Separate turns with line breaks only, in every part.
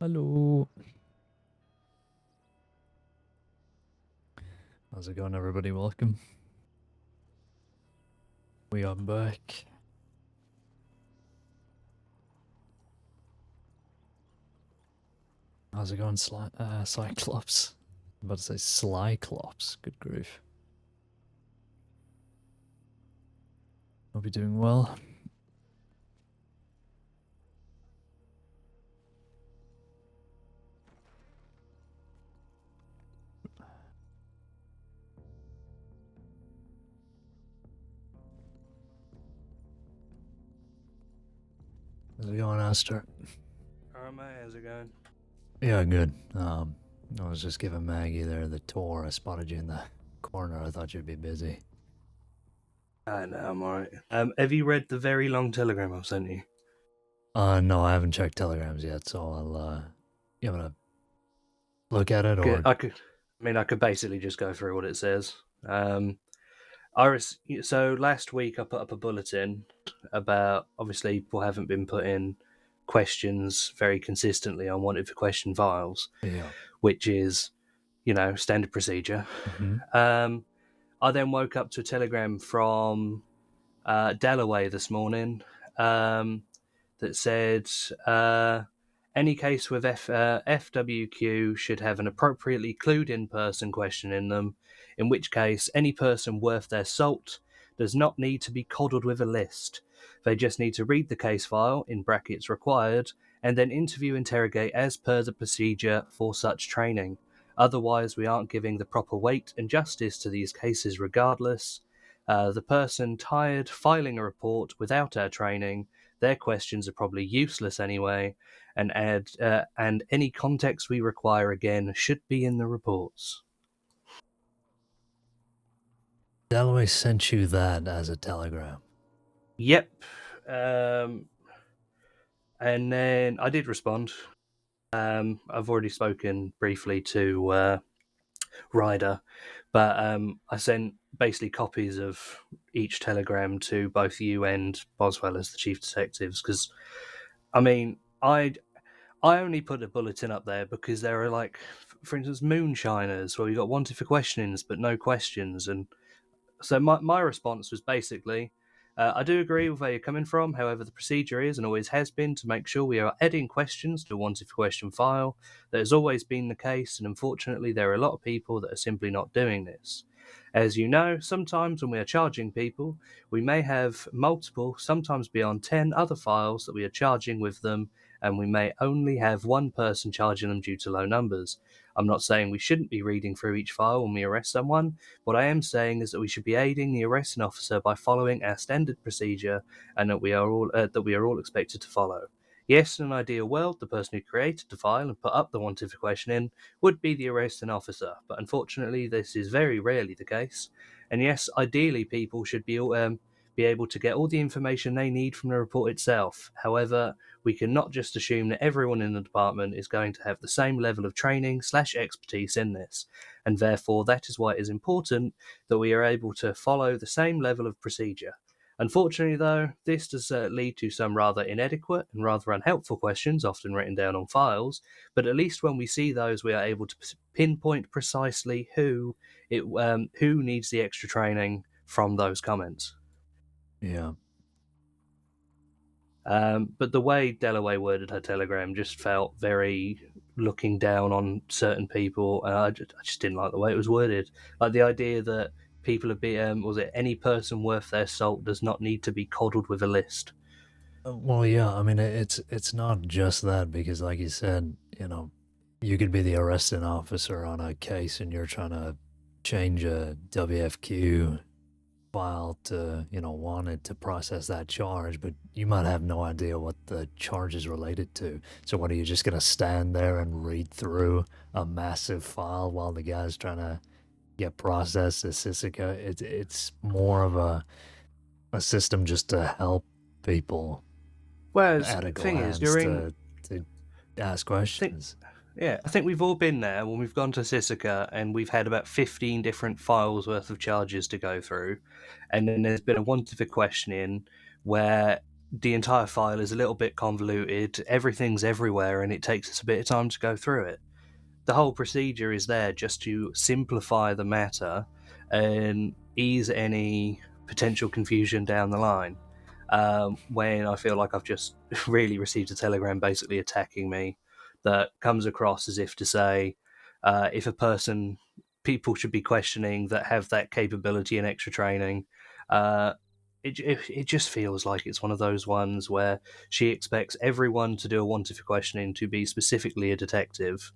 Hello. How's it going, everybody? Welcome. We are back. How's it going, Cyclops? I'm about to say Slyclops. Good grief. Hope you're doing well. How's it going, Aster?
Alright, mate, how's it going?
Yeah, good. I was just giving Maggie there the tour. I spotted you in the corner. I thought you'd be busy.
I know, I'm alright. Have you read the very long telegram I've sent you?
No, I haven't checked telegrams yet, so you want to look at it, or?
I could basically just go through what it says. So last week I put up a bulletin about, obviously people haven't been putting questions very consistently on wanted for question files,
Yeah.
which is, standard procedure. I then woke up to a telegram from Delaware this morning that said any case with FWQ should have an appropriately clued in person question in them, in which case any person worth their salt does not need to be coddled with a list. They just need to read the case file, in brackets required, and then interrogate as per the procedure for such training. Otherwise, we aren't giving the proper weight and justice to these cases regardless. The person tired filing a report without our training, their questions are probably useless anyway, and any context we require again should be in the reports.
Delaware sent you that as a telegram.
Yep. And then I did respond. I've already spoken briefly to Ryder, but I sent basically copies of each telegram to both you and Boswell as the chief detectives, because I only put a bulletin up there because there are, like, for instance, moonshiners where we got wanted for questionings but no questions, and so my response was basically, I do agree with where you're coming from. However, the procedure is and always has been to make sure we are adding questions to a wanted for question file. That has always been the case, and unfortunately, there are a lot of people that are simply not doing this. As you know, sometimes when we are charging people, we may have multiple, sometimes beyond 10 other files that we are charging with them, and we may only have one person charging them due to low numbers. I'm not saying we shouldn't be reading through each file when we arrest someone. What I am saying is that we should be aiding the arresting officer by following our standard procedure, and that we are all expected to follow. Yes, in an ideal world, the person who created the file and put up the wanted for questioning would be the arresting officer, but unfortunately, this is very rarely the case. And yes, ideally, people should be able to get all the information they need from the report itself. However, we cannot just assume that everyone in the department is going to have the same level of training / expertise in this, and therefore that is why it is important that we are able to follow the same level of procedure. Unfortunately, though, this does lead to some rather inadequate and rather unhelpful questions, often written down on files, but at least when we see those, we are able to pinpoint precisely who needs the extra training from those comments.
Yeah.
But the way Delaware worded her telegram just felt very looking down on certain people, and I just didn't like the way it was worded. Like the idea that people have been, was it any person worth their salt does not need to be coddled with a list.
Well, yeah, I mean, it's not just that, because like you said, you could be the arresting officer on a case and you're trying to change a WFQ file to, want it to process that charge, but you might have no idea what the charge is related to. So what, are you just going to stand there and read through a massive file while the guy's trying to get processed as Sisica? It's more of a system just to help people
Whereas
at a
the thing is,
glance to ask questions.
I think we've all been there when we've gone to Sisica and we've had about 15 different files worth of charges to go through, and then there's been a wanted for questioning where the entire file is a little bit convoluted, everything's everywhere, and it takes us a bit of time to go through it. The whole procedure is there just to simplify the matter and ease any potential confusion down the line. When I feel like I've just really received a telegram basically attacking me that comes across as if to say, if a person people should be questioning that have that capability and extra training, uh, it just feels like it's one of those ones where she expects everyone to do a wanted for questioning to be specifically a detective.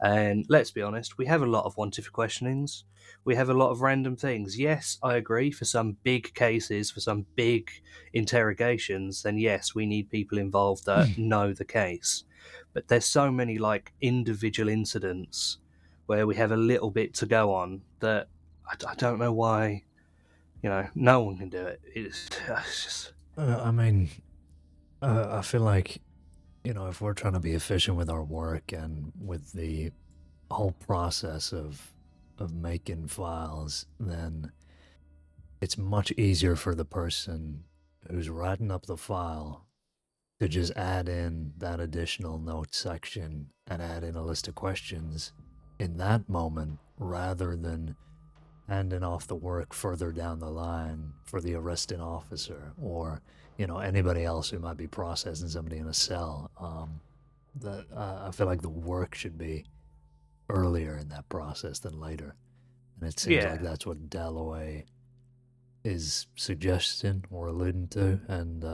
And let's be honest, we have a lot of wanted for questionings. We have a lot of random things. Yes, I agree, for some big cases, for some big interrogations, then yes, we need people involved that know the case. But there's so many like individual incidents where we have a little bit to go on that I don't know why, no one can do it. It's just.
I mean, I feel like, if we're trying to be efficient with our work and with the whole process of making files, then it's much easier for the person who's writing up the file to just add in that additional note section and add in a list of questions in that moment rather than handing off the work further down the line for the arresting officer or anybody else who might be processing somebody in a cell. I feel like the work should be earlier in that process than later, and it seems like
Yeah.
that's what Dalloway is suggesting or alluding to, and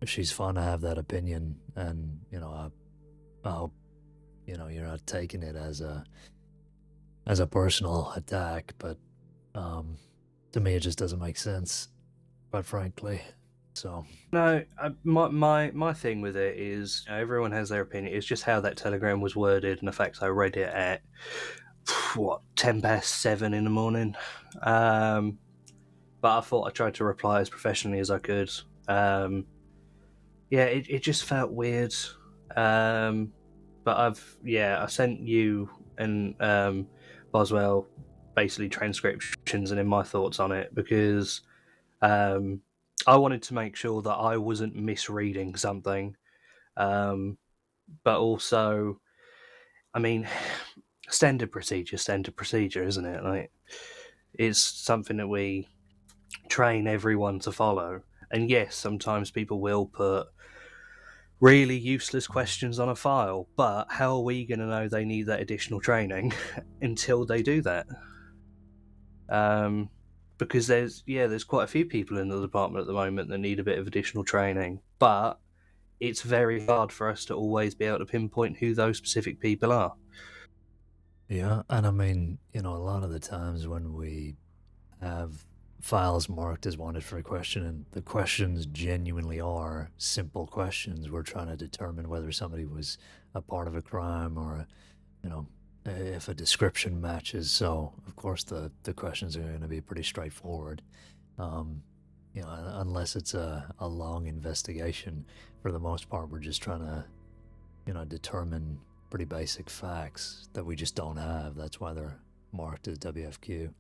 she's fun to have that opinion, and I hope you're not taking it as a personal attack, but to me it just doesn't make sense, quite frankly. So
No, my thing with it is, everyone has their opinion. It's just how that telegram was worded, and the fact I read it at what 7:10 in the morning. But I thought I tried to reply as professionally as I could. Yeah, it just felt weird. But I sent you and Boswell basically transcriptions and in my thoughts on it because um, I wanted to make sure that I wasn't misreading something, but also, I mean, standard procedure, isn't it? Like, it's something that we train everyone to follow. And yes, sometimes people will put really useless questions on a file, but how are we going to know they need that additional training until they do that? Because there's quite a few people in the department at the moment that need a bit of additional training, but it's very hard for us to always be able to pinpoint who those specific people are.
yeah, and I mean, a lot of the times when we have files marked as wanted for a question, and the questions genuinely are simple questions. We're trying to determine whether somebody was a part of a crime or, if a description matches. So, of course, the questions are going to be pretty straightforward. Um, unless it's a long investigation, for the most part, we're just trying to, determine pretty basic facts that we just don't have. That's why they're marked as WFQ.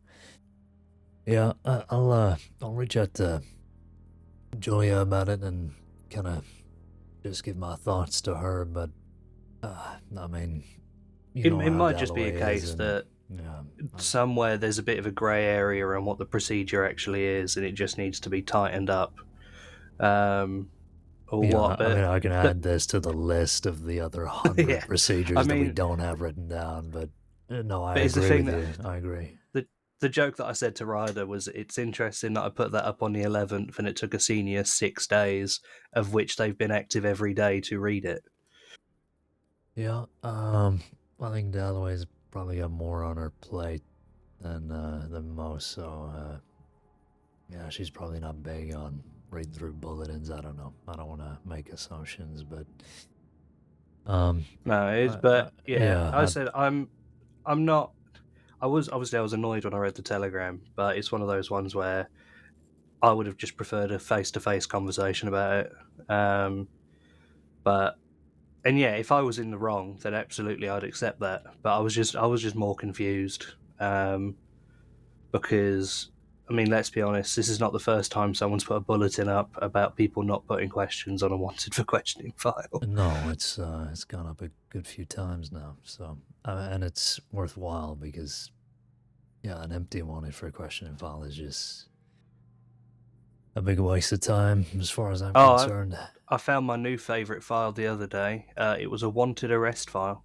Yeah, I'll reach out to Julia about it and kind of just give my thoughts to her. But I mean, you
It,
know
it
how
might just be a
Dalloway is,
case
and
that
yeah,
somewhere there's a bit of a grey area on what the procedure actually is, and it just needs to be tightened up, um, or
yeah.
what.
I mean,
But
I can
the,
add this to the list of the other
yeah,
100
I
procedures that we
mean,
don't have written down. But no, I
but it's the
agree
thing
with
that
you. I agree.
the joke that I said to Ryder was, it's interesting that I put that up on the 11th, and it took a senior 6 days, of which they've been active every day to read it.
Yeah. I think Dalloway's probably got more on her plate than most. So yeah, she's probably not big on reading through bulletins. I don't know. I don't want to make assumptions, but um,
No, it is, but yeah,
yeah,
I said I'm not. I was annoyed when I read the telegram, but it's one of those ones where I would have just preferred a face-to-face conversation about it. But and yeah, if I was in the wrong, then absolutely I'd accept that. But I was just more confused, because I mean, let's be honest, this is not the first time someone's put a bulletin up about people not putting questions on a wanted for questioning file.
No, it's gone up a good few times now. So and it's worthwhile because yeah, an empty wanted for a questioning file is just a big waste of time as far as I'm
Oh,
concerned.
I found my new favourite file the other day. It was a wanted arrest file.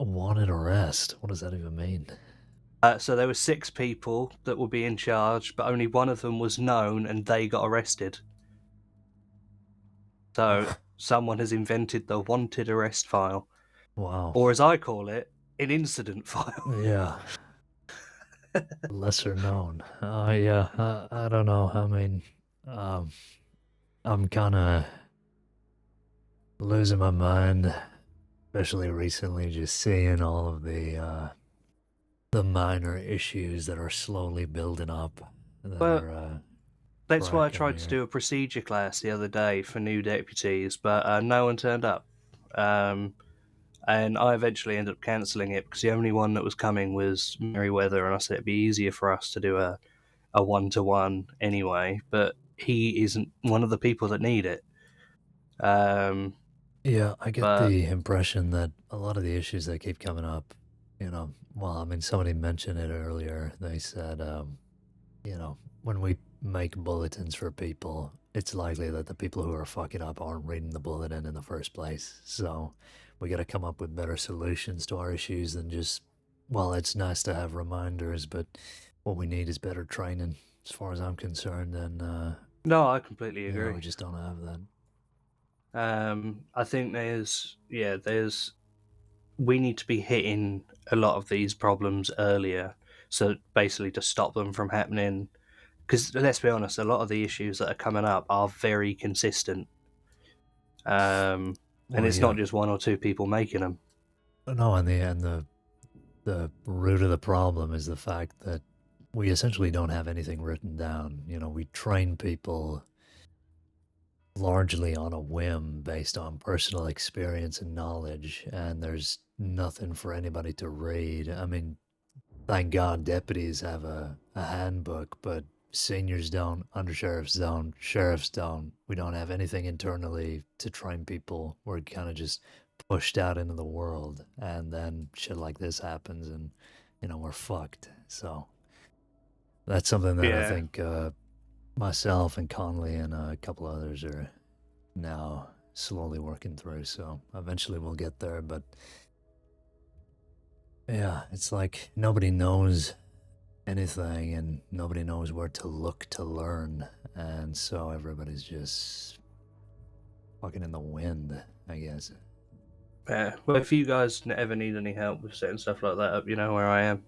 A wanted arrest. What does that even mean?
So there were 6 people that would be in charge, but only one of them was known, and they got arrested. So someone has invented the wanted arrest file,
Wow.
or as I call it, an incident file.
Yeah. Lesser known. Yeah. I don't know. I mean, um, I'm kind of losing my mind, especially recently, just seeing all of the minor issues that are slowly building up that
Well,
are
that's why I
cracking
tried to
me.
do a procedure class the other day for new deputies, but no one turned up. And I eventually ended up cancelling it because the only one that was coming was Merryweather, and I said it'd be easier for us to do a one-to-one anyway, but he isn't one of the people that need it.
Yeah, I get
But
the impression that a lot of the issues that keep coming up, well, I mean, somebody mentioned it earlier. They said, when we make bulletins for people, it's likely that the people who are fucking up aren't reading the bulletin in the first place. So we got to come up with better solutions to our issues than just, well, it's nice to have reminders, but what we need is better training, as far as I'm concerned. And,
no, I completely agree.
we just don't have that.
I think we need to be hitting a lot of these problems earlier, so basically to stop them from happening. Because let's be honest, a lot of the issues that are coming up are very consistent, and
Well,
it's
yeah.
not just 1 or 2 people making them.
No, in the end, the root of the problem is the fact that we essentially don't have anything written down. We train people largely on a whim based on personal experience and knowledge, and there's nothing for anybody to read. I mean, thank God deputies have a handbook, but seniors don't, undersheriffs don't, sheriffs don't. We don't have anything internally to train people. We're kind of just pushed out into the world, and then shit like this happens, and we're fucked. So that's something that I
Yeah,
think myself and Conley and a couple others are now slowly working through. So eventually we'll get there, but yeah, it's like nobody knows anything and nobody knows where to look to learn, and so everybody's just fucking in the wind, I guess.
yeah. Well, if you guys ever need any help with setting stuff like that up, you know where I am.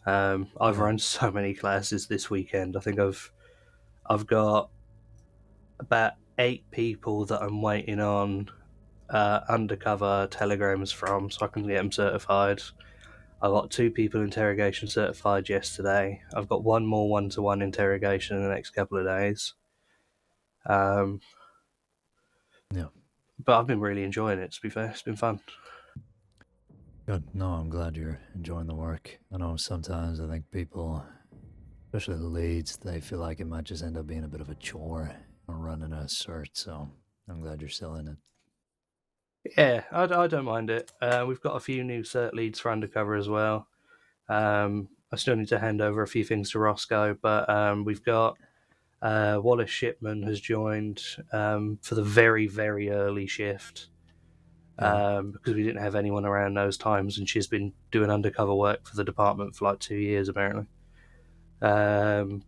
I've
Yeah.
run so many classes this weekend. I think I've got about 8 people that I'm waiting on undercover telegrams from, so I can get them certified. I got 2 people interrogation certified yesterday. I've got 1 more one-to-one interrogation in the next couple of days. Um,
Yeah.
but I've been really enjoying it. To be fair, it's been fun.
Good. No, I'm glad you're enjoying the work. I know sometimes I think people, especially the leads, they feel like it might just end up being a bit of a chore or running a cert, so I'm glad you're still in it.
Yeah, I don't mind it. We've got a few new cert leads for undercover as well. I still need to hand over a few things to Roscoe, but we've got Wallace Shipman has joined for the very, very early shift
Yeah.
because we didn't have anyone around those times, and she's been doing undercover work for the department for like 2 years apparently. Um,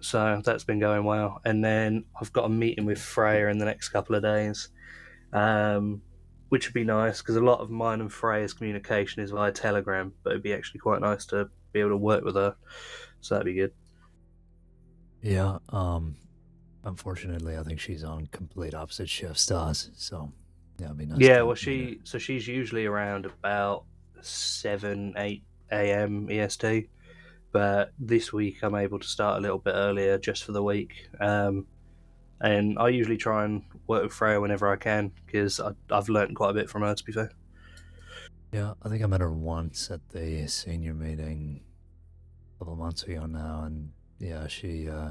so that's been going well. And then I've got a meeting with Freya in the next couple of days, which would be nice because a lot of mine and Freya's communication is via Telegram, but it'd be actually quite nice to be able to work with her. So that'd be good.
Yeah. Unfortunately, I think she's on complete opposite shifts to us, so yeah, it'd be nice
Yeah,
to
well,
meet her.
she's usually around about 7-8 a.m. EST, but this week I'm able to start a little bit earlier just for the week. And I usually try and work with Freya whenever I can because I've learnt quite a bit from her. To be fair.
Yeah, I think I met her once at the senior meeting couple months ago now, and yeah, she. I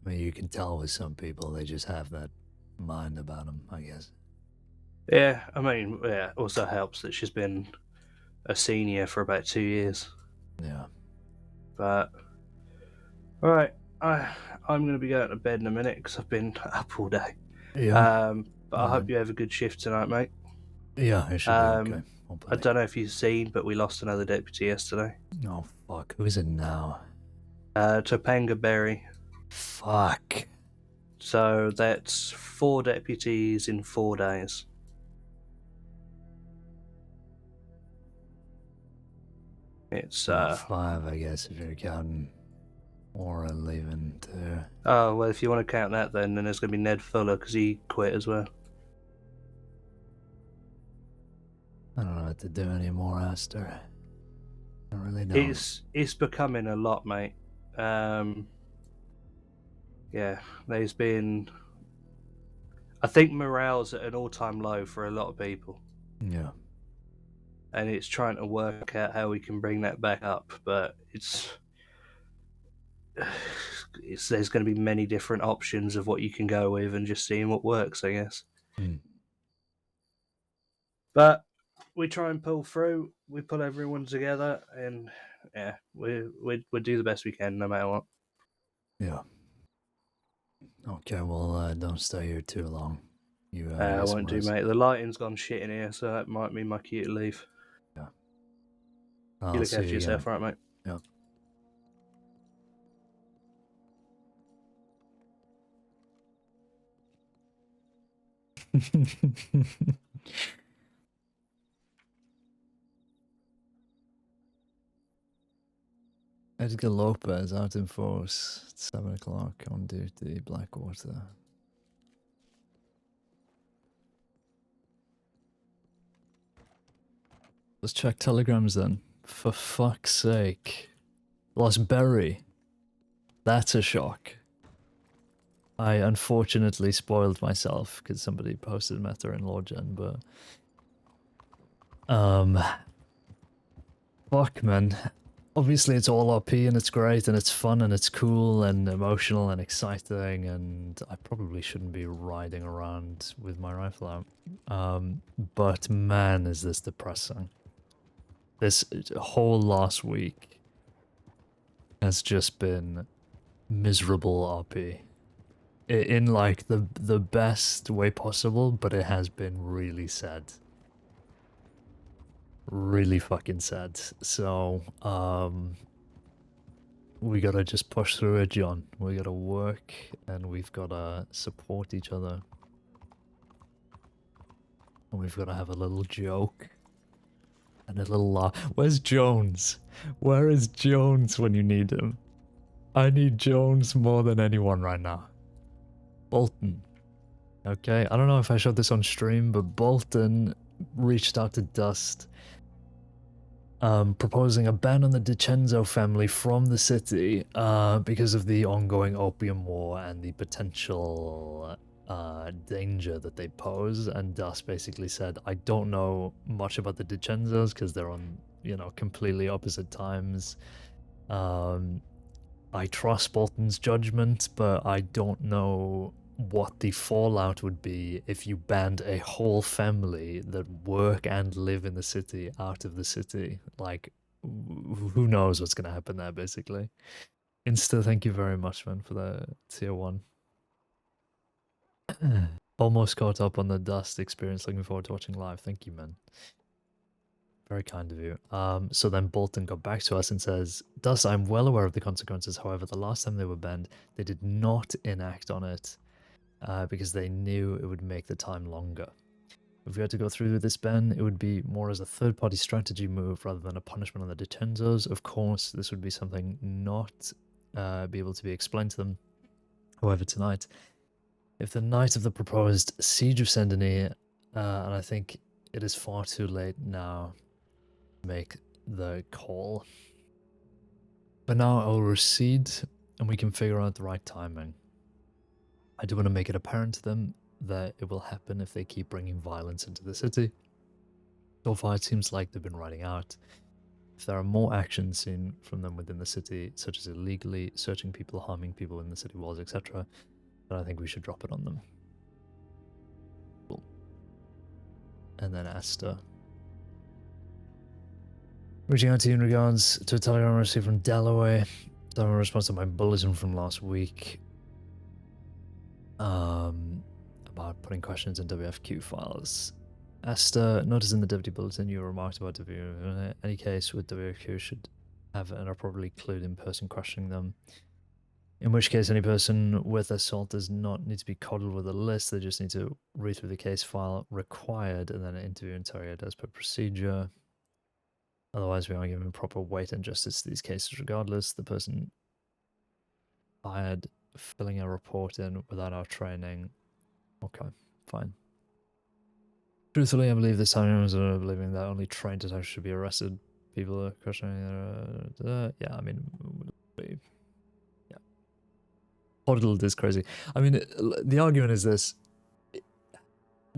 mean, you can tell with some people they just have that mind about them, I guess.
Yeah, I mean, yeah, it also helps that she's been a senior for about 2 years.
Yeah.
But all right, I'm going to be going to bed in a minute because I've been up all day.
Yeah.
But I hope you have a good shift tonight, mate.
Yeah, it should be okay.
I don't know if you've seen, but we lost another deputy yesterday.
Oh fuck! Who is it now?
Topanga Berry.
Fuck.
So that's 4 deputies in 4 days. It's
Well, 5, I guess, if you're counting Warren leaving too.
Oh well, if you want to count that, then there's going to be Ned Fuller because he quit as well.
I don't know what to do anymore, Aster. I really don't.
It's becoming a lot, mate. Yeah, there's been. I think morale's at an all-time low for a lot of people.
Yeah.
And it's trying to work out how we can bring that back up, but there's going to be many different options of what you can go with, and just seeing what works, I guess. But we try and pull through. We pull everyone together, and yeah, we do the best we can, no matter what.
Yeah. Okay, well, don't stay here too long. You
I
get some
won't do,
rest.
mate. The lighting's gone shit in here, so that might be my cue to leave.
Yeah.
You look after yourself, right, mate?
Yeah. Edgar Lopez out in force at 7 o'clock on duty, Blackwater. Let's check telegrams then. For fuck's sake. Lost Berry. That's a shock. I unfortunately spoiled myself because somebody posted Meta in Lawgen, but fuck, man. Obviously it's all RP and it's great and it's fun and it's cool and emotional and exciting, and I probably shouldn't be riding around with my rifle out. But man, is this depressing. This whole last week has just been miserable RP. In like the best way possible, but it has been really sad. Really fucking sad. So, we gotta just push through it, John. We gotta work and we've gotta support each other. And we've gotta have a little joke. And a little laugh. Where's Jones? Where is Jones when you need him? I need Jones more than anyone right now. Bolton. Okay, I don't know if I showed this on stream, but Bolton reached out to Dust, proposing a ban on the DiCenzo family from the city because of the ongoing opium war and the potential danger that they pose. And Dust basically said, I don't know much about the DiCenzos because they're on, completely opposite times. I trust Bolton's judgment, but I don't know what the fallout would be if you banned a whole family that work and live in the city out of the city. Like, who knows what's going to happen there, basically. Insta, thank you very much, man, for the tier 1. Almost caught up on the Dust experience. Looking forward to watching live. Thank you, man. Very kind of you. So then Bolton got back to us and says, Thus, I'm well aware of the consequences. However, the last time they were banned, they did not enact on it because they knew it would make the time longer. If we had to go through with this ban, it would be more as a third-party strategy move rather than a punishment on the DiCenzos. Of course, this would be something not be able to be explained to them. However, tonight, if the night of the proposed siege of Saint-Denis, and I think it is far too late now, make the call. But now I'll recede and we can figure out the right timing. I do want to make it apparent to them that it will happen if they keep bringing violence into the city. So far it seems like they've been riding out. If there are more actions seen from them within the city, such as illegally searching people, harming people in the city walls, etc., then I think we should drop it on them. Cool. And then Asta. Reaching out to you in regards to a telegram I received from Delaware. In response to my bulletin from last week. About putting questions in WFQ files. Asta, notice in the deputy bulletin you remarked about any case with WFQ should have an appropriately clued in person questioning them. In which case, any person with assault does not need to be coddled with a list. They just need to read through the case file required and then interview and interrogate as per procedure. Otherwise, we aren't giving proper weight and justice to these cases regardless. The person fired filling a report in without our training. Okay, fine. Truthfully, I believe this time I was believing that only trained detectives should be arrested. People are questioning. Yeah, I mean, yeah. Coddled is crazy. I mean, the argument is this.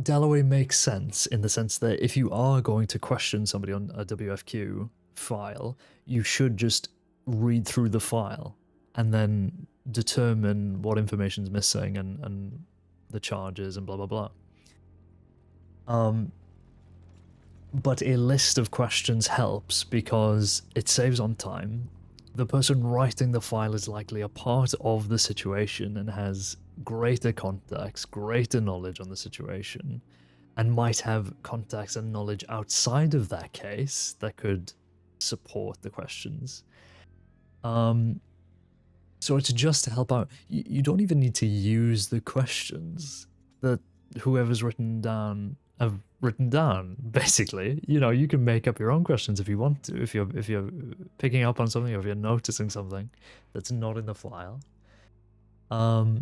Dalloway makes sense in the sense that if you are going to question somebody on a WFQ file, you should just read through the file and then determine what information's missing and the charges and blah blah blah. But a list of questions helps because it saves on time. The person writing the file is likely a part of the situation and has greater context, greater knowledge on the situation, and might have contacts and knowledge outside of that case that could support the questions. So it's just to help out. You don't even need to use the questions that whoever's written down have written down, basically. You know, you can make up your own questions if you want to, if you're picking up on something or if you're noticing something that's not in the file. I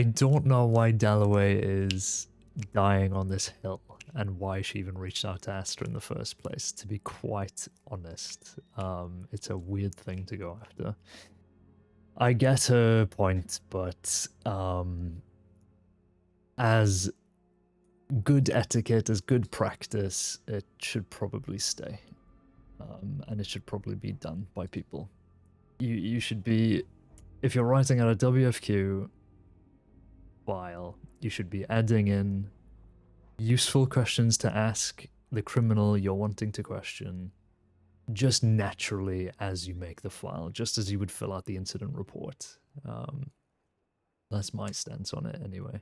don't know why Dalloway is dying on this hill and why she even reached out to Asta in the first place, to be quite honest. It's a weird thing to go after. I get her point, but as good etiquette, as good practice, it should probably stay. And it should probably be done by people. You should be, if you're writing out a WFQ file, you should be adding in useful questions to ask the criminal you're wanting to question just naturally as you make the file, just as you would fill out the incident report. That's my stance on it anyway.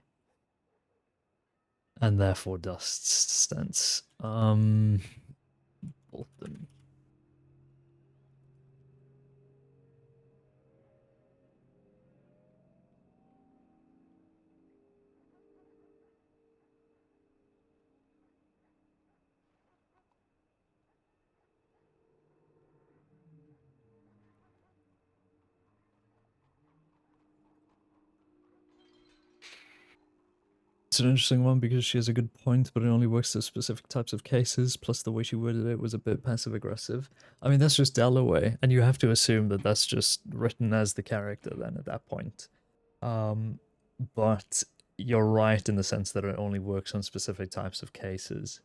And therefore Dust's stance. Bolton. It's an interesting one because she has a good point, but it only works to specific types of cases, plus the way she worded it was a bit passive-aggressive. I mean, that's just Dalloway, and you have to assume that that's just written as the character then at that point. But you're right in the sense that it only works on specific types of cases.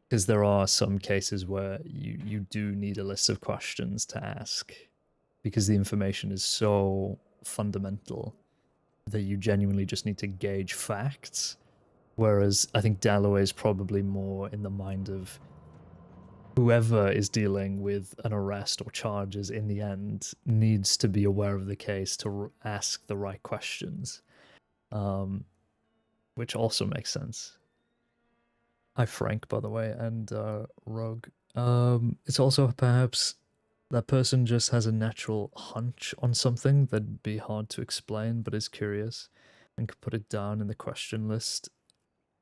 Because there are some cases where you do need a list of questions to ask, because the information is so fundamental that you genuinely just need to gauge facts. Whereas I think Dalloway is probably more in the mind of whoever is dealing with an arrest or charges in the end needs to be aware of the case to ask the right questions. Which also makes sense. Hi Frank, by the way, and Rogue. It's also perhaps that person just has a natural hunch on something that'd be hard to explain, but is curious and could put it down in the question list.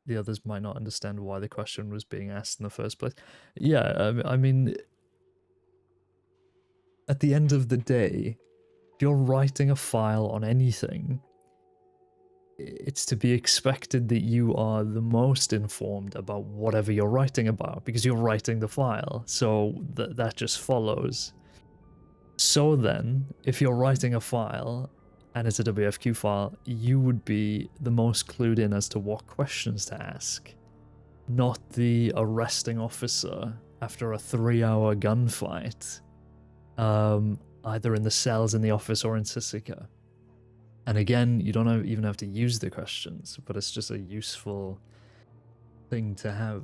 The others might not understand why the question was being asked in the first place. Yeah, I mean, at the end of the day, if you're writing a file on anything, it's to be expected that you are the most informed about whatever you're writing about, because you're writing the file, so that just follows. So then, if you're writing a file, and it's a WFQ file, you would be the most clued in as to what questions to ask, not the arresting officer after a 3-hour gunfight, either in the cells in the office or in Sisika. And again, you don't even have to use the questions, but it's just a useful thing to have.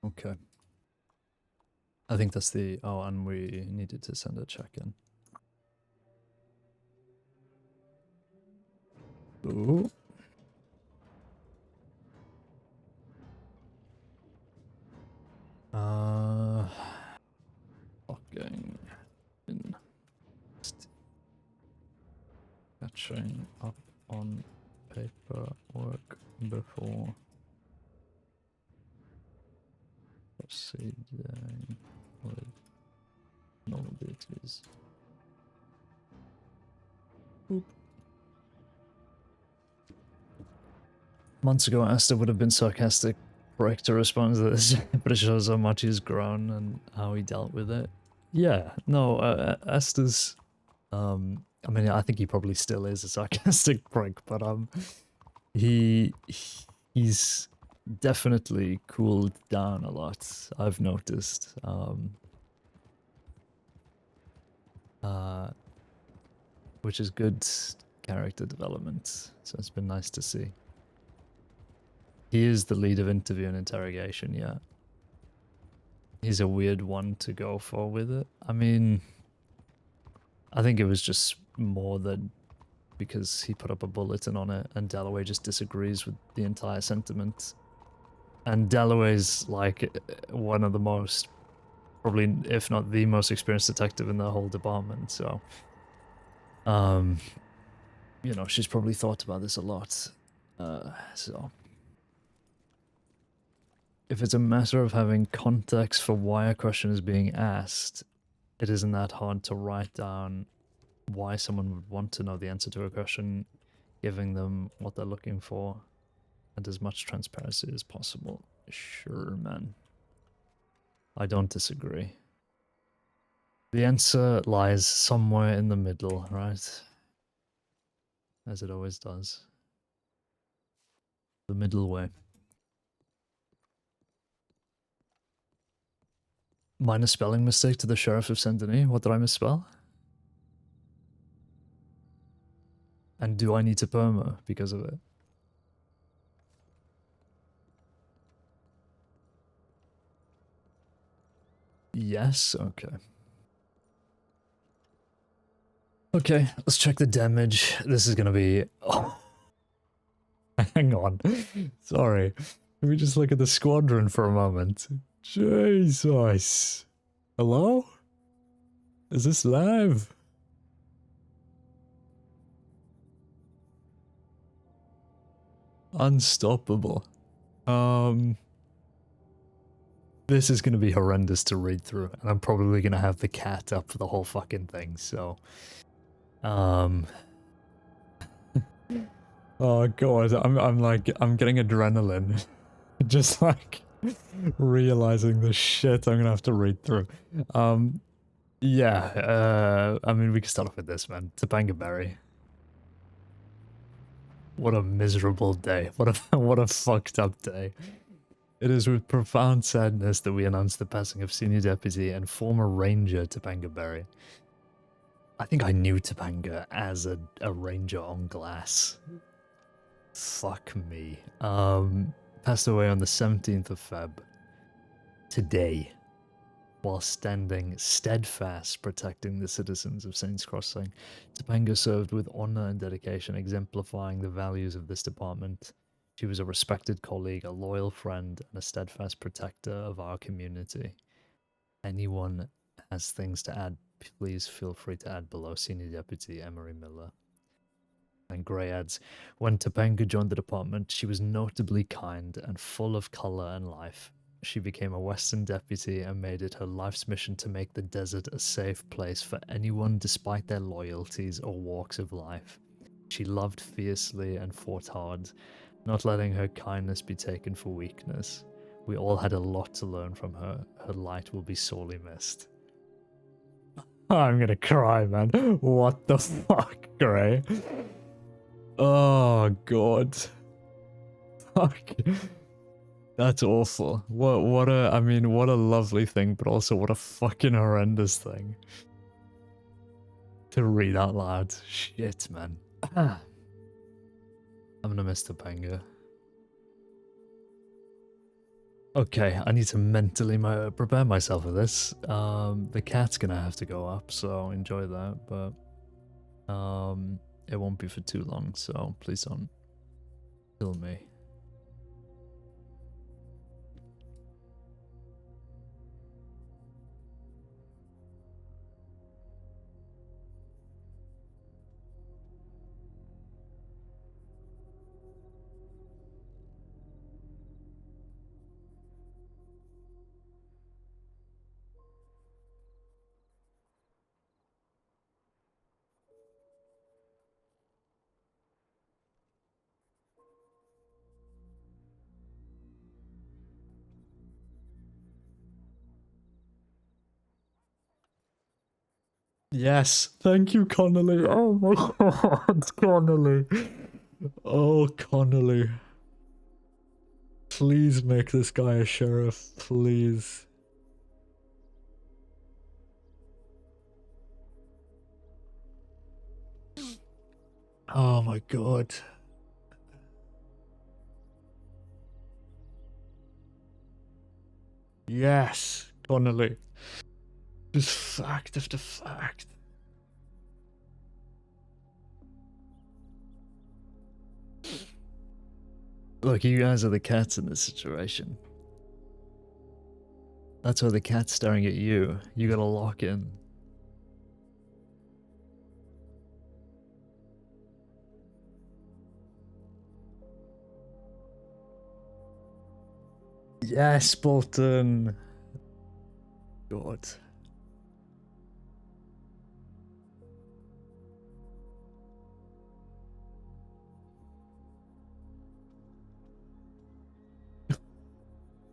Okay. I think that's the... Oh, and we needed to send a check-in. Ooh. Fucking... Catching up on paperwork before proceeding with normal duties. Boop. Months ago, Asta would have been sarcastic for to respond to this, but it shows how much he's grown and how he dealt with it. Yeah, no, Asta's... I mean, I think he probably still is a sarcastic prick, but he's definitely cooled down a lot, I've noticed. Which is good character development, so it's been nice to see. He is the lead of interview and interrogation, yeah. He's a weird one to go for with it. I mean, I think it was just more that because he put up a bulletin on it and Dalloway just disagrees with the entire sentiment. And Dalloway's like one of the most, probably if not the most experienced detective in the whole department, so you know, she's probably thought about this a lot. So if it's a matter of having context for why a question is being asked, it isn't that hard to write down why someone would want to know the answer to a question, giving them what they're looking for, and as much transparency as possible. Sure, man. I don't disagree. The answer lies somewhere in the middle, right? As it always does. The middle way. Minor spelling mistake to the Sheriff of Saint Denis. What did I misspell? And do I need to perma because of it? Yes, okay. Okay, let's check the damage. This is gonna be... Oh. Hang on. Sorry. Can we just look at the squadron for a moment? Jesus. Hello? Is this live? Unstoppable. This is gonna be horrendous to read through, and I'm probably gonna have the cat up for the whole fucking thing, so... Oh god, I'm getting adrenaline. Just like realizing the shit I'm gonna have to read through. Yeah, I mean, we can start off with this, man. Topanga Berry. What a miserable day. What a fucked up day. It is with profound sadness that we announce the passing of Senior Deputy and former Ranger Topanga Berry. I think I knew Topanga as a Ranger on glass. Fuck me. Passed away on the 17th of Feb. today, while standing steadfast protecting the citizens of Saints Crossing. Topanga served with honor and dedication, exemplifying the values of this department. She was a respected colleague, a loyal friend, and a steadfast protector of our community. Anyone has things to add, please feel free to add below. Senior Deputy Emery Miller. And Gray adds, when Topanga joined the department, she was notably kind and full of color and life. She became a Western deputy and made it her life's mission to make the desert a safe place for anyone despite their loyalties or walks of life. She loved fiercely and fought hard, not letting her kindness be taken for weakness. We all had a lot to learn from her. Her light will be sorely missed. I'm gonna cry, man. What the fuck, Gray? Oh, God. Fuck. That's awful. What a lovely thing, but also what a fucking horrendous thing to read out loud. Shit, man. I'm gonna miss Topanga. Okay, I need to mentally prepare myself for this. The cat's gonna have to go up, so enjoy that, but it won't be for too long, so please don't kill me. Yes, thank you, Connolly. Oh my God, Connolly. Oh, Connolly. Please make this guy a sheriff, please. Oh my God. Yes, Connolly. Just fact after fact. Look, you guys are the cats in this situation. That's why the cat's staring at you. You gotta lock in. Yes, Bolton. God.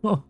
Oh.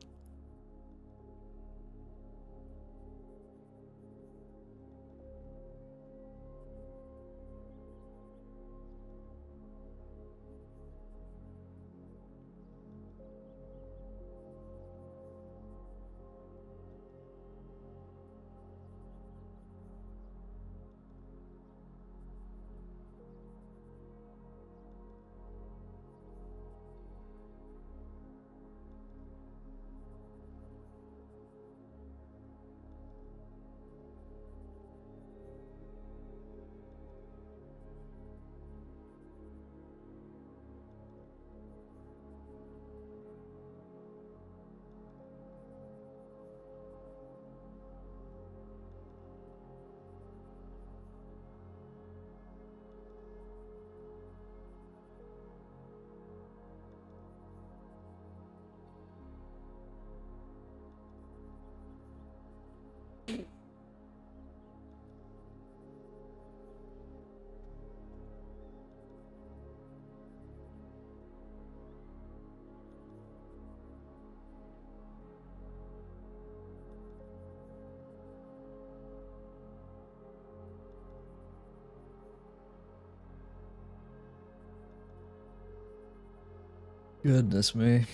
Goodness me.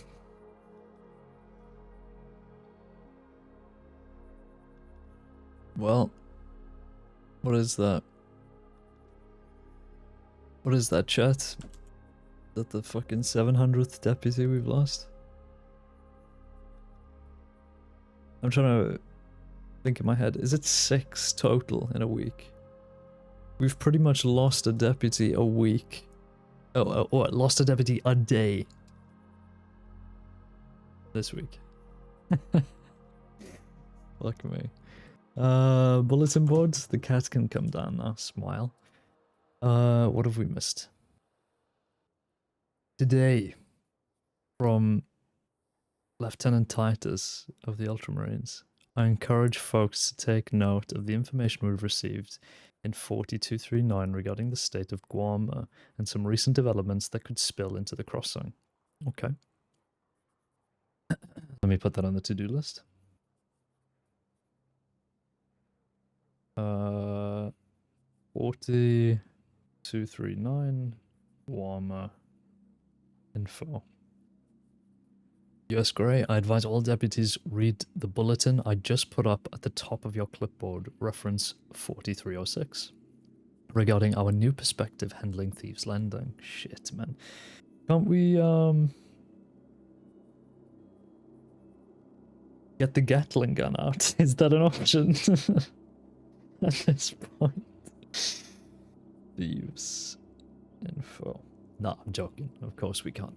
Well, what is that? What is that, chat? Is that the fucking 700th deputy we've lost?
I'm trying to think in my head. Is it 6 total in a week? We've pretty much lost a deputy a week. Or lost a deputy a day. This week. Fuck me. Bulletin boards. The cat can come down now. Smile. What have we missed? Today, from Lieutenant Titus of the Ultramarines, I encourage folks to take note of the information we've received in 4239 regarding the state of Guam and some recent developments that could spill into the crossing. Okay. Let me put that on the to-do list. 4239 Guam info. US Grey, I advise all deputies read the bulletin I just put up at the top of your clipboard, reference 4306, regarding our new perspective handling Thieves Landing. Shit, man. Can't we, get the Gatling gun out? Is that an option at this point? Thieves info. Nah, I'm joking. Of course we can't.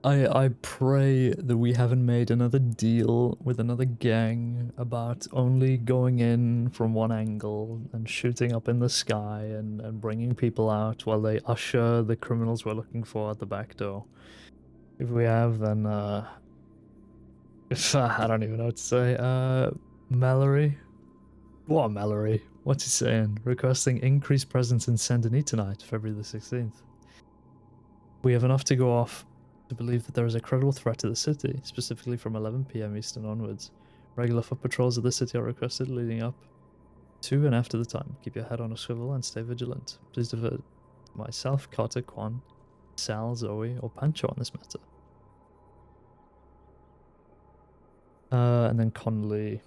I pray that we haven't made another deal with another gang about only going in from one angle and shooting up in the sky and bringing people out while they usher the criminals we're looking for at the back door. If we have, then, I don't even know what to say. Mallory? What, Mallory? What's he saying? Requesting increased presence in Saint Denis tonight, February the 16th. We have enough to go off to believe that there is a credible threat to the city, specifically from 11 PM Eastern onwards. Regular foot patrols of the city are requested leading up to and after the time. Keep your head on a swivel and stay vigilant. Please defer to myself, Carter, Quan, Sal, Zoe, or Pancho on this matter. And then Connolly.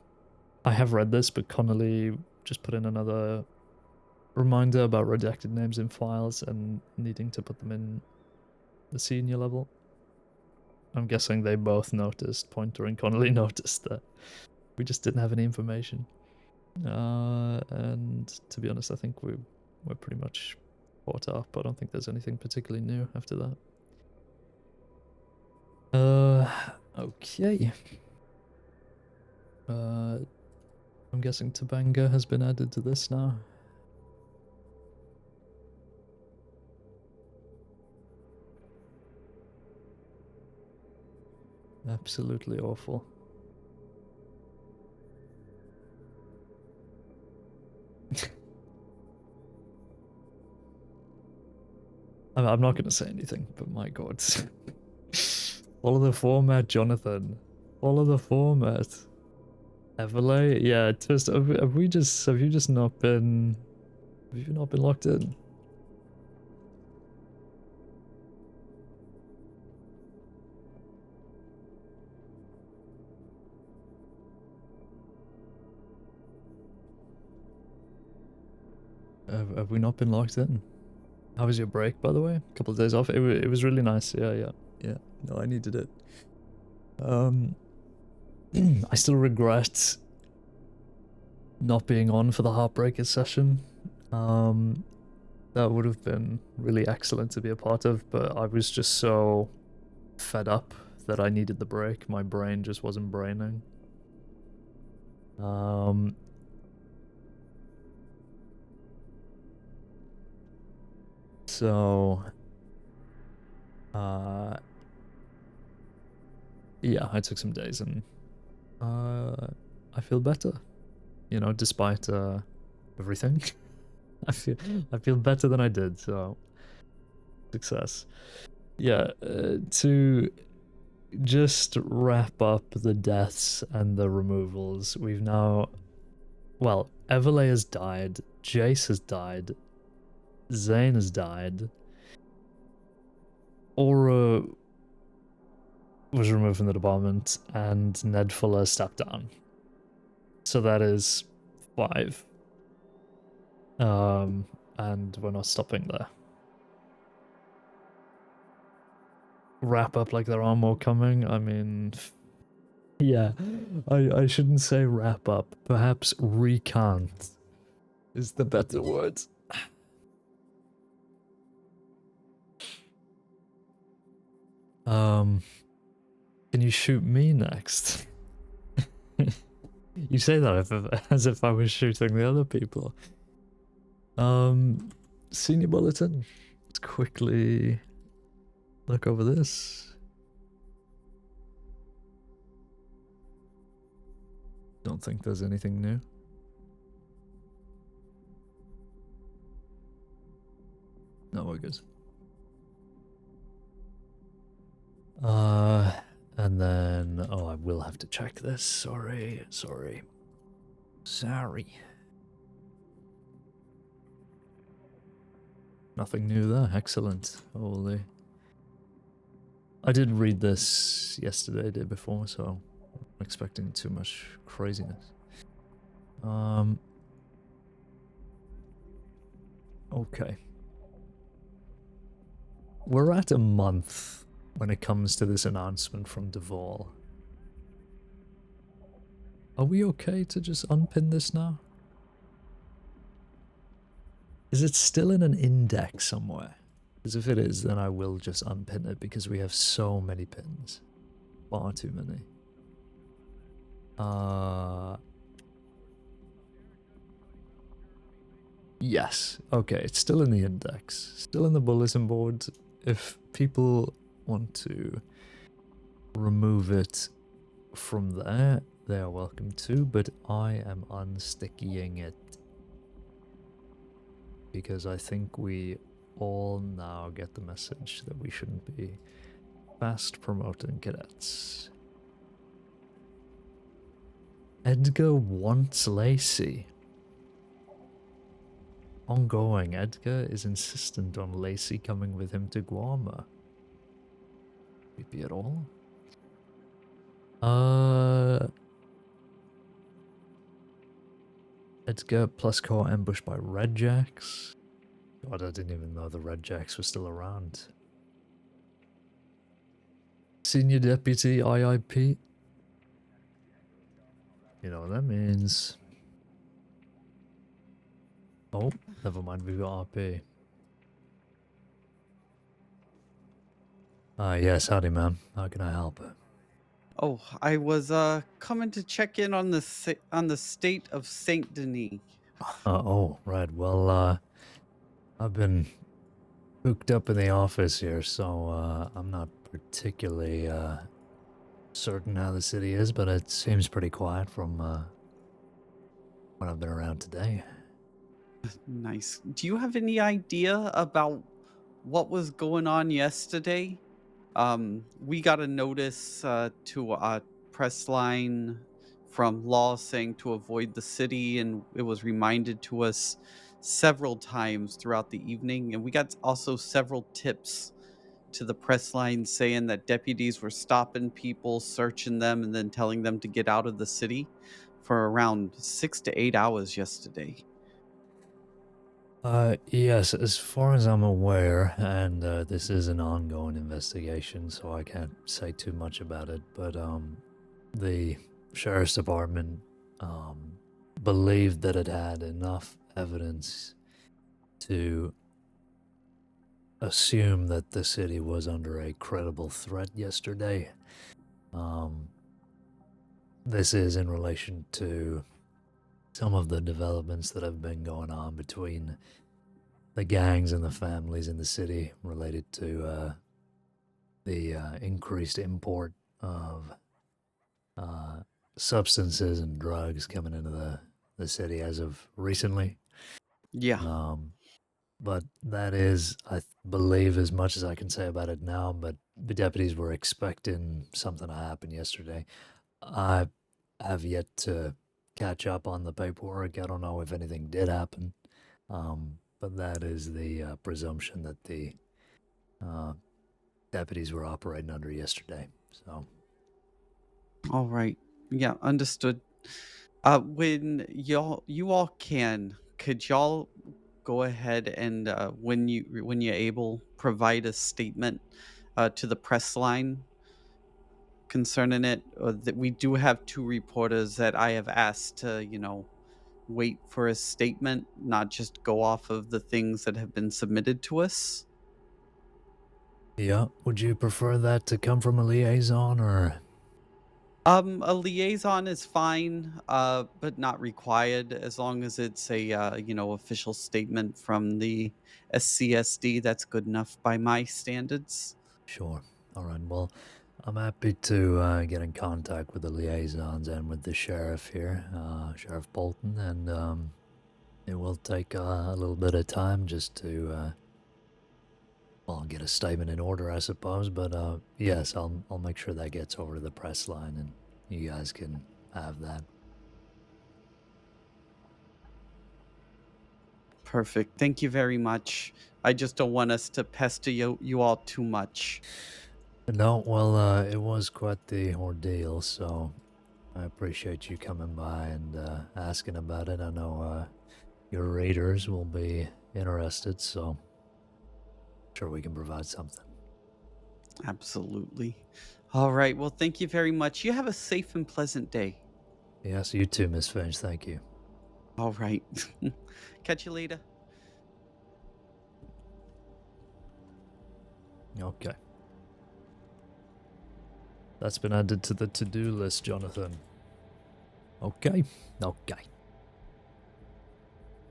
I have read this, but Connolly just put in another reminder about redacted names in files and needing to put them in the senior level. I'm guessing they both noticed, Pointer and Connolly noticed that we just didn't have any information. And to be honest, I think we're pretty much caught up. I don't think there's anything particularly new after that. Okay. I'm guessing Tabanga has been added to this now. Absolutely awful. I'm not going to say anything, but my god. Follow the format, Jonathan. Follow the format. Everlay? Yeah, Twist, have you just not been locked in? Have we not been locked in? How was your break, by the way? A couple of days off. It was really nice. Yeah. No, I needed it. I still regret not being on for the Heartbreaker session. That would have been really excellent to be a part of, but I was just so fed up that I needed the break. My brain just wasn't braining. So, yeah, I took some days and I feel better, you know, despite everything. I feel better than I did, so success. Yeah, to just wrap up the deaths and the removals, we've now, well, Everlay has died, Jace has died, Zane has died, Aura was removed from the department, and Ned Fuller stepped down. So that is 5. And we're not stopping there. wrap up like there are more coming. I mean, yeah, I shouldn't say wrap up. Perhaps recant is the better word. Can you shoot me next? You say that as if I was shooting the other people. Senior bulletin. Let's quickly look over this. Don't think there's anything new. No, we're good. And then, oh, I will have to check this. Sorry. Nothing new there. Excellent. Holy. I did read this yesterday, day before, so I'm expecting too much craziness. Okay. We're at a month when it comes to this announcement from Duvall. Are we okay to just unpin this now? Is it still in an index somewhere? Because if it is, then I will just unpin it because we have so many pins. Far too many. Yes. Okay, it's still in the index. Still in the bulletin board. If people want to remove it from there, they are welcome to, but I am unstickying it. Because I think we all now get the message that we shouldn't be fast promoting cadets. Edgar wants Lacey. Ongoing, Edgar is insistent on Lacey coming with him to Guarma. Creepy at all? Edgar plus core ambushed by Redjacks. God, I didn't even know the Redjacks were still around. Senior Deputy IIP. You know what that means. Oh, never mind, we've got RP. Yes, howdy ma'am. How can I help?
Oh, I was coming to check in on the state of Saint Denis.
Oh, right. Well, I've been hooked up in the office here, so I'm not particularly certain how the city is, but it seems pretty quiet from when I've been around today.
Nice. Do you have any idea about what was going on yesterday? We got a notice to a press line from law saying to avoid the city, and it was reminded to us several times throughout the evening. And we got also several tips to the press line saying that deputies were stopping people, searching them, and then telling them to get out of the city for around 6 to 8 hours yesterday.
Yes, as far as I'm aware, and this is an ongoing investigation, so I can't say too much about it, but the sheriff's department believed that it had enough evidence to assume that the city was under a credible threat yesterday. This is in relation to some of the developments that have been going on between the gangs and the families in the city related to the increased import of substances and drugs coming into the city as of recently.
Yeah.
But that is, I believe, as much as I can say about it now, but the deputies were expecting something to happen yesterday. I have yet to catch up on the paperwork. I don't know if anything did happen, but that is the presumption that the deputies were operating under yesterday. So,
All right. Yeah, understood. When you all could y'all go ahead and when you're able, provide a statement to the press line concerning it. That we do have 2 reporters that I have asked to, wait for a statement, not just go off of the things that have been submitted to us.
Yeah, would you prefer that to come from a liaison or?
A liaison is fine, but not required as long as it's a official statement from the SCSD. That's good enough by my standards.
Sure. All right. Well, I'm happy to get in contact with the liaisons and with the sheriff here, Sheriff Bolton, and it will take a little bit of time just to, well, get a statement in order, I suppose. But yes, I'll make sure that gets over to the press line, and you guys can have that.
Perfect. Thank you very much. I just don't want us to pester you all too much.
No, well, it was quite the ordeal, so I appreciate you coming by and asking about it. I know your readers will be interested, so I'm sure we can provide something.
Absolutely. All right. Well, thank you very much. You have a safe and pleasant day.
Yes, you too, Miss Finch. Thank you.
All right. Catch you later.
Okay. That's been added to the to-do list, Jonathan. Okay. Okay.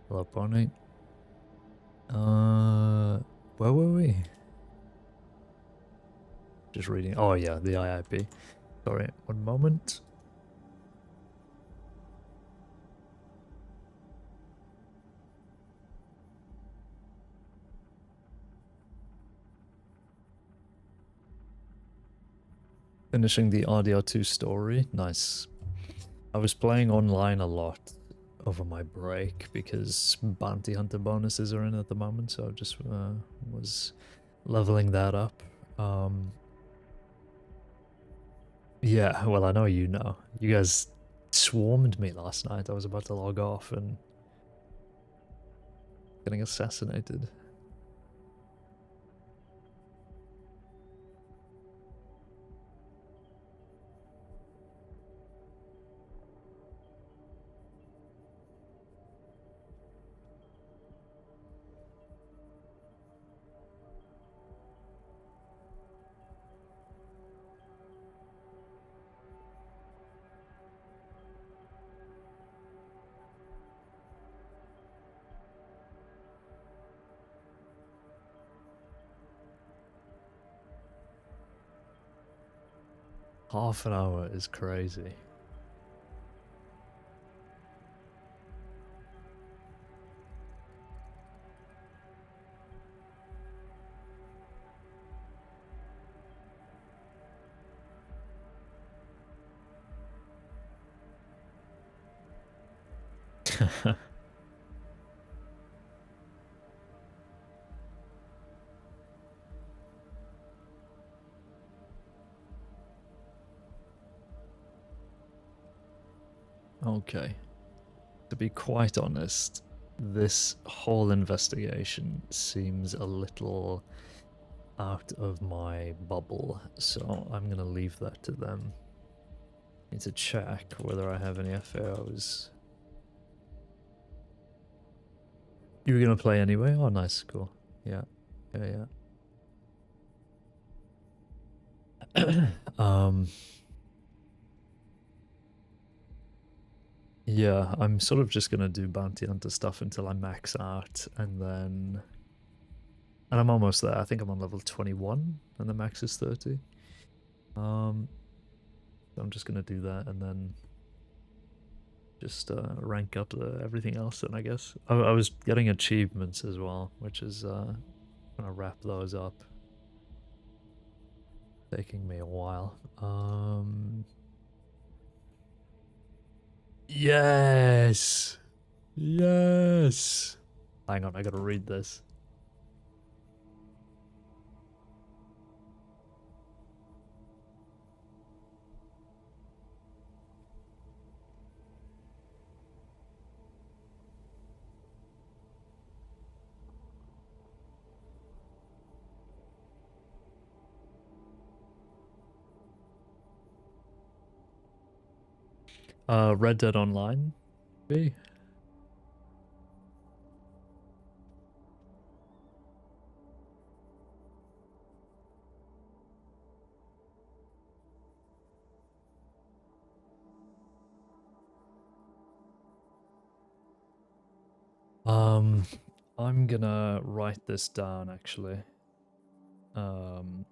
Hello, Pony. Where were we? Just reading. Oh, yeah, the IIP. Sorry, one moment. Finishing the RDR2 story. Nice. I was playing online a lot over my break because bounty hunter bonuses are in at the moment, so I just was leveling that up. Yeah, well, I know you know. You guys swarmed me last night. I was about to log off and getting assassinated. Half an hour is crazy. Okay. To be quite honest, this whole investigation seems a little out of my bubble, so I'm gonna leave that to them. Need to check whether I have any FAOs. You were gonna play anyway? Oh, nice, cool. Yeah, yeah. Yeah, I'm sort of just gonna do bounty hunter stuff until I max out, and then... And I'm almost there. I think I'm on level 21, and the max is 30. So I'm just gonna do that, and then just rank up everything else, then I guess. I was getting achievements as well, which is gonna wrap those up. Taking me a while. Yes! Yes! Hang on, I gotta read this.
Red Dead Online. B. I'm gonna write this down actually. I'm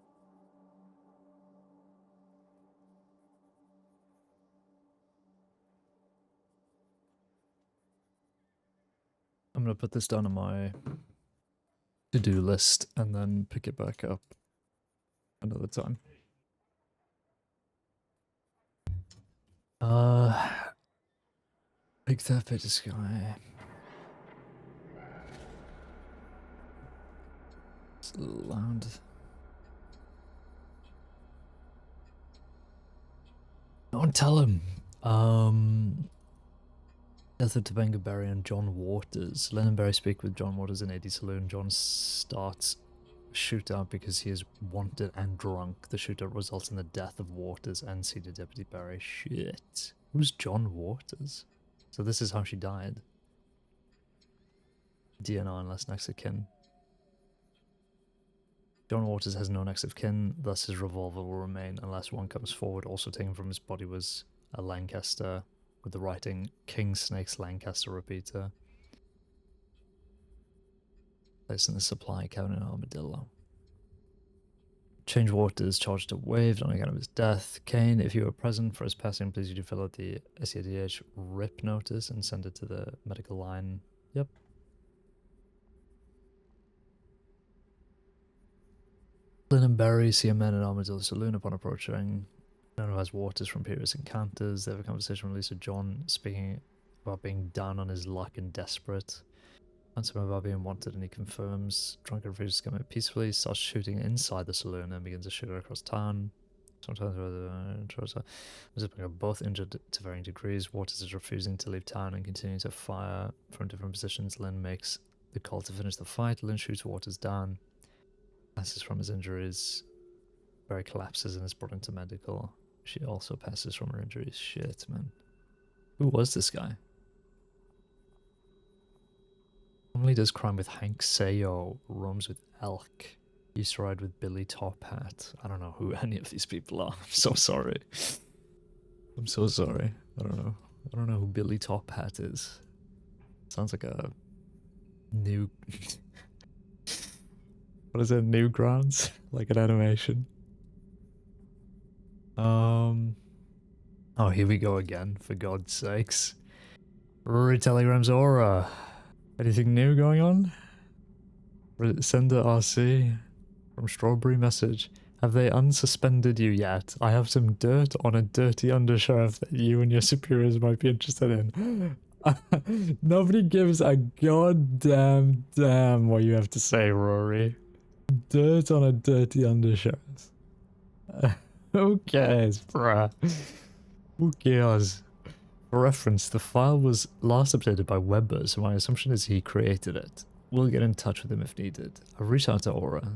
gonna put this down on my to-do list and then pick it back up another time. Big Theft Beta Sky. It's a little loud. Don't tell him. Death of Topanga Berry and John Waters. Lennon Berry speak with John Waters in 80 Saloon. John starts a shootout because he is wanted and drunk. The shootout results in the death of Waters and Senior Deputy Berry. Shit. Who's John Waters? So this is how she died. DNR unless next of kin. John Waters has no next of kin, thus his revolver will remain unless one comes forward. Also taken from his body was a Lancaster with the writing King Snake's Lancaster repeater. Placed in the supply cabinet in Armadillo. Change Waters charged to waived on account of his death. Caine, if you were present for his passing, please you do fill out the SEDH RIP notice and send it to the medical line. Yep. Lynn and Barry see a man in Armadillo Saloon upon approaching. None of has Waters from previous encounters. They have a conversation with Lisa John, speaking about being down on his luck and desperate. Answer him about being wanted, and he confirms. Drunk and refuses to come in peacefully. Starts shooting inside the saloon and begins to shoot across town. Sometimes both injured to varying degrees. Waters is refusing to leave town and continuing to fire from different positions. Lynn makes the call to finish the fight. Lynn shoots Waters down. Passes from his injuries. Barry collapses and is brought into medical. She also passes from her injuries. Shit, man. Who was this guy? Normally does crime with Hank Sayo. Roams with Elk. Used to ride with Billy Top Hat. I don't know who any of these people are. I'm so sorry. I'm so sorry. I don't know. I don't know who Billy Top Hat is. Sounds like a new... What is it? Newgrounds? Like an animation. Oh, here we go again, for God's sakes. Rory Telegrams Aura. Anything new going on? Sender RC from Strawberry Message. Have they unsuspended you yet? I have some dirt on a dirty undersheriff that you and your superiors might be interested in. Nobody gives a goddamn damn what you have to say, Rory. Dirt on a dirty undersheriff. Who cares, bruh? Who cares? For reference, the file was last updated by Weber, so my assumption is he created it. We'll get in touch with him if needed. I've reached out to Aura,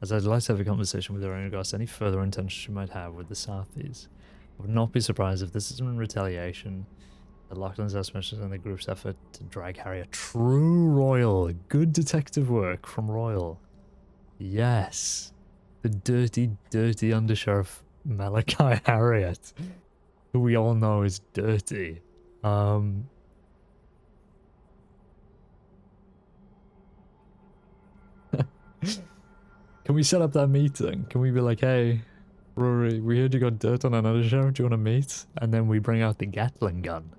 as I'd like to have a conversation with her in regards to any further intentions she might have with the Southies. I would not be surprised if this is in retaliation. The Lachlan's estimations and the group's effort to drag Harry a true Royal. Good detective work from Royal. Yes. The dirty, dirty undersheriff Malachi Harriet, who we all know is dirty. Can we set up that meeting? Can we be like, hey, Rory, we heard you got dirt on another sheriff, do you want to meet? And then we bring out the Gatling gun.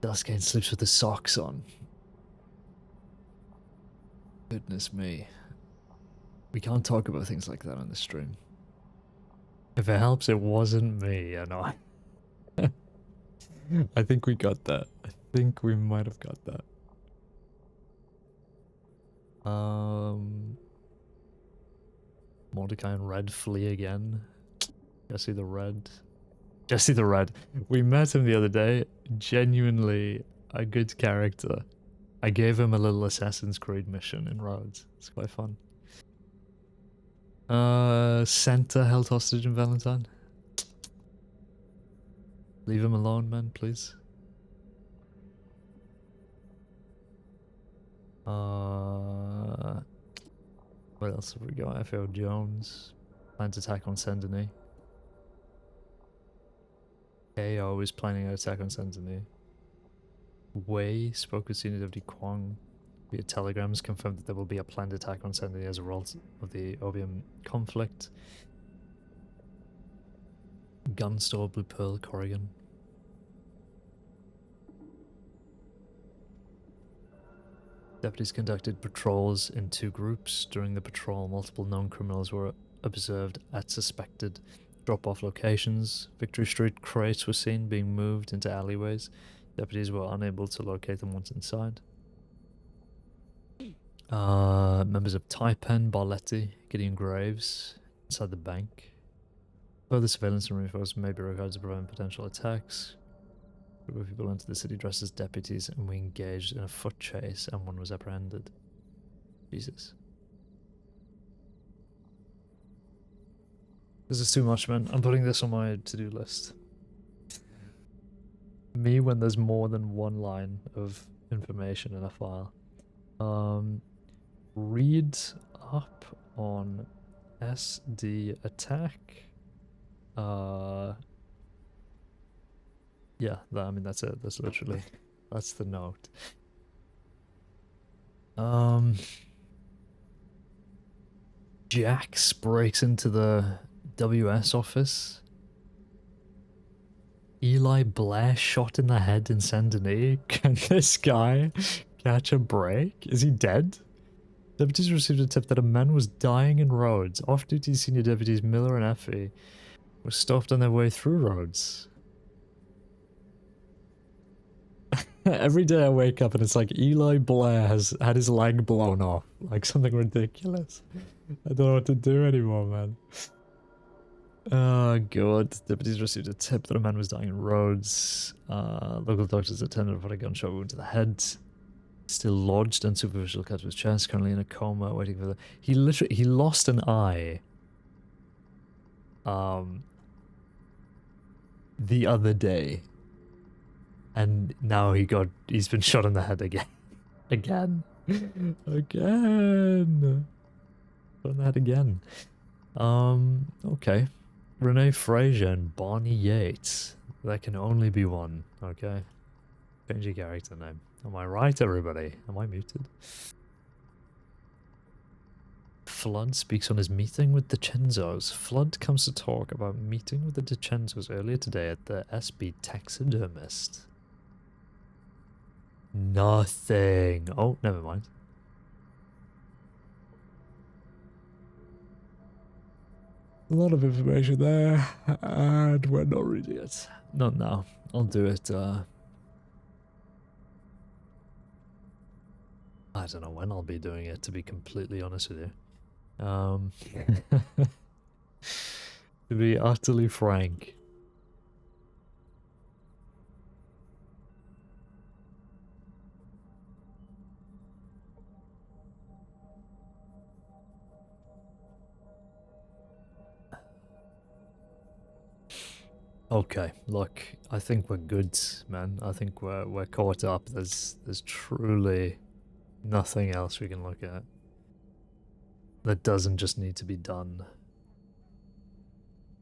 Duskane sleeps with the socks on. Goodness me. We can't talk about things like that on the stream. If it helps, it wasn't me, you know. I think we got that. I think we might have got that. Mordecai and Red flee again. Jesse the Red. Jesse the Red. We met him the other day. Genuinely a good character. I gave him a little Assassin's Creed mission in Rhodes. It's quite fun. Santa held hostage in Valentine. Leave him alone, man, please. What else have we got? FAO Jones. Planned attack on Saint-Denis. KO is planning an attack on Saint-Denis. Wei spoke with Senior Deputy Kwang via telegrams, confirmed that there will be a planned attack on Saint-Denis as a result of the opium conflict. Gun store, Blue Pearl, Corrigan. Deputies conducted patrols in 2 groups. During the patrol, multiple known criminals were observed at suspected drop-off locations. Victory Street crates were seen being moved into alleyways. Deputies were unable to locate them once inside. Members of Taipan, Barletti, Gideon Graves inside the bank. Further surveillance and reinforcement may be required to prevent potential attacks. A group of people entered the city dressed as deputies and we engaged in a foot chase and one was apprehended. Jesus. This is too much, man. I'm putting this on my to-do list. Me when there's more than one line of information in a file. Read up on SD attack. Yeah, I mean that's it. That's literally that's the note. Jax breaks into the WS office. Eli Blair shot in the head in Saint-Denis. Can this guy catch a break? Is he dead? Deputies received a tip that a man was dying in Rhodes. Off-duty senior deputies Miller and Effie were stopped on their way through Rhodes. Every day I wake up and it's like Eli Blair has had his leg blown off. Like something ridiculous. I don't know what to do anymore, man. Oh god. Deputies received a tip that a man was dying in Rhodes. Local doctors attended for a gunshot wound to the head. Still lodged and superficial cut to his chest, currently in a coma, waiting for the... He lost an eye. The other day. And now he's been shot in the head again. Again. Again. Shot in the head again. Okay. Renee Fraser and Barney Yates. There can only be one, okay? Change your character name. Am I right, everybody? Am I muted? Flood speaks on his meeting with the Chenzos. Flood comes to talk about meeting with the DeCenzos earlier today at the SB Taxidermist. Nothing. Oh, never mind. A lot of information there, and we're not reading it. Not now. I'll do it, I don't know when I'll be doing it, to be completely honest with you. To be utterly frank. Okay, look, I think we're good, man. I think we're caught up. There's truly nothing else we can look at that doesn't just need to be done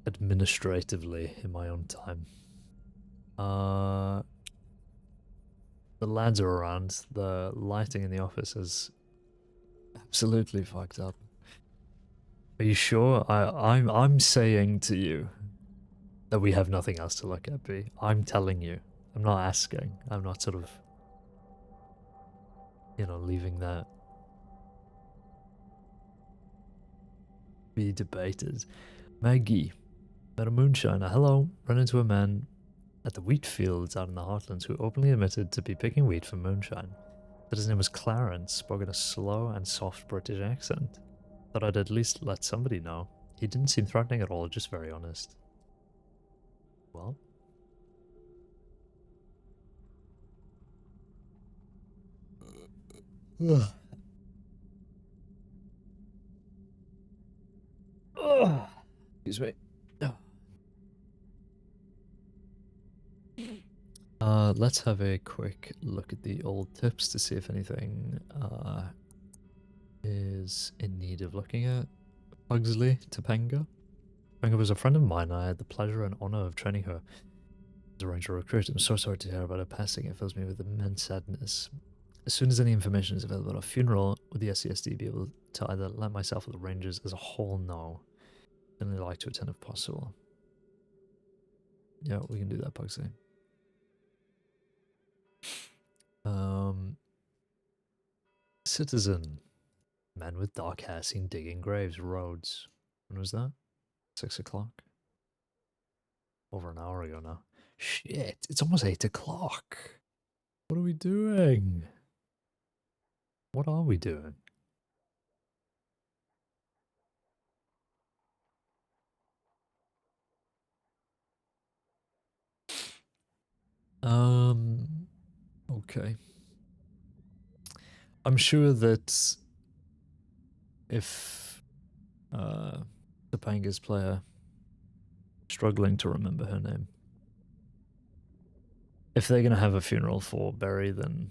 administratively in my own time. The lads are around. The lighting in the office is absolutely fucked up. Are you sure? I'm saying to you that we have nothing else to look at, B. I'm telling you. I'm not asking. I'm not sort of, you know, leaving that be debated. Maggie, met a moonshiner. Hello. Ran into a man at the wheat fields out in the Heartlands who openly admitted to be picking wheat for moonshine. Said his name was Clarence, spoke in a slow and soft British accent. Thought I'd at least let somebody know. He didn't seem threatening at all, just very honest. Well, excuse me. Let's have a quick look at the old tips to see if anything is in need of looking at. Pugsley Topanga. Topanga was a friend of mine, and I had the pleasure and honor of training her as a ranger recruit. I'm so sorry to hear about her passing. It fills me with immense sadness. As soon as any information is available at a funeral, would the SCSD be able to either let myself or the Rangers as a whole know? I'd really like to attend if possible. Yeah, we can do that, Pugsley. Citizen. Men with dark hair seen digging graves, roads. When was that? 6 o'clock? Over an hour ago now. Shit, it's almost 8 o'clock. What are we doing? What are we doing? Okay. I'm sure that if Topanga's player struggling to remember her name, if they're gonna have a funeral for Barry, then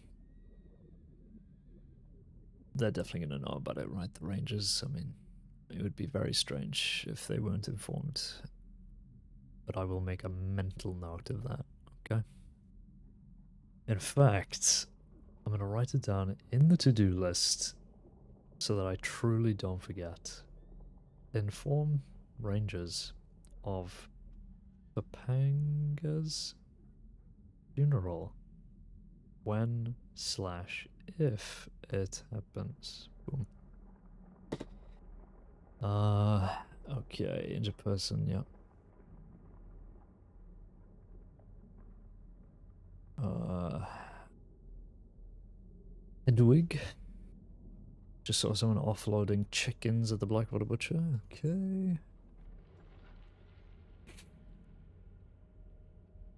they're definitely gonna know about it, right? The Rangers. I mean, it would be very strange if they weren't informed. But I will make a mental note of that, okay? In fact, I'm gonna write it down in the to-do list so that I truly don't forget. Inform Rangers of Topanga's funeral when/if it happens. Boom. Okay, injured person, yeah. Hedwig. Just saw someone offloading chickens at the Blackwater Butcher. Okay.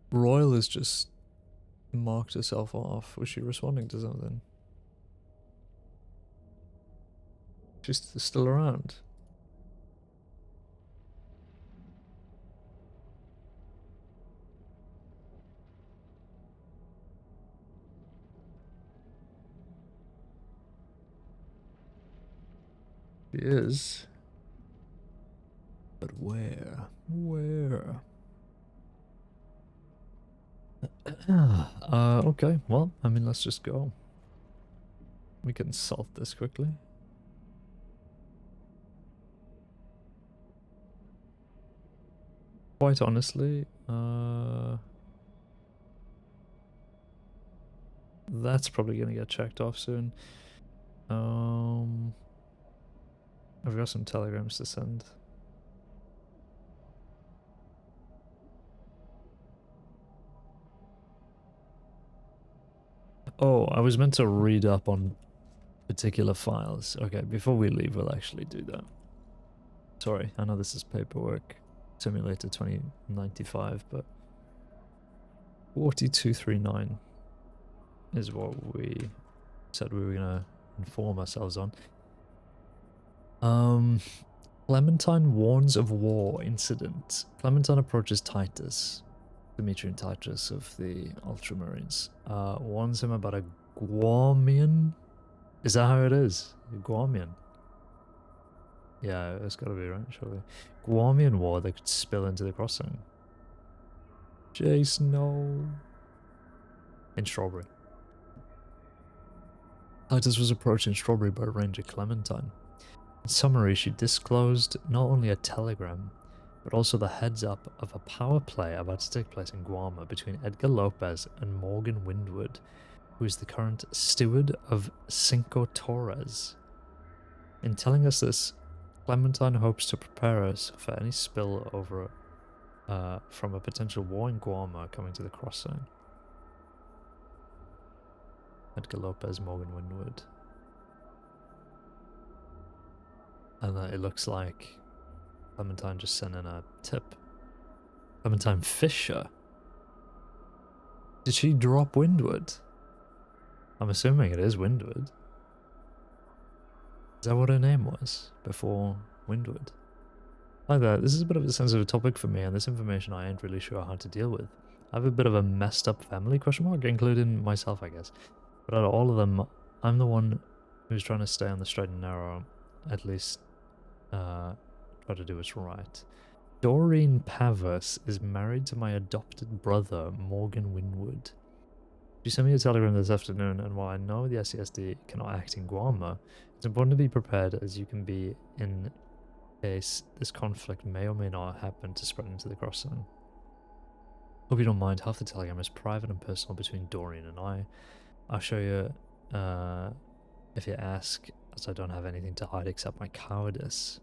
Royal has just marked herself off. Was she responding to something? She's still around. She is. But where? Where? Okay, well, I mean, let's just go. We can solve this quickly. Quite honestly, that's probably gonna get checked off soon. I've got some telegrams to send. Oh, I was meant to read up on particular files. Okay, before we leave, we'll actually do that. Sorry, I know this is paperwork. Simulator 2095, but 4239 is what we said we were gonna inform ourselves on. Clementine warns of war incident. Clementine approaches Titus, Dimitri and Titus of the Ultramarines, warns him about a Guamian. Is that how it is? Guamian. Yeah, it's gotta be right, surely. Guamian war that could spill into the crossing. Jace, no. In Strawberry. Titus was approaching Strawberry by Ranger Clementine. In summary, she disclosed not only a telegram, but also the heads up of a power play about to take place in Guarma between Edgar Lopez and Morgan Windward, who is the current steward of Cinco Torres. In telling us this, Clementine hopes to prepare us for any spillover from a potential war in Guarma coming to the crossing. Edgar Lopez, Morgan Windward. And it looks like Clementine just sent in a tip. Clementine Fisher? Did she drop Windward? I'm assuming it is Windward. Is that what her name was before Windward? Hi there, this is a bit of a sensitive topic for me, and this information I ain't really sure how to deal with. I have a bit of a messed up family, question mark, including myself, I guess. But out of all of them, I'm the one who's trying to stay on the straight and narrow, at least try to do what's right. Doreen Pavus is married to my adopted brother, Morgan Winwood. She sent me a telegram this afternoon, and while I know the SCSD cannot act in Guarma, it's important to be prepared as you can be in case this conflict may or may not happen to spread into the crossing. Hope you don't mind, half the telegram is private and personal between Doreen and I. I'll show you if you ask, as I don't have anything to hide except my cowardice.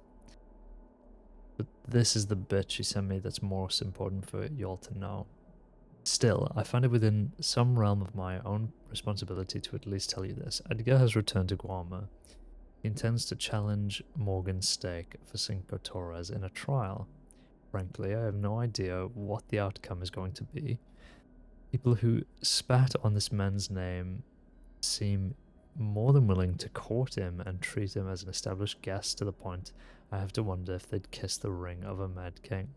But this is the bit she sent me that's most important for y'all to know. Still, I find it within some realm of my own responsibility to at least tell you this. Edgar has returned to Guarma. He intends to challenge Morgan's stake for Cinco Torres in a trial. Frankly, I have no idea what the outcome is going to be. People who spat on this man's name seem more than willing to court him and treat him as an established guest to the point I have to wonder if they'd kiss the ring of a mad king.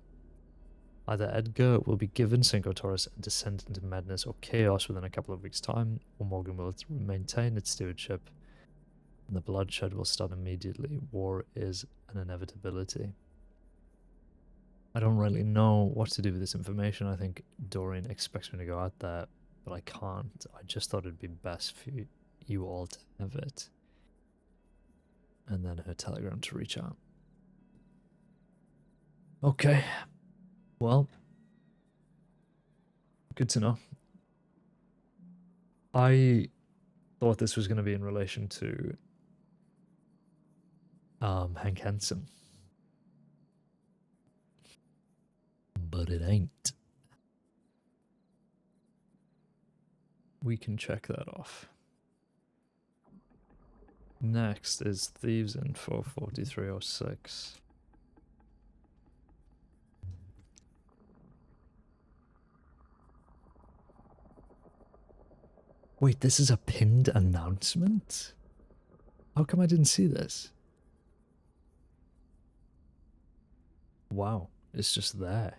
Either Edgar will be given Cinco Torres and descend into madness or chaos within a couple of weeks' time, or Morgan will maintain its stewardship, and the bloodshed will start immediately. War is an inevitability. I don't really know what to do with this information. I think Doreen expects me to go out there, but I can't. I just thought it'd be best for you all to have it. And then her telegram to reach out. Okay. Well, good to know. I thought this was going to be in relation to Hank Hansen. But it ain't. We can check that off. Next is Thieves Info 4306. Wait, this is a pinned announcement? How come I didn't see this? Wow, it's just there.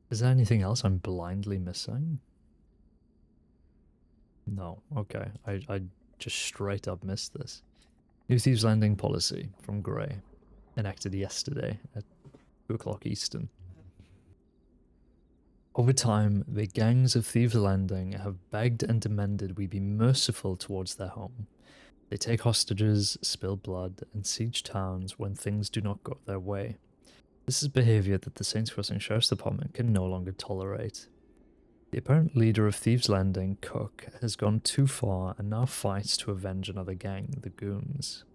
Is there anything else I'm blindly missing? No, okay. I just straight up missed this. New Thieves Landing policy from Grey, enacted yesterday at 2 o'clock Eastern. Over time, the gangs of Thieves Landing have begged and demanded we be merciful towards their home. They take hostages, spill blood, and siege towns when things do not go their way. This is behavior that the Saints Crossing Sheriff's Department can no longer tolerate. The apparent leader of Thieves Landing, Cook, has gone too far and now fights to avenge another gang, the Goons.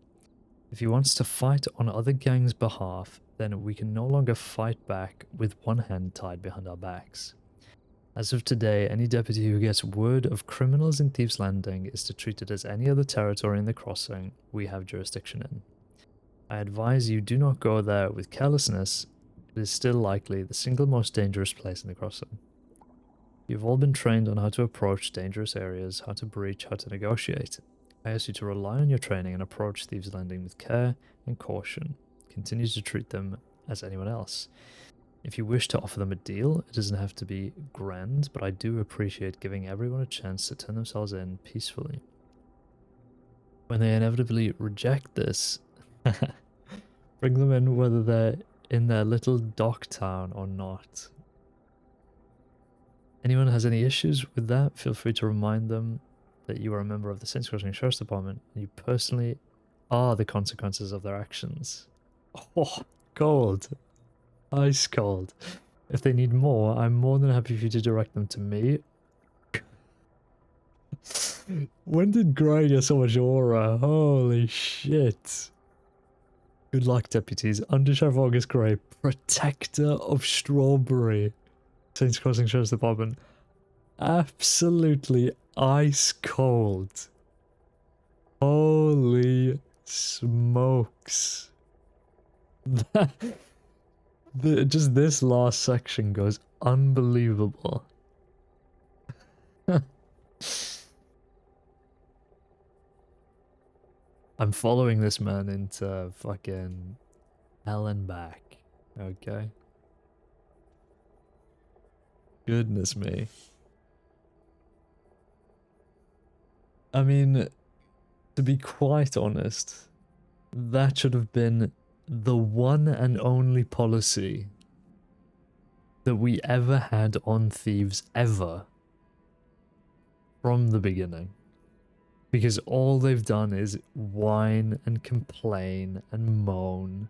If he wants to fight on other gangs' behalf, then we can no longer fight back with one hand tied behind our backs. As of today, any deputy who gets word of criminals in Thieves Landing is to treat it as any other territory in the crossing we have jurisdiction in. I advise you do not go there with carelessness. It is still likely the single most dangerous place in the crossing. You've all been trained on how to approach dangerous areas, how to breach, how to negotiate. I ask you to rely on your training and approach Thieves Landing with care and caution. Continue to treat them as anyone else. If you wish to offer them a deal, it doesn't have to be grand, but I do appreciate giving everyone a chance to turn themselves in peacefully. When they inevitably reject this, bring them in whether they're in their little dock town or not. Anyone has any issues with that, feel free to remind them that you are a member of the Saints Crossing Sheriff's Department and you personally are the consequences of their actions. Oh, cold. Ice cold. If they need more, I'm more than happy for you to direct them to me. When did Gray get so much aura? Holy shit. Good luck, deputies. Under Sheriff August Gray, Protector of Strawberry. Saints Crossing Sheriff's Department. Absolutely ice cold. Holy smokes. Just this last section goes unbelievable. I'm following this man into fucking hell and back. Okay. Goodness me. I mean, to be quite honest, that should have been the one and only policy that we ever had on thieves ever from the beginning. Because all they've done is whine and complain and moan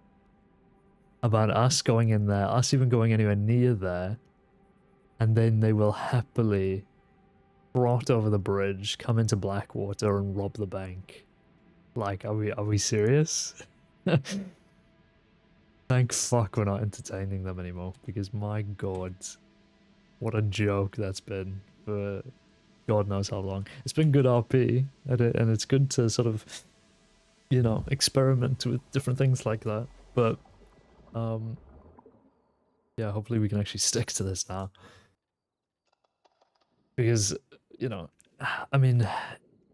about us going in there, us even going anywhere near there, and then they will happily trot over the bridge, come into Blackwater and rob the bank. Like, are we serious? Thank fuck we're not entertaining them anymore, because my god, what a joke that's been for God knows how long. It's been good RP, and it's good to sort of, you know, experiment with different things like that. But, yeah, hopefully we can actually stick to this now. Because, you know, I mean,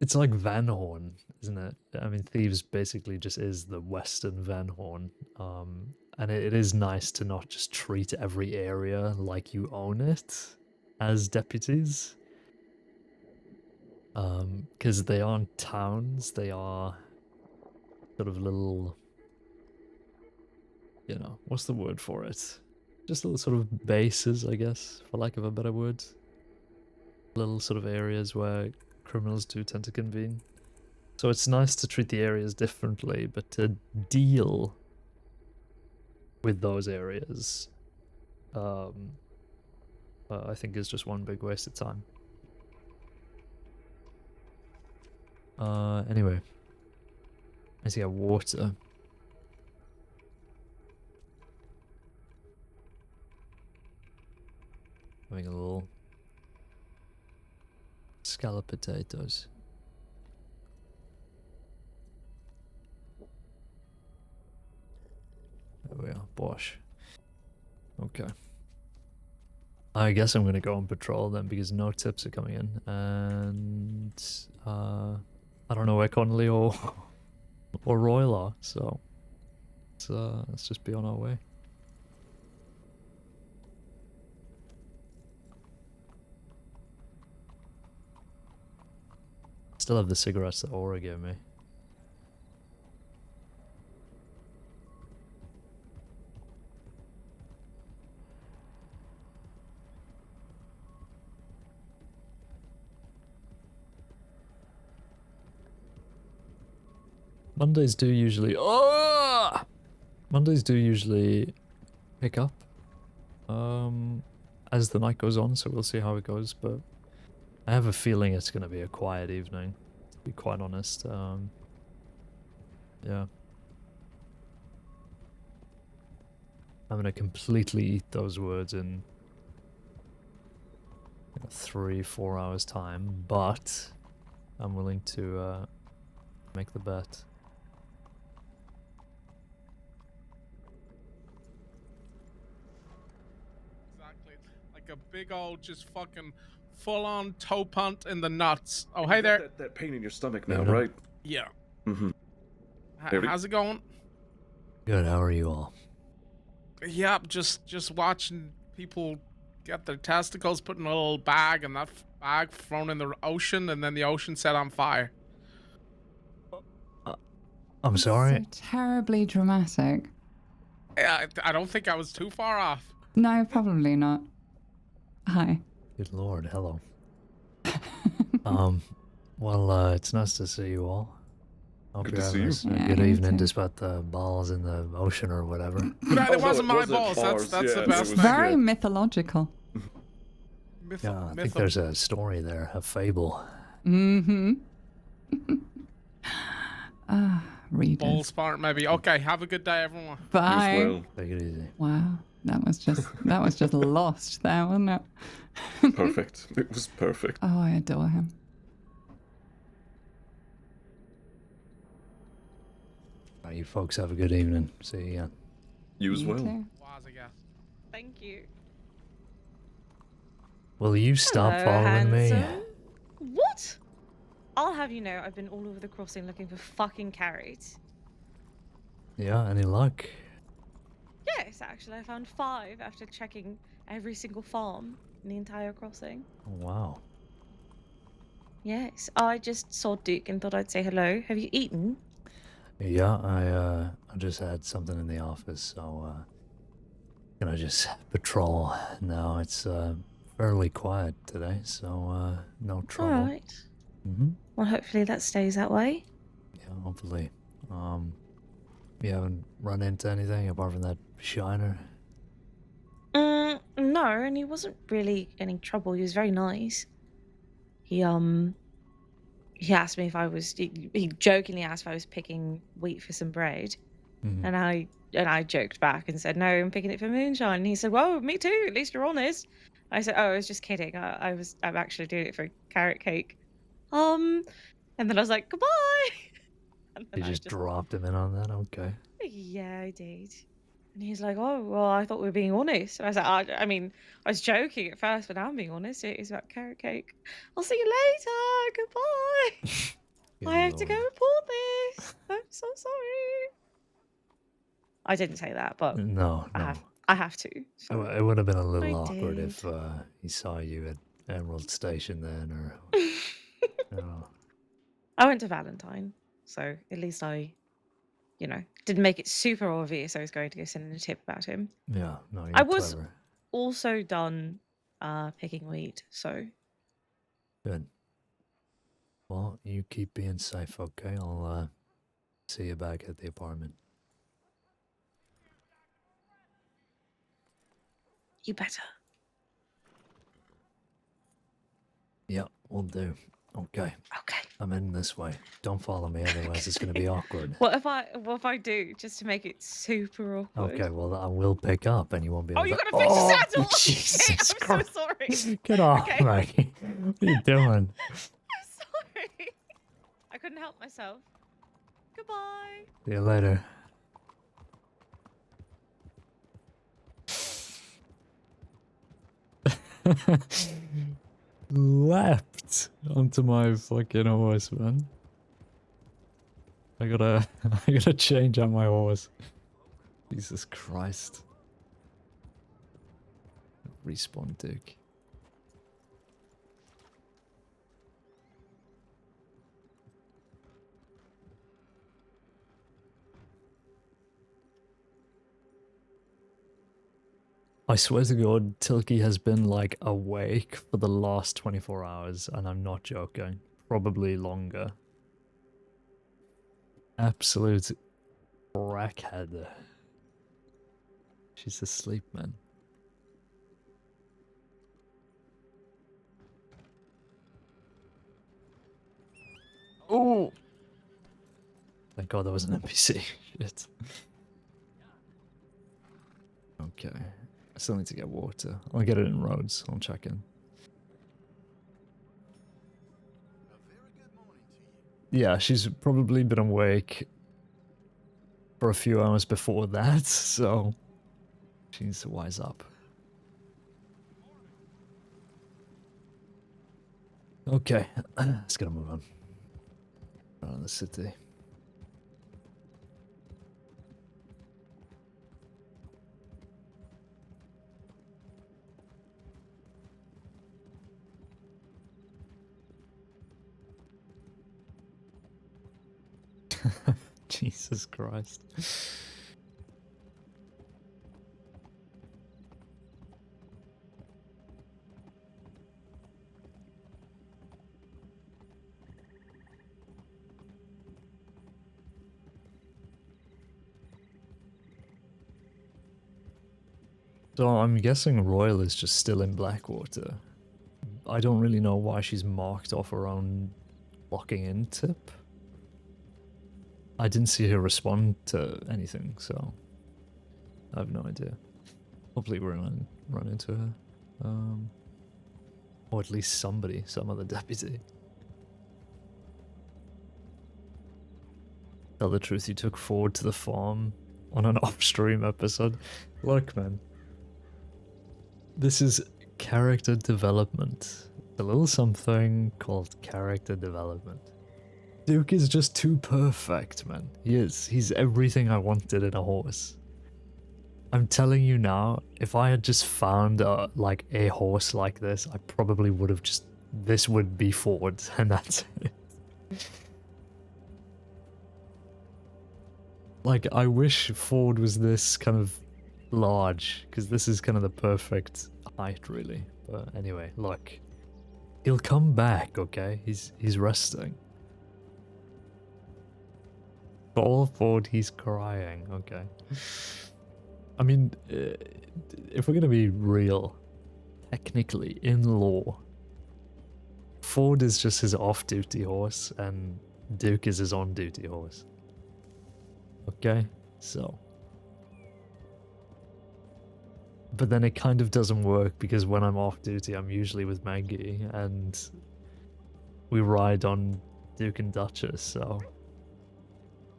it's like Van Horn, isn't it? I mean, Thieves basically just is the Western Van Horn. And it is nice to not just treat every area like you own it as deputies. Because they aren't towns, they are sort of little, you know, what's the word for it? Just little sort of bases, I guess, for lack of a better word. Little sort of areas where criminals do tend to convene. So it's nice to treat the areas differently, but to deal with those areas, I think is just one big waste of time. Anyway, I see a water. Having a little scallop potatoes. There we are, bosh. Okay. I guess I'm gonna go on patrol then, because no tips are coming in, and I don't know where Connolly or Royal are, so let's just be on our way. Still have the cigarettes that Aura gave me. Mondays do usually pick up as the night goes on, so we'll see how it goes, but I have a feeling it's going to be a quiet evening, to be quite honest. Yeah. I'm going to completely eat those words in 3-4 hours time, but I'm willing to make the bet.
A big old just fucking full-on toe punt in the nuts. Oh, hey there.
That pain in your stomach now, right?
Yeah.
Mm-hmm.
How's it going?
Good, how are you all?
Yep, just watching people get their testicles put in a little bag, and that bag thrown in the ocean, and then the ocean set on fire.
I'm sorry?
So terribly dramatic.
I don't think I was too far off.
No, probably not. Hi.
Good lord, hello. Well, it's nice to see you all. Hope
Good
you're
to
having
see
a
you.
good
Yeah, you
evening
too.
despite the balls in the ocean or whatever.
But it wasn't my
wasn't
balls. That's
ours.
the
Yeah,
best
it
thing.
was-
Very
yeah.
mythological.
Yeah, I think there's a story there, a fable.
Mm-hmm. Readers.
Ball spart, maybe. Okay, have a good day, everyone.
Bye.
As well.
Take it easy.
Wow, that was just lost there, wasn't it?
Perfect. It was perfect.
Oh, I adore him.
Right, you folks have a good evening. See you again.
You as
You
well.
too.
Was, I guess.
Thank you.
Will you stop
Hello,
following me?
handsome. What? I'll have you know, I've been all over the crossing looking for fucking carrots.
Yeah, any luck?
Yes, actually, I found 5 after checking every single farm. in the entire crossing.
Oh, wow.
Yes, I just saw Duke and thought I'd say hello. Have you eaten?
Yeah, I just had something in the office, so gonna just patrol now. It's fairly quiet today, so no trouble.
All right. Well, hopefully that stays that way.
Yeah, hopefully. You haven't run into anything apart from that shiner?
No, and he wasn't really any trouble. He was very nice. He asked me if I was. He jokingly asked if I was picking wheat for some bread, and I joked back and said, "No, I'm picking it for moonshine." And he said, "Well, me too. At least you're honest." I said, "Oh, I was just kidding. I'm actually doing it for carrot cake." And then I was like, "Goodbye." And then
You just dropped him in on that? Okay.
Yeah, I did. And he's like, "Oh, well, I thought we were being honest." And I was like, I mean, I was joking at first, but now I'm being honest. It is about carrot cake. I'll see you later. Goodbye.
Good
I have to go
lord.
report this. I'm so sorry. I didn't say that, but
No, no.
I have to. So.
It would have been a little
I
awkward
did.
if he saw you at Emerald Station then, or... no.
I went to Valentine, so at least I, didn't make it super obvious I was going to go send in a tip about him.
Yeah, no, you're
I was
clever.
also done picking wheat, so
Good. Well, you keep being safe, okay? I'll see you back at the apartment.
you better.
Yeah, we'll do. Okay.
Okay.
I'm in this way. Don't follow me, otherwise it's going to be awkward.
What if I do, just to make it super awkward?
Okay, well, I will pick up and you won't be able
Oh,
to...
you're gonna fix the saddle!
Jesus
Okay, I'm
Christ.
so sorry.
Get off,
Okay.
Maggie. What are you doing?
I'm sorry. I couldn't help myself. Goodbye.
See you later. Leapt onto my fucking horse, man. I gotta change out my horse. Jesus Christ. Respawn Duke. I swear to God, Tilky has been like awake for the last 24 hours, and I'm not joking. Probably longer. Absolute crackhead. She's asleep, man. Oh! Thank God there was an NPC. Shit. Okay. I still need to get water. I'll get it in roads. I'll check in. Yeah, she's probably been awake for a few hours before that, so she needs to wise up. Okay, let's get a move on. Around the city. Jesus Christ. So I'm guessing Royal is just still in Blackwater. I don't really know why she's marked off her own locking in tip. I didn't see her respond to anything, so I have no idea. Hopefully we're gonna run into her. Or at least somebody, some other deputy. Tell the truth, you took Ford to the farm on an off-stream episode. Look, man. This is character development. A little something called character development. Duke is just too perfect, man. He is. He's everything I wanted in a horse.
I'm telling you now, if I had just found like a horse like this, I probably would have just, this would be Ford, and that's it. Like, I wish Ford was this kind of large, because this is kind of the perfect height, really. But anyway, look. He'll come back, okay? He's resting. For all Ford, he's crying, okay? I mean, if we're gonna be real, technically, in law, Ford is just his off-duty horse, and Duke is his on-duty horse. Okay? So. But then it kind of doesn't work, because when I'm off-duty, I'm usually with Maggie, and we ride on Duke and Duchess, so...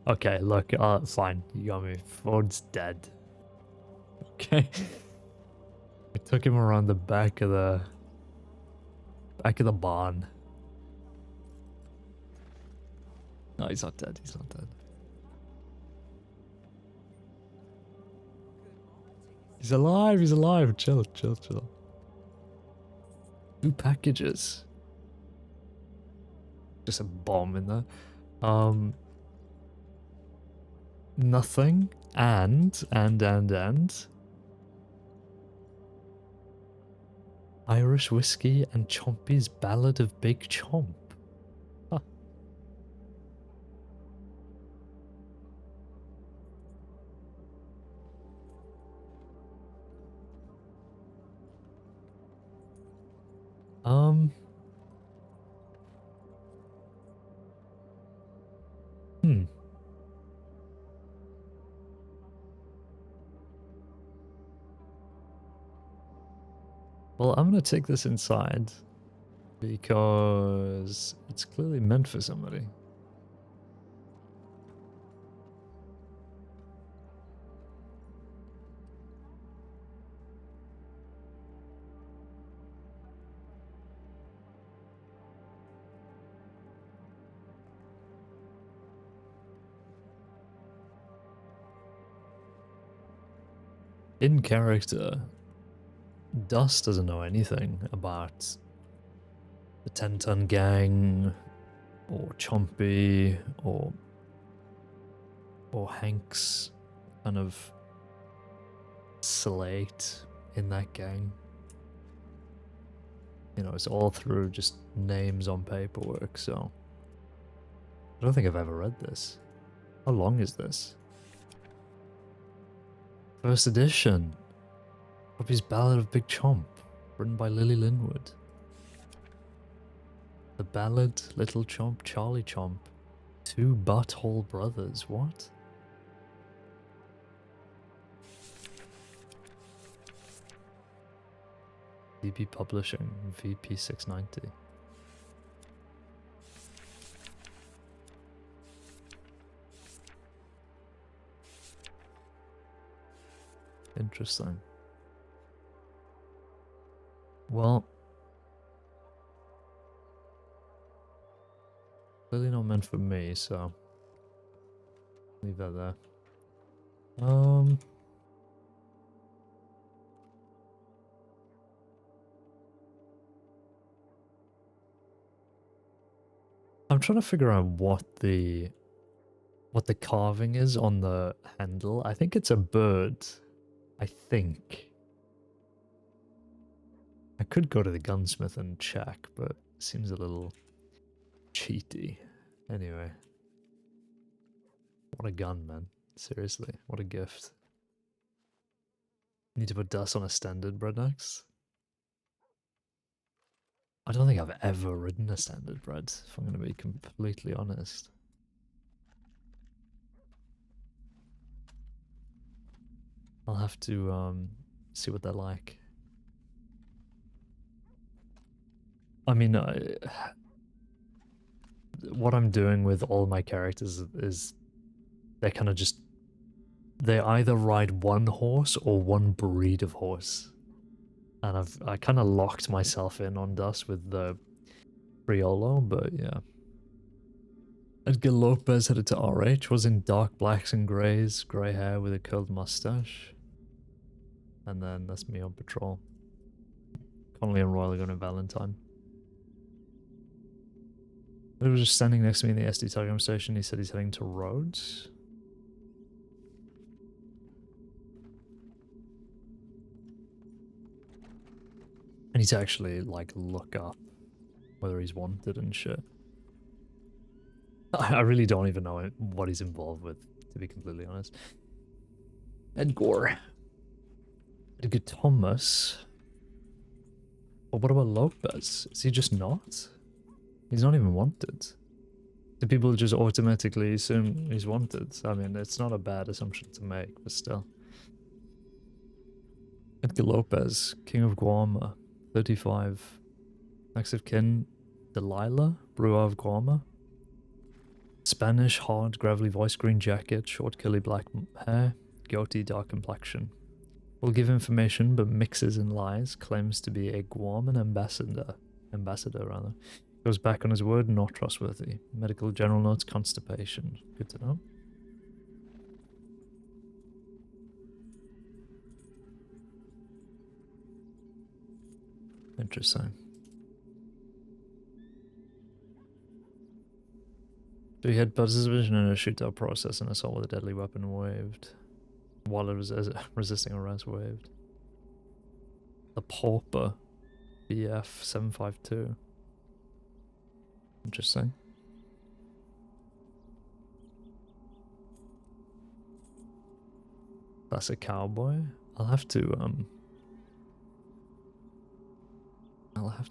Okay, look, fine, you got me. Ford's dead. Okay. I took him around the back of the barn. No, he's not dead. He's not dead. He's alive. He's alive. Chill, chill, chill. 2 packages. Just a bomb in there. Nothing. And. Irish whiskey and Chompy's Ballad of Big Chomp. Huh. Well, I'm gonna take this inside because it's clearly meant for somebody. In character, Dust doesn't know anything about the 10-ton gang, or Chompy, or Hank's kind of slate in that gang. You know, it's all through just names on paperwork, so... I don't think I've ever read this. How long is this? First edition. Chompy's Ballad of Big Chomp, written by Lily Linwood. The Ballad, Little Chomp, Charlie Chomp, 2 butthole brothers. What? DB Publishing, VP 690. Interesting. Well, clearly not meant for me, so leave that there. I'm trying to figure out what the carving is on the handle. I think it's a bird. I think. I could go to the gunsmith and check, but it seems a little cheaty. Anyway. What a gun, man. Seriously, what a gift. Need to put dust on a standard bread next? I don't think I've ever ridden a standard bread, if I'm going to be completely honest. I'll have to see what they're like. I mean, what I'm doing with all my characters is they kind of just... They either ride one horse or one breed of horse. And I kind of locked myself in on Dust with the Criollo, but yeah. Edgar Lopez headed to RH, was in dark blacks and greys, grey hair with a curled mustache. and then that's me on patrol. Connolly and Royal are going to Valentine. He was just standing next to me in the SD telegram station. He said he's heading to Rhodes. I need to actually, like, look up whether he's wanted and shit. I really don't even know what he's involved with, to be completely honest. Edgar. Edgar Thomas. But what about Lopez? Is he just not? He's not even wanted. Do people just automatically assume he's wanted? I mean, it's not a bad assumption to make, but still. Edgar Lopez, King of Guama, 35. Next of kin, Delilah, brewer of Guama. Spanish, hard, gravelly voice, green jacket, short, curly black hair, goatee, dark complexion. Will give information but mixes and lies, claims to be a Guaman ambassador, goes back on his word, not trustworthy. Medical general notes, constipation. Good to know. Interesting. So he had participation in a shootout process and assault with a deadly weapon waived. While it was resisting arrest waived. The Pauper. BF 752. Interesting. That's a cowboy. I'll have to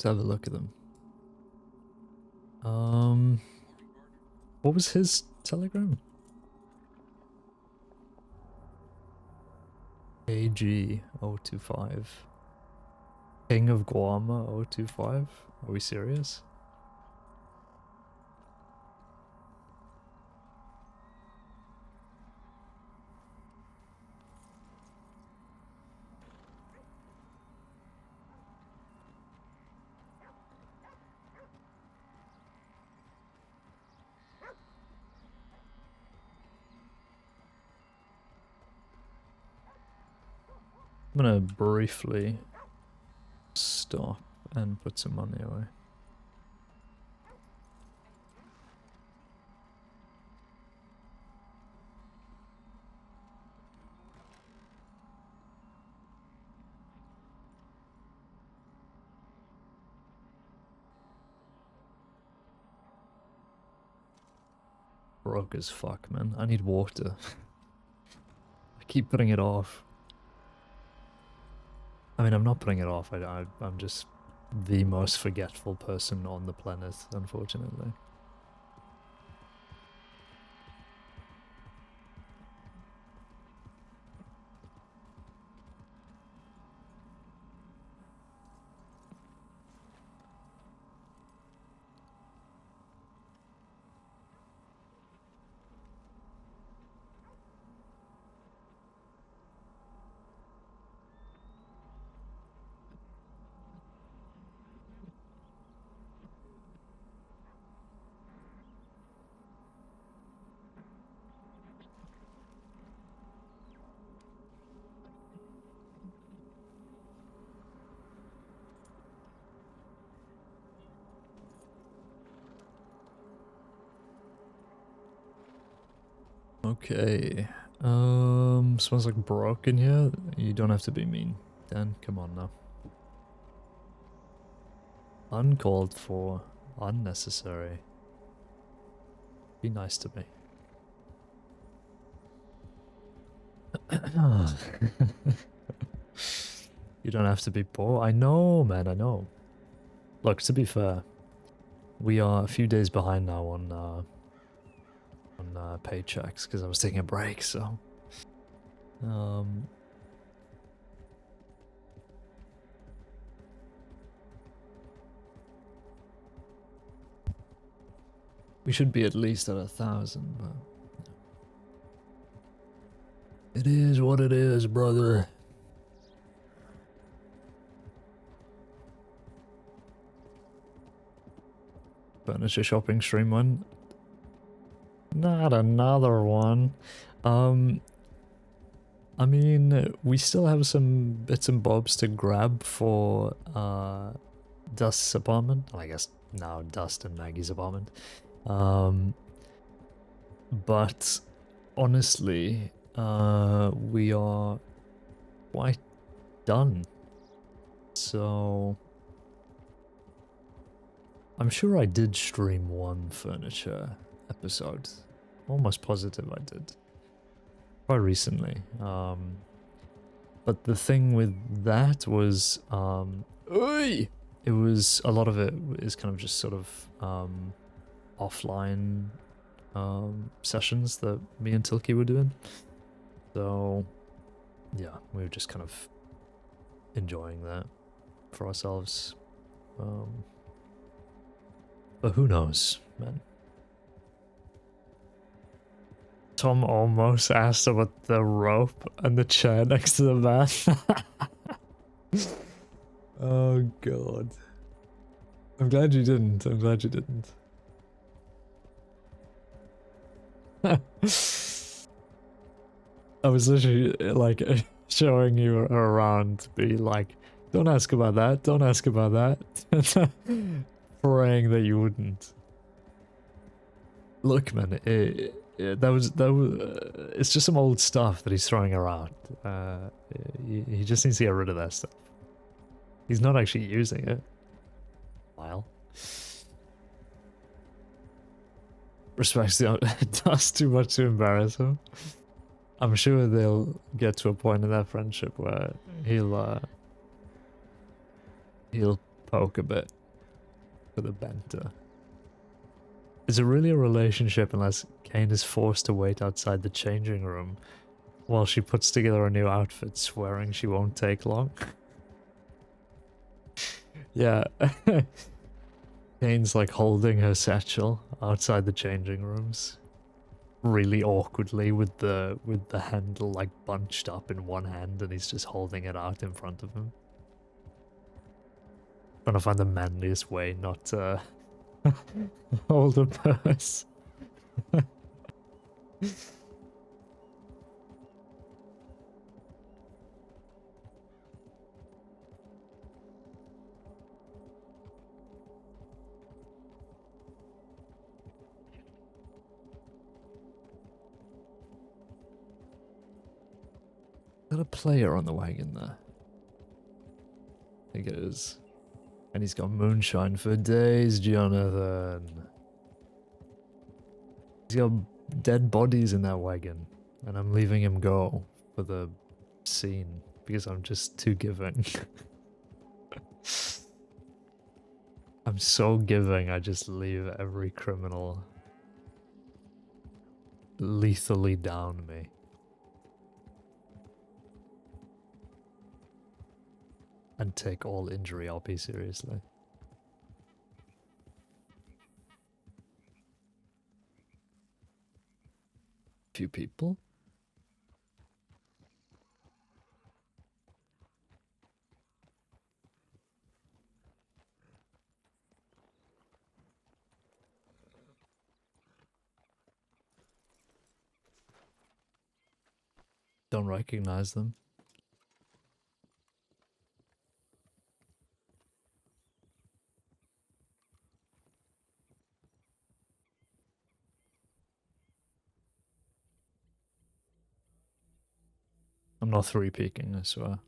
have a look at them. What was his telegram? AG 025. King of Guama 025. Are we serious? I'm gonna briefly stop and put some money away. Broke as fuck, man. I need water. I keep putting it off. I mean, I'm not putting it off. I'm just the most forgetful person on the planet, unfortunately. Okay. Smells like broken here. You don't have to be mean, Dan. Come on now. Uncalled for. Unnecessary. Be nice to me. You don't have to be poor. I know, man, I know. Look, to be fair, we are a few days behind now on paychecks because I was taking a break, so we should be at least at 1,000, but it is what it is, brother. Furniture shopping stream one. Not another one. I mean, we still have some bits and bobs to grab for Dust's apartment. Well, I guess now Dust and Maggie's apartment. But honestly, we are quite done. So I'm sure I did stream one furniture episode. Almost positive I did. Quite recently. But the thing with that was it was a lot of it is kind of just sort of offline sessions that me and Tilky were doing. So yeah, we were just kind of enjoying that for ourselves. But who knows, man. Tom almost asked about the rope and the chair next to the van. Oh god. I'm glad you didn't. I'm glad you didn't. I was literally like showing you around to be like, don't ask about that, don't ask about that. Praying that you wouldn't. Look, man, it's just some old stuff that he's throwing around. He just needs to get rid of that stuff. He's not actually using it. While. Respects does too much to embarrass him. I'm sure they'll get to a point in that friendship where he'll poke a bit with a banter. Is it really a relationship unless Caine is forced to wait outside the changing room while she puts together a new outfit, swearing she won't take long? Yeah. Caine's like holding her satchel outside the changing rooms. Really awkwardly with the handle like bunched up in one hand, and he's just holding it out in front of him. Trying to find the manliest way not to hold a purse. Is that a player on the wagon there? I think it is. And he's got moonshine for days, Jonathan. He's got dead bodies in that wagon. And I'm leaving him go for the scene because I'm just too giving. I'm so giving, I just leave every criminal lethally down me. And take all injury RP seriously. Few people? Don't recognize them. I'm not 3-peeking, I swear.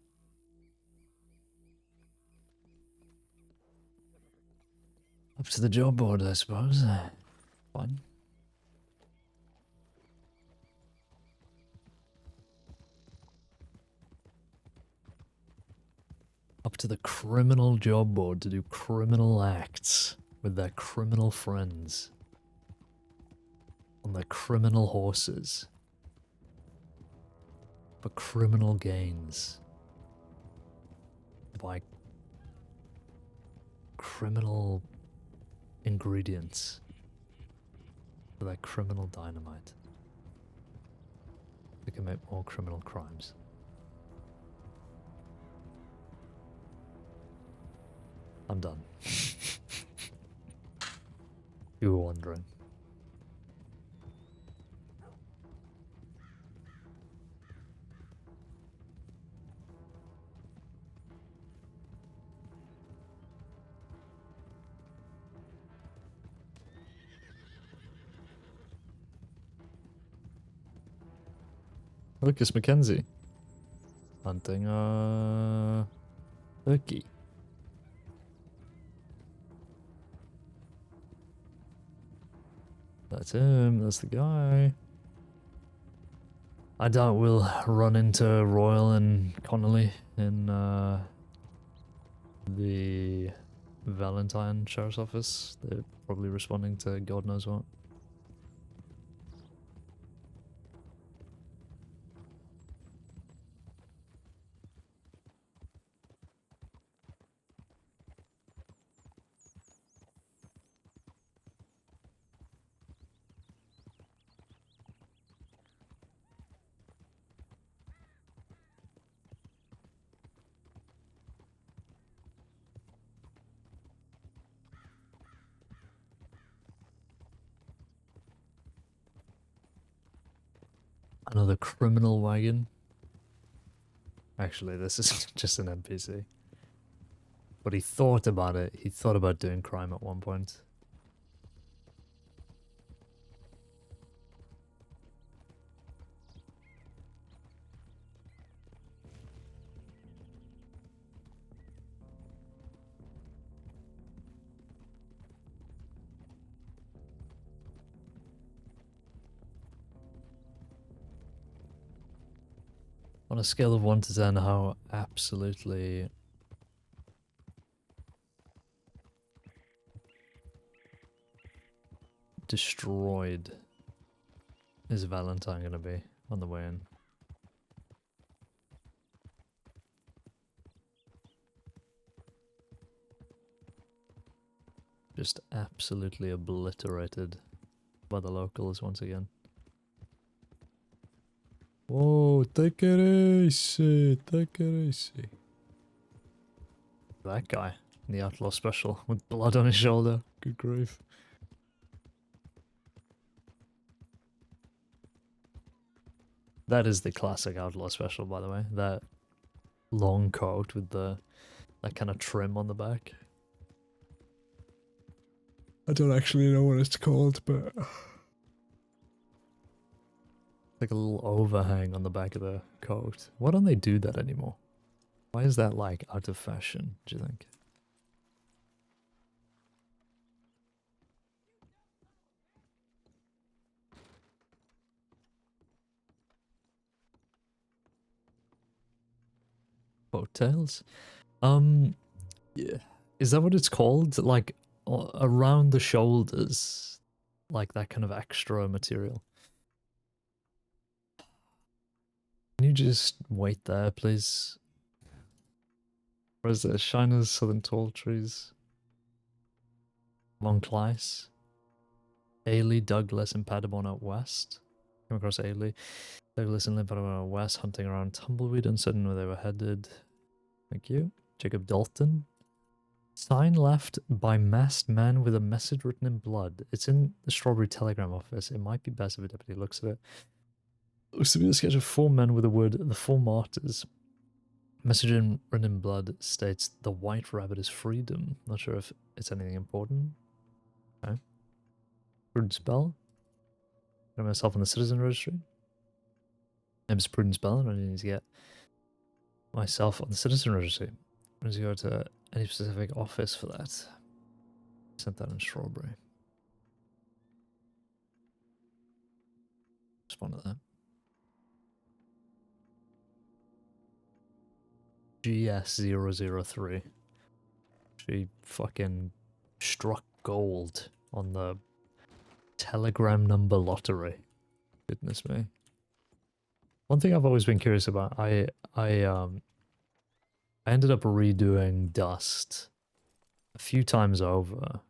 Up to the job board, I suppose. Fine. Up to the criminal job board to do criminal acts with their criminal friends. On their criminal horses. For criminal gains. By criminal ingredients. For their criminal dynamite. To commit more criminal crimes. I'm done. You were wondering. Lucas Mackenzie. Hunting turkey. That's him, that's the guy. I doubt we'll run into Royal and Connolly in the Valentine Sheriff's Office. They're probably responding to God knows what. Another criminal wagon. Actually, this is just an NPC. But he thought about it. He thought about doing crime at one point. On a scale of 1 to 10, how absolutely destroyed is Valentine going to be on the way in? Just absolutely obliterated by the locals once again. Whoa, take it easy, take it easy. That guy in the Outlaw Special with blood on his shoulder. Good grief. That is the classic Outlaw Special, by the way. That long coat with that kind of trim on the back. I don't actually know what it's called, but like a little overhang on the back of the coat. Why don't they do that anymore? Why is that like out of fashion, do you think? Coattails? Yeah. Is that what it's called? Like around the shoulders, like that kind of extra material. Can you just wait there, please? Where is it? Shiners, Southern Tall Trees. Monclice. Ailey, Douglas, and Padamon out west. Came across Ailey. Douglas and Padamon out west, hunting around Tumbleweed, uncertain where they were headed. Thank you. Jacob Dalton. Sign left by masked man with a message written in blood. It's in the Strawberry Telegram office. It might be best if a deputy looks at it. Looks to be a sketch of 4 men with the word "the 4 martyrs." Message written in blood states the white rabbit is freedom. Not sure if it's anything important. Okay. Prudence Bell. Got myself on the citizen registry. Name's Prudence Bell, and I need to get myself on the citizen registry. I need to go to any specific office for that. Sent that in Strawberry. Respond to that. GS003. She fucking struck gold on the telegram number lottery. Goodness me. One thing I've always been curious about, I ended up redoing Dust a few times over.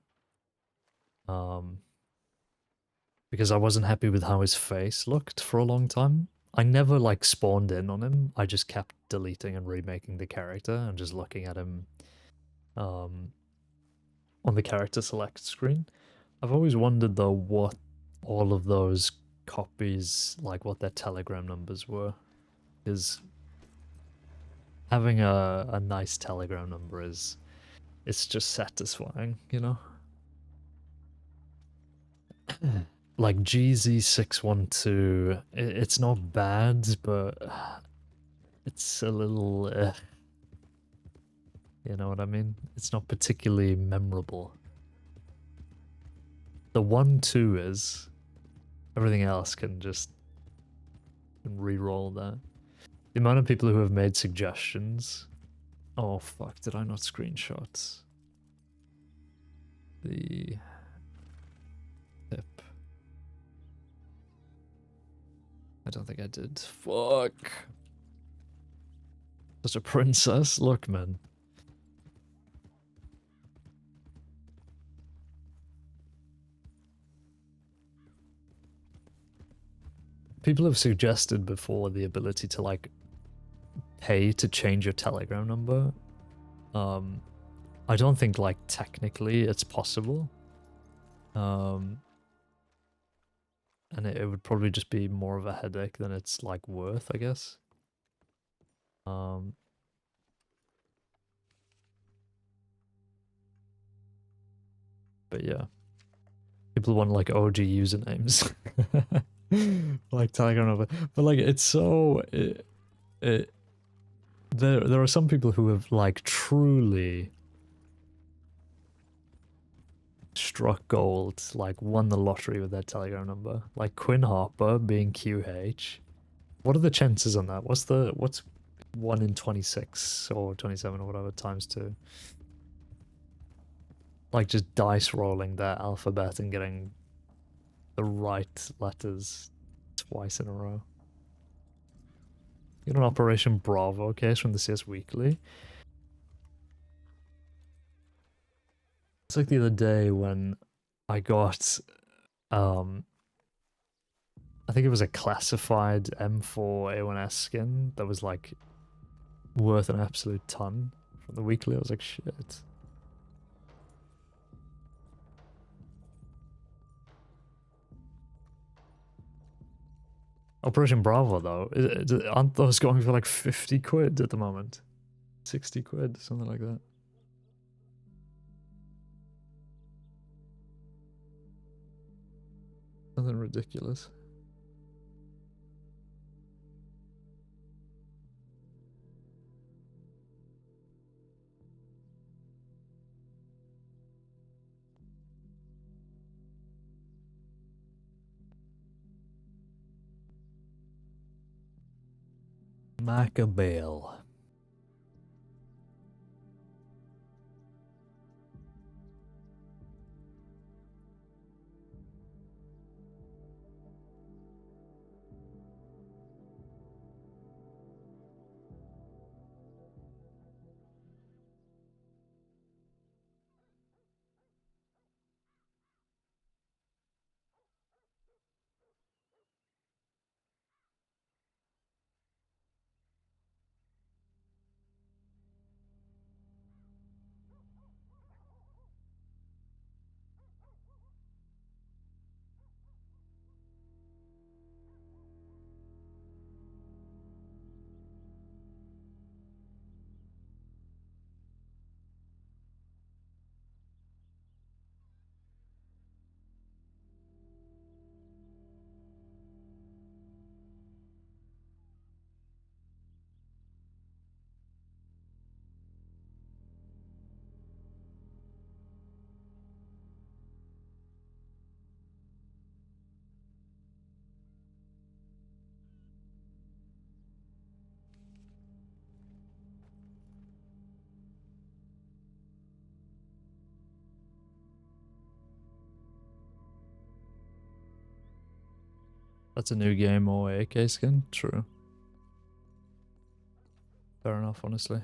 Because I wasn't happy with how his face looked for a long time. I never like spawned in on him. I just kept deleting and remaking the character and just looking at him on the character select screen. I've always wondered though what all of those copies, like what their telegram numbers were. Because having a nice telegram number it's just satisfying, you know? like GZ612, it's not bad, but it's a little, you know what I mean? It's not particularly memorable. The 1-2 is. Everything else can just re-roll that. The amount of people who have made suggestions. Oh fuck, did I not screenshot the tip? I don't think I did. Fuck. Such a princess. Look, man. People have suggested before the ability to like pay to change your Telegram number. I don't think like technically it's possible. And it would probably just be more of a headache than it's like worth, I guess. But yeah. People want like OG usernames. Like Telegram number. But like it's so there are some people who have like truly struck gold, like won the lottery with their Telegram number. Like Quinn Harper being QH. What are the chances on that? What's 1 in 26 or 27 or whatever times 2? Like just dice rolling their alphabet and getting the right letters twice in a row. You got an Operation Bravo case from the CS Weekly. It's like the other day when I got, I think it was a classified M4 A1S skin that was like worth an absolute ton from the Weekly. I was like, shit. Operation Bravo though, aren't those going for like 50 quid at the moment? 60 quid, something like that. Something ridiculous. Macabale. That's a new game or AK skin? True. Fair enough, honestly.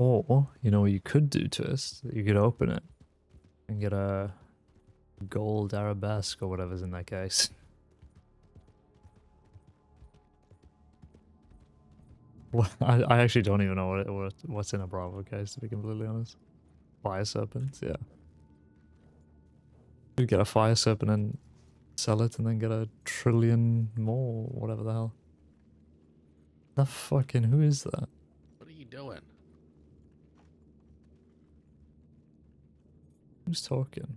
Or, you know what you could do, Twist? You could open it and get a gold arabesque or whatever's in that case. Well, I actually don't even know what's in a Bravo case, to be completely honest. Fire serpent, yeah. You get a fire serpent and sell it and then get a trillion more, whatever the hell. The fucking, who is that?
What are you doing?
Who's talking?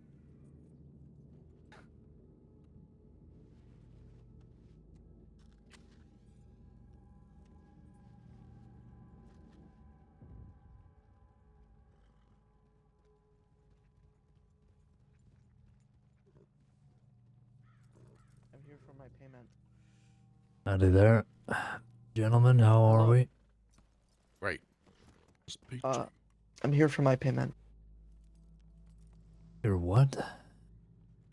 I'm here for my payment.
Howdy there. Gentlemen, how are
Hello.
we?
Right.
I'm here for my payment.
Your what?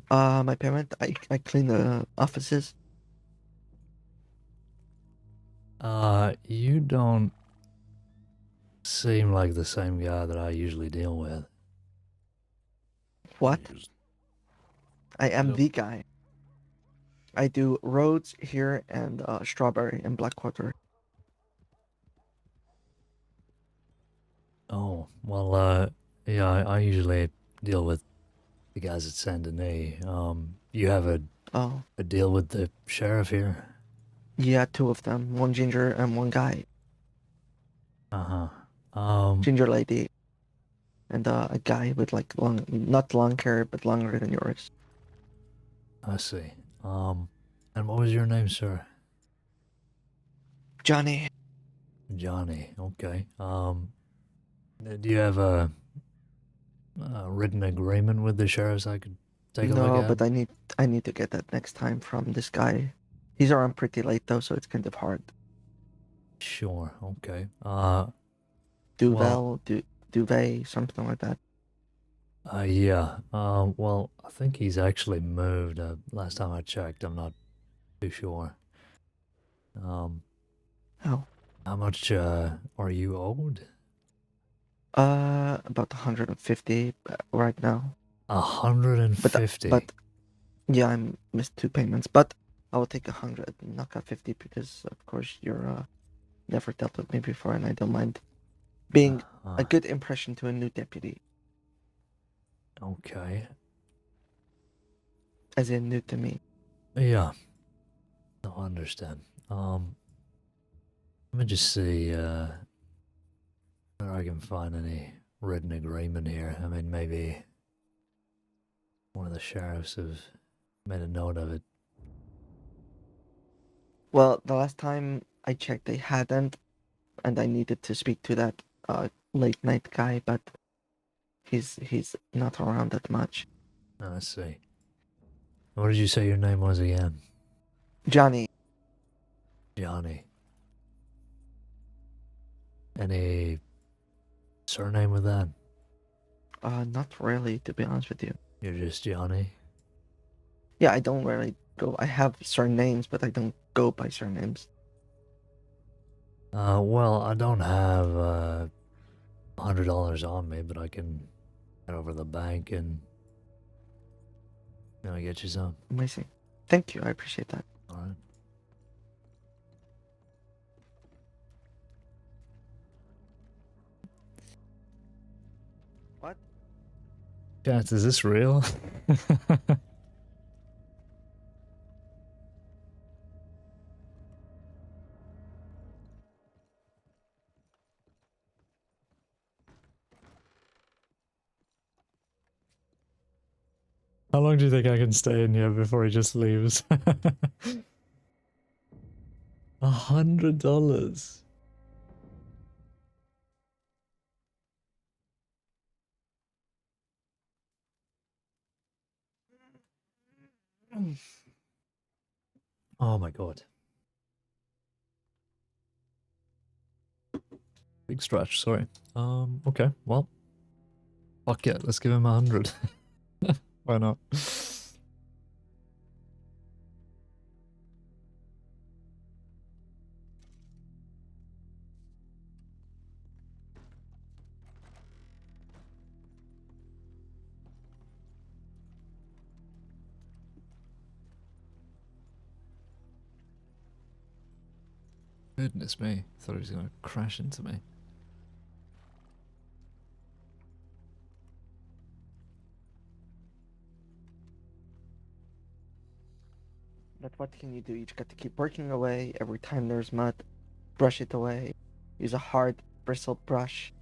My payment. I clean the offices.
You don't seem like the same guy that I usually deal with.
What? I am
Hello.
the guy. I do roads here and Strawberry and Blackwater.
Oh, well, yeah, I usually deal with the guys at Saint Denis. You have
Oh,
a deal with the sheriff here?
yeah, two of them. One ginger and one guy.
Uh-huh.
Ginger lady. And a guy with like long, not long hair, but longer than yours.
I see. And what was your name, sir?
Johnny.
Johnny, okay. Do you have a written agreement with the sheriffs I could take a look
No,
at?
but I need to get that next time from this guy. He's around pretty late though, so it's kind of hard.
Sure, okay.
Duvel, Duvet, something like that.
Yeah. Well, I think he's actually moved. Last time I checked, I'm not too sure. Um,
Oh.
how much, are you owed?
About 150 right now.
150?
But yeah, I missed 2 payments, but I will take 100, knock out 50 because of course you're never dealt with me before, and I don't mind being a good impression to a new deputy,
Okay.
as in new to me.
Yeah. No, I understand. Let me just see, where I can find any written agreement here. I mean, maybe one of the sheriffs have made a note of it.
Well, the last time I checked, they hadn't, and I needed to speak to that late night guy, but he's not around that much.
Oh, I see. What did you say your name was again?
Johnny.
Johnny. Any surname with that?
Not really, to be honest with you.
You're just Johnny?
Yeah, I don't really go. I have surnames, but I don't go by surnames.
Well, I don't have $100 on me, but I can head over to the bank and get you some.
Amazing. Thank you. I appreciate that.
All right.
What?
Chat, is this real? How long do you think I can stay in here before he just leaves? $100.
Oh my god.
Big stretch, sorry. Okay, well. Fuck it, let's give him 100. Why not? Goodness me. Thought he was going to crash into me.
But what can you do? You just got to keep working away. Every time there's mud, brush it away. Use a hard bristled brush.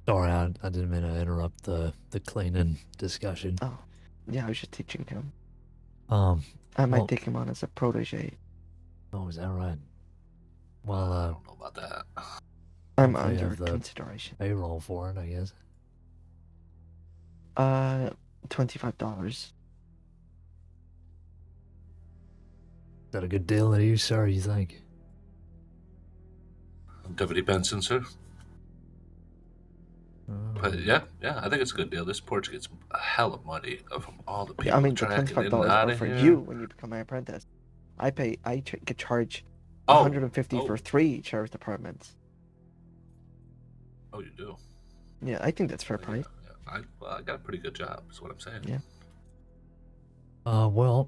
Sorry, I didn't mean to interrupt the cleaning discussion.
Oh, yeah, I was just teaching him.
I
might take him on as a protege.
Oh, is that right? Well,
I don't know about that.
I'm
hopefully you
under
have the
consideration.
payroll for it, I guess.
$25.
Is that a good deal to you, sir, you think?
Deputy Benson, sir. But yeah, I think it's a good deal. This porch gets a hell of money from all the people
Yeah, I mean, the
tracking in and
$25
out
are
of
for
here.
you when you become my apprentice. I get charged
Oh,
150 for 3 sheriff departments.
Oh, you do?
Yeah, I think that's fair
Yeah,
price.
yeah. I got a pretty good job, is what I'm saying.
Yeah.
Well,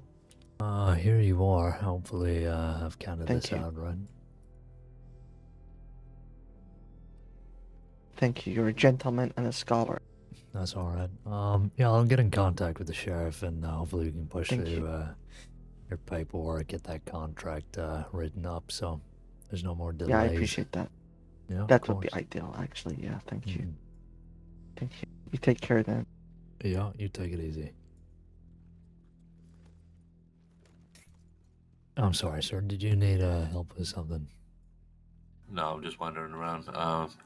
here you are. Hopefully, I've counted
Thank
this
you.
out right.
Thank you. You're a gentleman and a scholar.
That's all right. Yeah, I'll get in contact with the sheriff, and hopefully we can push
Thank
through
you.
your paperwork, get that contract written up, so there's no more delays.
Yeah, I appreciate that.
Yeah,
That
of
would be
course.
ideal, actually. Yeah, thank you.
Mhm.
Thank you. You take care then.
Yeah, you take it easy. I'm sorry, sir. Did you need help with something?
No, I'm just wandering around.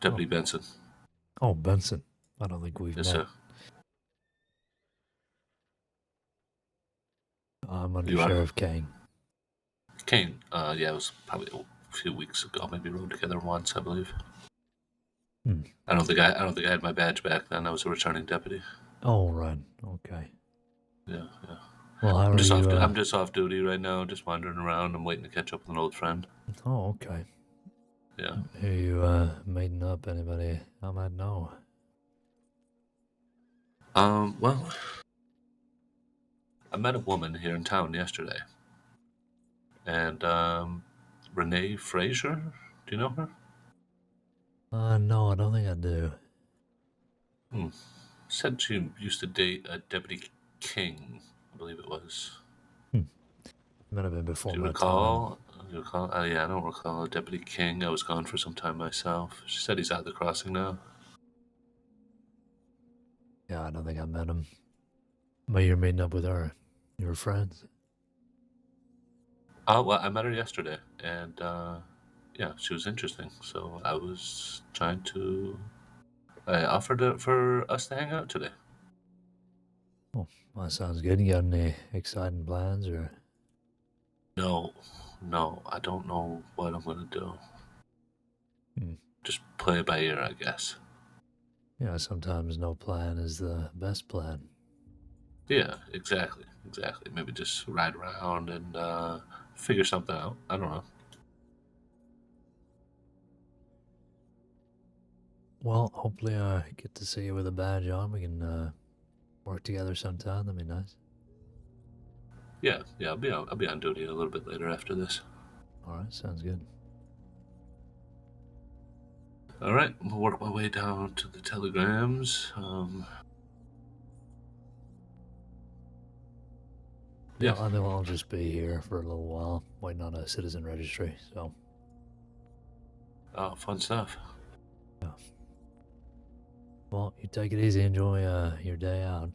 Deputy Benson.
Oh, Benson. I don't think we've
Yes,
met.
sir.
I'm under
You are?
Sheriff Caine.
Caine. Yeah, it was probably a few weeks ago. Maybe rode together once, I believe.
Hmm.
I don't think I had my badge back then. I was a returning deputy.
Oh, right. Okay.
Yeah.
Well, how
I'm
are
just
you?
I'm just off duty right now, just wandering around. I'm waiting to catch up with an old friend.
Oh, okay.
Yeah.
Who you meeting up? Anybody I might know?
Well, I met a woman here in town yesterday. And Renee Fraser, do you know her?
No, I don't think I do.
Said she used to date a Deputy King, I believe it was.
Might have been before
Do you
my
recall? Do you recall? Yeah, I don't recall. Deputy King. I was gone for some time myself. She said he's at the crossing now.
time. Yeah, I don't think I met him. But you're meeting up with her. You were friends.
Oh, well, I met her yesterday, and yeah, she was interesting. So I was trying to. I offered for us to hang out today.
Oh, well, that sounds good. You got any exciting plans, or?
No, I don't know what I'm gonna do.
Hmm.
Just play it by ear, I guess.
Yeah, sometimes no plan is the best plan.
Yeah, exactly. Maybe just ride around and figure something out. I don't know.
Well, hopefully I get to see you with a badge on. We can work together sometime. That'd be nice.
Yeah. I'll be on duty a little bit later after this.
All right, sounds good.
All right, we'll work my way down to the telegrams.
Yeah, I think I'll just be here for a little while, waiting on a citizen registry. So.
Oh, fun stuff.
Yeah. Well, you take it easy. Enjoy your day out.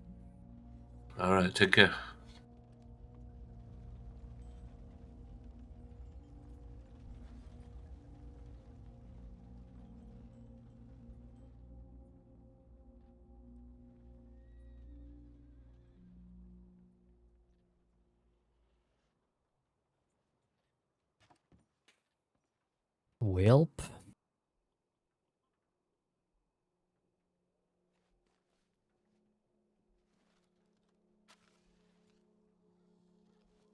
All right, take care.
Welp.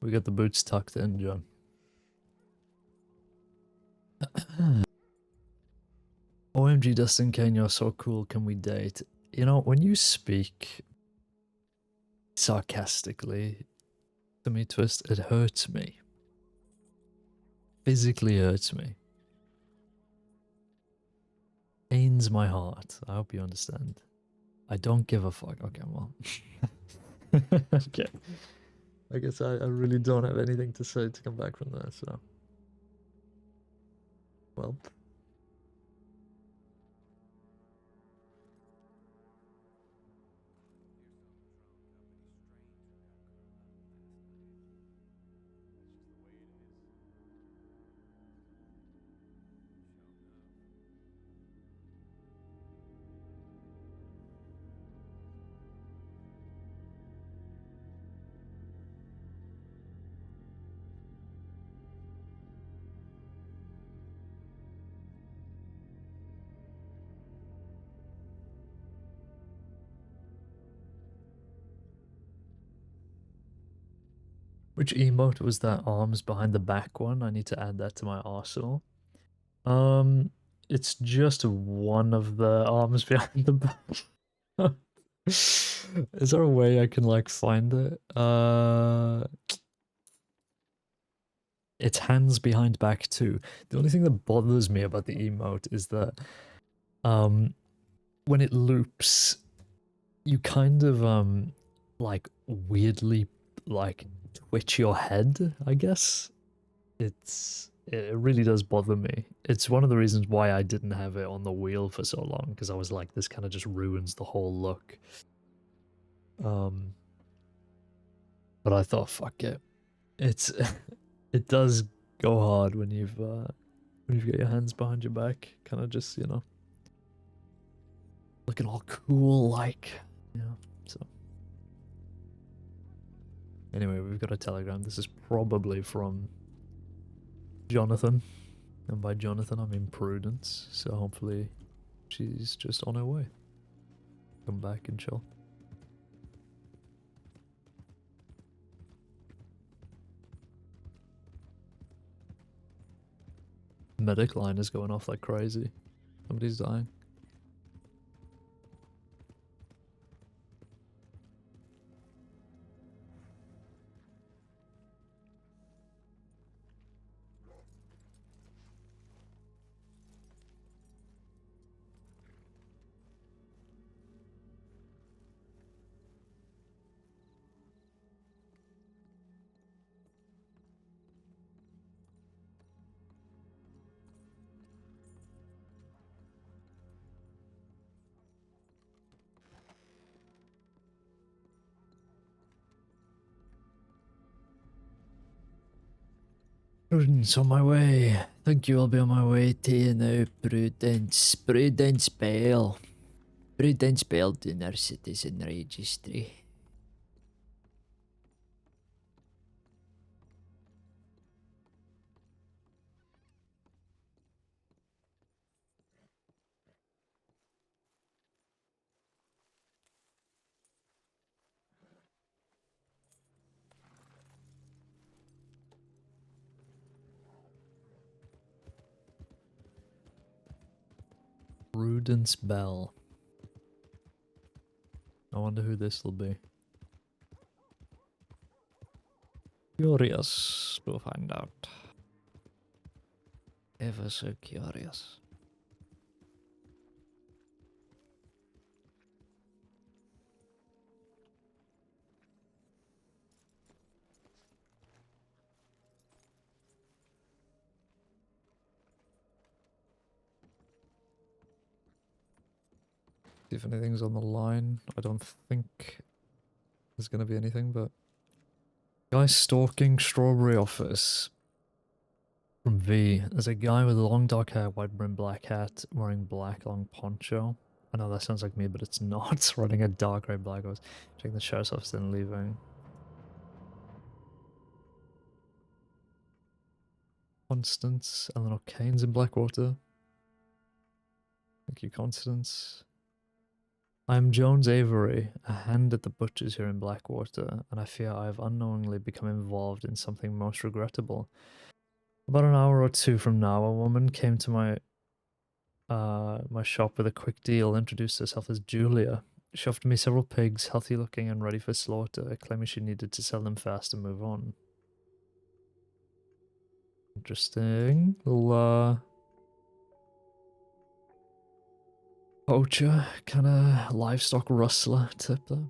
We got the boots tucked in, John. OMG, Dustin Caine, you're so cool. Can we date? You know, when you speak sarcastically to me, Twist, it hurts me.
physically hurts me. Pains my heart. I hope you understand. I don't give a fuck. Okay, well. Okay. I guess I really don't have anything to say to come back from there, so. Well. Which emote was that arms behind the back one? I need to add that to my arsenal. It's just one of the arms behind the back. Is there a way I can like find it? It's hands behind back too. The only thing that bothers me about the emote is that when it loops, you kind of like weirdly like twitch your head, I guess. It really does bother me. It's one of the reasons why I didn't have it on the wheel for so long, because I was like, this kind of just ruins the whole look. But I thought, fuck it. It's it does go hard when you've got your hands behind your back, kind of just, you know, looking all cool, like, you know. So anyway, we've got a telegram. This is probably from Jonathan, and by Jonathan I mean Prudence, so hopefully she's just on her way. Come back and chill. Medic line is going off like crazy. Somebody's dying. Prudence on my way. Thank you, I'll be on my way to you now, Prudence. Prudence Bale. Prudence Bale doing our citizen registry. Prudence Bell. I wonder who this will be. Curious to find out. Ever so curious. See if anything's on the line. I don't think there's gonna be anything, but guy stalking Strawberry office from V. There's a guy with long dark hair, white brim, black hat, wearing black long poncho. I know that sounds like me, but it's not. Running a dark red black horse, checking the sheriff's office and leaving. Constance, Eleanor Caine's in Blackwater. Thank you, Constance. I am Jones Avery, a hand at the butcher's here in Blackwater, and I fear I have unknowingly become involved in something most regrettable. About an hour or two from now, a woman came to my shop with a quick deal, introduced herself as Julia. She offered me several pigs, healthy looking and ready for slaughter, claiming she needed to sell them fast and move on. Interesting. Little poacher, kind of livestock rustler tip there.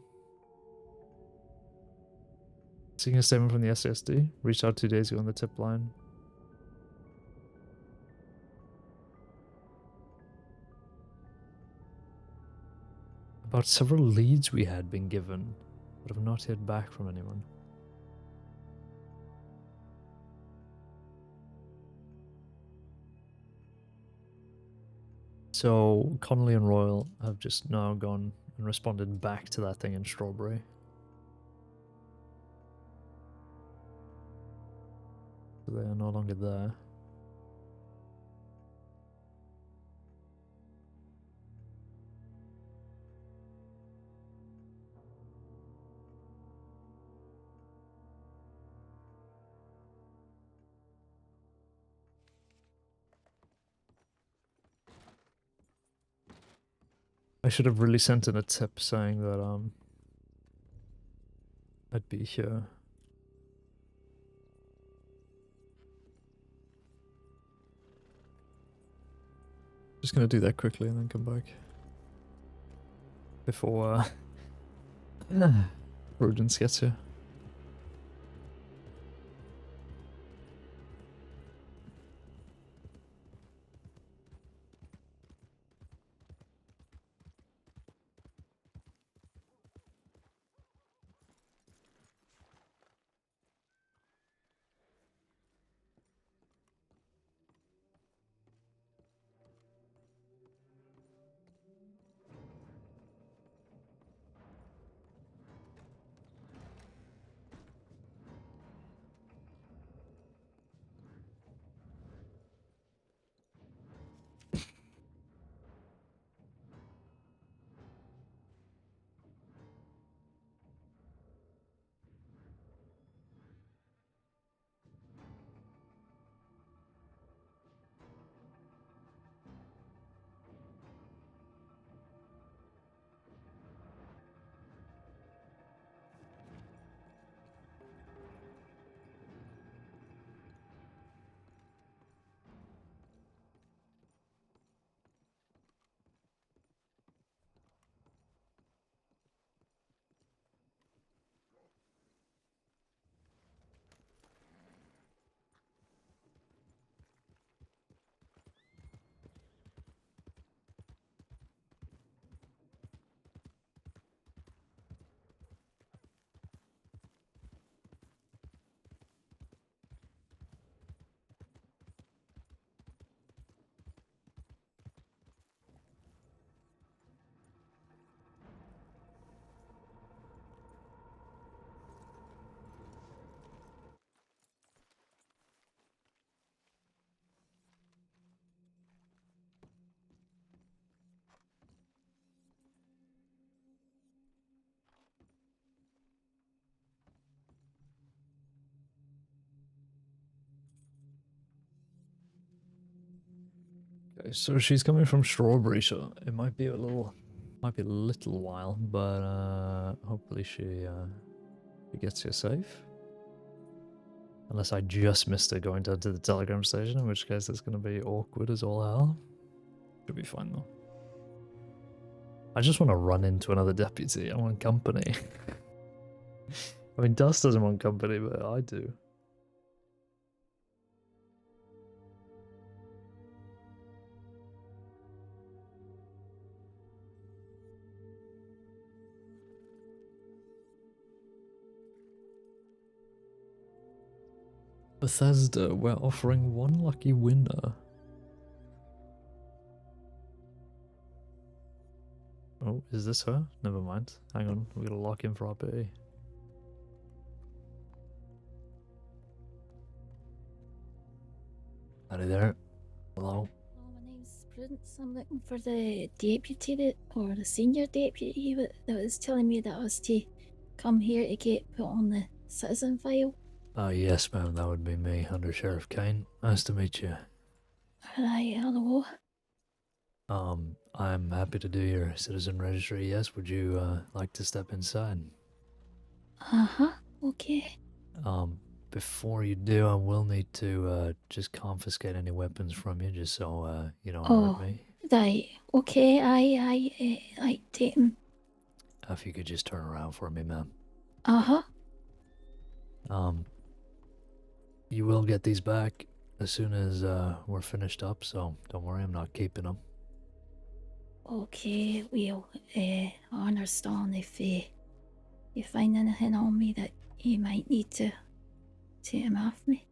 Seeing a statement from the SSD. Reached out 2 days ago on the tip line. About several leads we had been given, but have not heard back from anyone. So Connolly and Royal have just now gone and responded back to that thing in Strawberry. So they are no longer there. I should have really sent in a tip saying that I'd be here. Just gonna do that quickly and then come back. Before Prudence gets here. Okay, so she's coming from Strawberry, so it might be a little while, but hopefully she gets here safe. Unless I just missed her going down to the telegram station, in which case it's going to be awkward as all hell. Should be fine though. I just want to run into another deputy. I want company. I mean, Dust doesn't want company, but I do. Bethesda, we're offering one lucky winner. Oh, is this her? Never mind. Hang on, we gotta lock in for our pay. Howdy there. Hello.
My name's Prudence. I'm looking for the deputy or the senior deputy that was telling me that I was to come here to get put on the citizen file.
Yes, ma'am, that would be me, Under Sheriff Caine. Nice to meet you.
Right, hello.
I'm happy to do your citizen registry, yes. Would you, like to step inside?
Uh-huh, okay.
before you do, I will need to just confiscate any weapons from you, just so you don't
Oh,
hurt me.
right. Okay, I take him.
If you could just turn around for me, ma'am.
Uh-huh.
You will get these back as soon as we're finished up, so don't worry, I'm not keeping them.
Okay, well, I understand if you find anything on me that you might need to take him off me.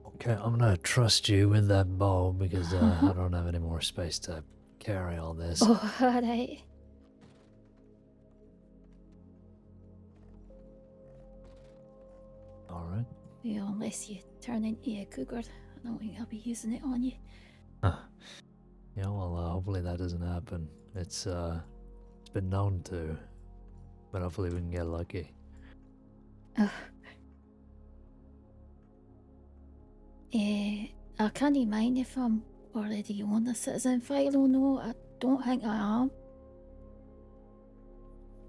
Okay, I'm gonna trust you with that bow because I don't have any more space to carry all this.
Oh, alright.
Alright.
Well, unless you turn into a cougar, I don't think I'll be using it on you.
Yeah, well, hopefully that doesn't happen. It's been known to, but hopefully we can get lucky.
I can't mind if I'm already on the citizen file or no. I don't think I am.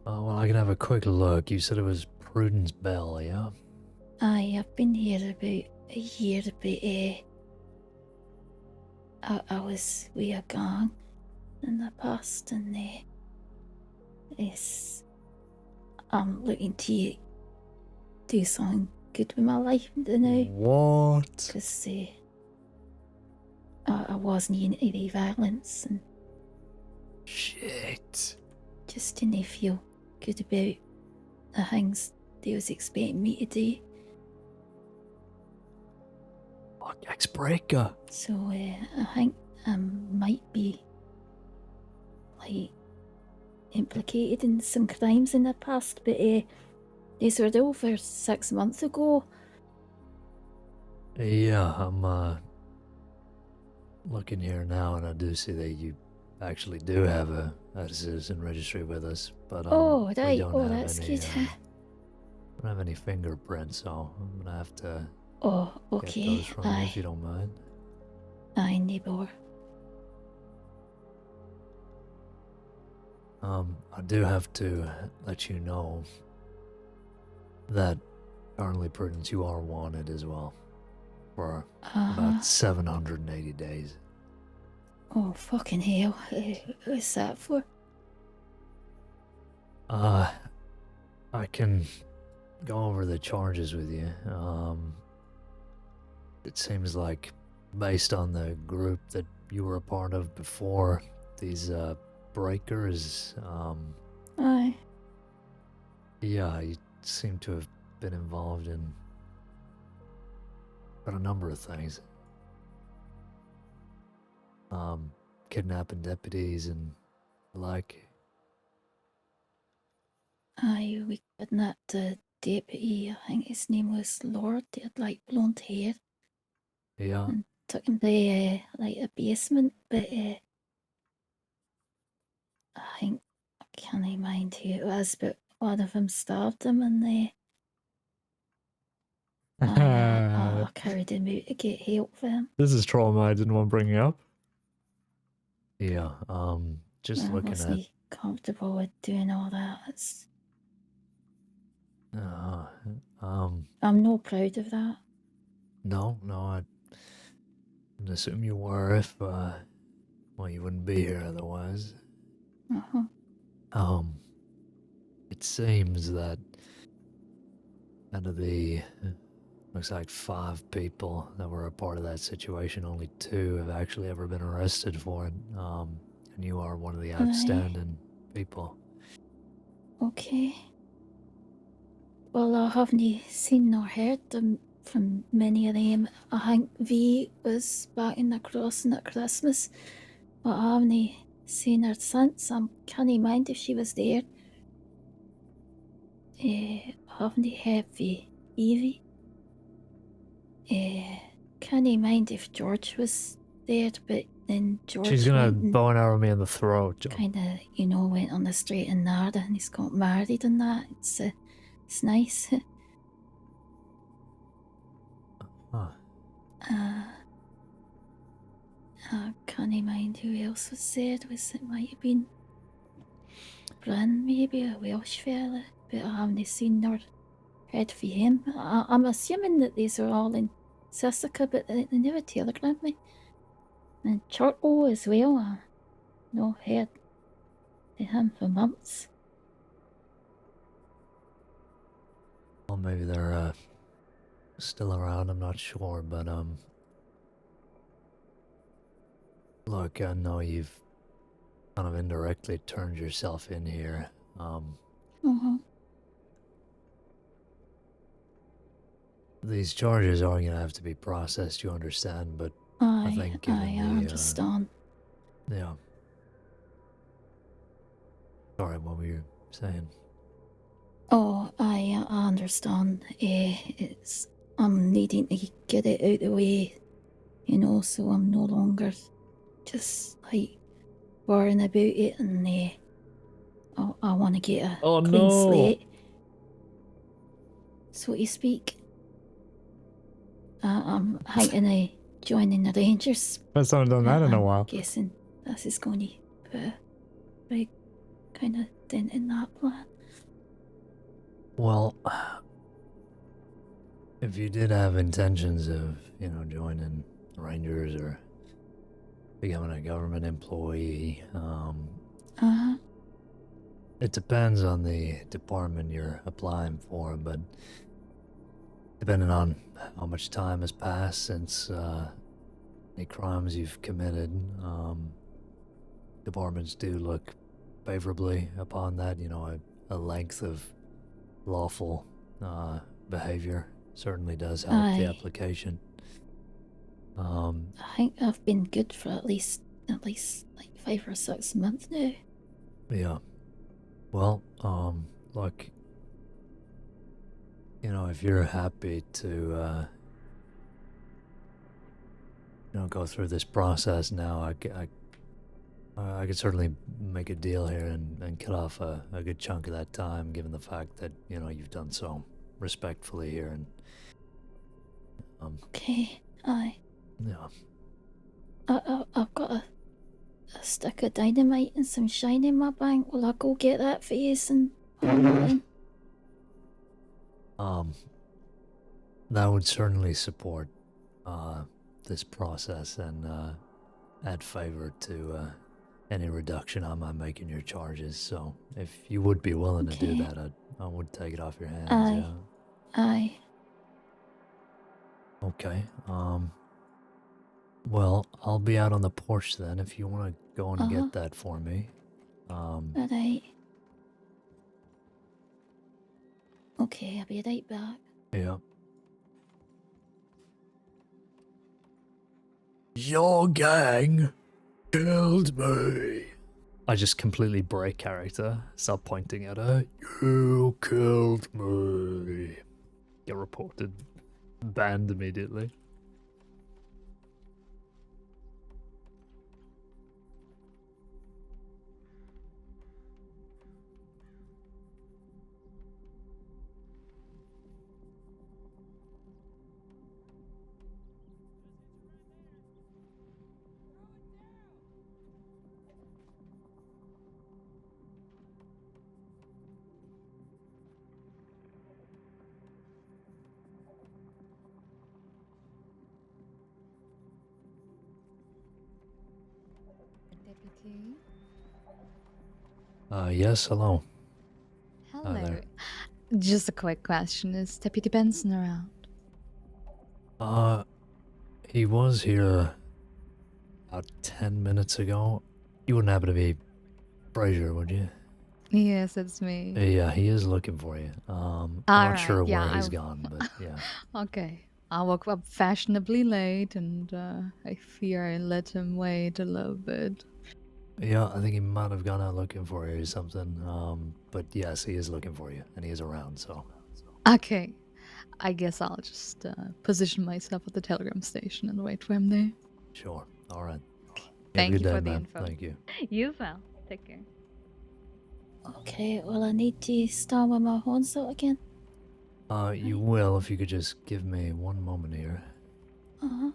Well, I can have a quick look. You said it was Prudence Bell, yeah?
I've been here about a year, but I was with a gang in the past, and I'm looking to do something good with my life now.
What?
Because I wasn't into the violence and
shit.
Just didn't feel good about the things they was expecting me to do.
Fuck, ex-breaker.
So I think I might be like implicated in some crimes in the past, but these were over 6 months ago.
Yeah, I'm looking here now, and I do see that you actually do have a citizen registry with us, but
Oh,
we
right.
don't
Oh,
have
that's
any.
good.
Don't have any fingerprints, so I'm gonna have to
Oh,
get
okay.
those from you if you don't mind.
Aye, neighbour.
I do have to let you know that currently, Prudence, you are wanted as well for about 780 days.
Oh, fucking hell. What's that for?
I can go over the charges with you. It seems like, based on the group that you were a part of before, these breakers,
Aye.
yeah, you seem to have been involved in a number of things. Kidnapping deputies and the like.
Aye, we kidnapped the deputy. I think his name was Lord. He had like blonde hair.
Yeah.
And took him to like a basement, but I think I can't mind who it was, but one of them stabbed him, and I carried him out to get help for him.
This is trauma I didn't want bringing up.
Yeah, just
I
looking
wasn't
at...
comfortable with doing all that. I'm not proud of that.
No, I didn't assume you were if, well, you wouldn't be here otherwise. It seems that out of the, looks like 5 people that were a part of that situation, only 2 have actually ever been arrested for it. And you are one of the outstanding people.
Okay. Well, I haven't seen nor heard them from many of them. I think V was back in the crossing at Christmas, but I haven't seen her since. I can't mind if she was there. I haven't heard of Evie. Can't mind if George was there, but then George
She's gonna bow and arrow me in the throat.
kinda, went on the straight and narrow, and he's got married and that. It's nice. I can't mind who else was there. It might have been Bryn, maybe a Welsh fella, but I haven't seen nor heard from him. I'm assuming that these are all in Sessica, but they never telegrammed me. And Chortle as well. No heard of him for months.
Well, maybe they're still around. I'm not sure, but look, I know you've kind of indirectly turned yourself in here. These charges are gonna have to be processed. You understand, but I think given
I understand.
Yeah. Sorry, what were you saying?
Oh, I understand. I'm needing to get it out of the way, you know, so I'm no longer just like worrying about it, and I want to get a clean slate, so to speak. I'm thinking of joining the Rangers.
First time I've done that in a while.
Guessing this is going to put a big kind of dent in that plan.
Well, if you did have intentions of, you know, joining the Rangers or becoming a government employee, it depends on the department you're applying for, but depending on how much time has passed since any crimes you've committed, departments do look favorably upon that. You know, a length of lawful behavior certainly does help the application.
I think I've been good for at least like 5 or 6 months now.
Yeah. Well, look, you know, if you're happy to, you know, go through this process now, I could certainly make a deal here and cut off a good chunk of that time, given the fact that, you know, you've done so respectfully here. And
okay, aye.
Yeah.
I've got a stick of dynamite and some shine in my bank. Will I go get that for you and
that would certainly support this process and add favor to any reduction I might make in your charges. So if you would be willing to do that, I would take it off your hands.
Aye. Aye.
Okay. Well, I'll be out on the porch then if you want to go and get that for me.
Alright. Okay, I'll be right back.
Yeah. Your gang killed me.
I just completely break character, start pointing at her. You killed me. Get reported. Banned immediately.
Deputy?
Yes, hello.
Hello.
there.
Just a quick question. Is Deputy Benson around?
He was here about 10 minutes ago. You wouldn't happen to be Fraser, would you?
Yes, it's me.
Yeah, he is looking for you. I'm not sure where he's gone, but yeah.
Okay. I woke up fashionably late and I fear I let him wait a little bit.
Yeah, I think he might have gone out looking for you or something. But yes, he is looking for you, and he is around, so.
Okay. I guess I'll just position myself at the telegram station and wait for him there.
Sure. All right.
Thank you
Have a good
for
day,
the
man.
info.
Thank you.
You as well. Take care.
Okay, well, I need to start with my horns out again.
You will if you could just give me one moment here.
Uh-huh.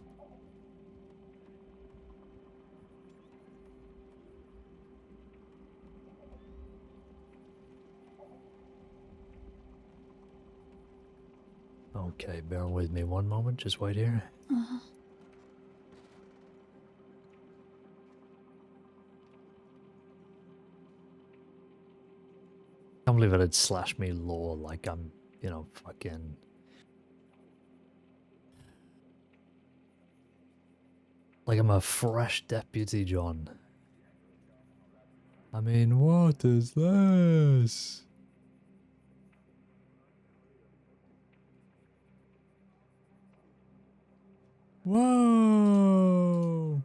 Okay, bear with me one moment. Just wait here.
Uh-huh.
Can't believe it'd slash me law like I'm, you know, fucking. Like I'm a fresh deputy, John. I mean, what is this? Whoa!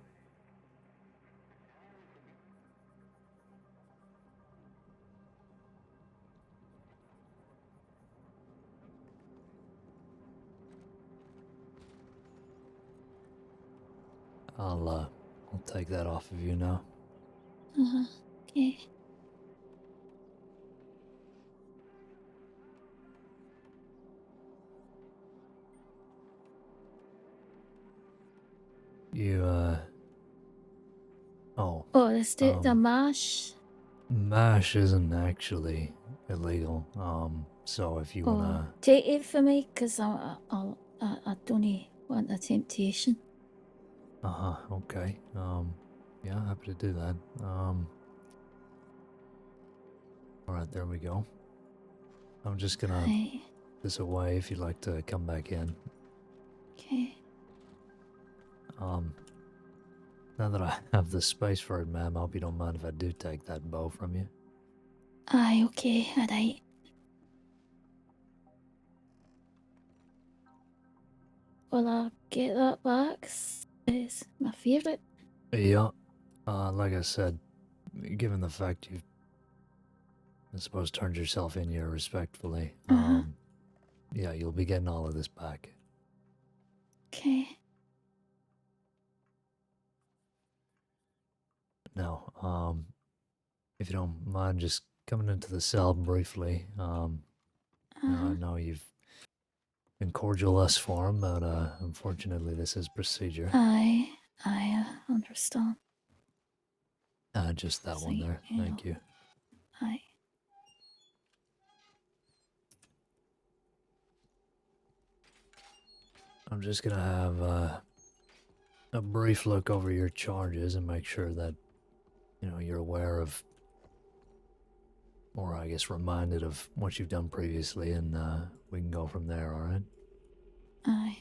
I'll take that off of you now.
Uh-huh. Okay.
You, oh.
Oh, let's do the mash.
MASH isn't actually illegal. So if you
Oh,
wanna...
take it for me, because I don't want a temptation.
Uh-huh, okay. Yeah, happy to do that. Alright, there we go. I'm just gonna
Right.
put this away if you'd like to come back in.
Okay.
Now that I have the space for it, ma'am, I hope you don't mind if I do take that bow from you.
Aye, okay, alright. Well, I'll get that back. It's my favourite.
Yeah, like I said, given the fact you've, I suppose, turned yourself in here respectfully, yeah, you'll be getting all of this back.
Okay.
Now, if you don't mind just coming into the cell briefly, now I know you've been cordial thus far, but unfortunately this is procedure.
I understand.
Just that one there. Thank you.
Aye.
I'm just gonna have a brief look over your charges and make sure that, you know, you're aware of, or I guess reminded of what you've done previously, and we can go from there, alright?
Aye.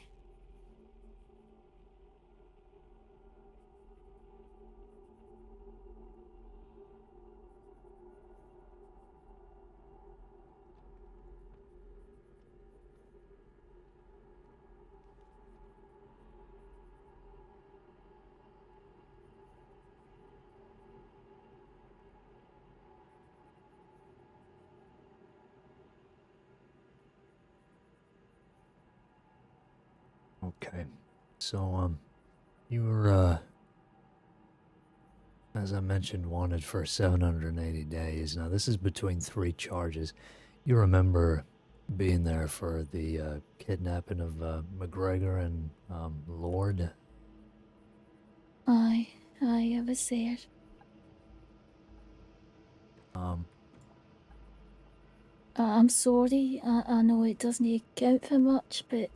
Okay. So, you were, as I mentioned, wanted for 780 days. Now, this is between 3 charges. You remember being there for the kidnapping of McGregor and Lord?
Aye. I was there. I'm sorry. I know it doesn't count for much, but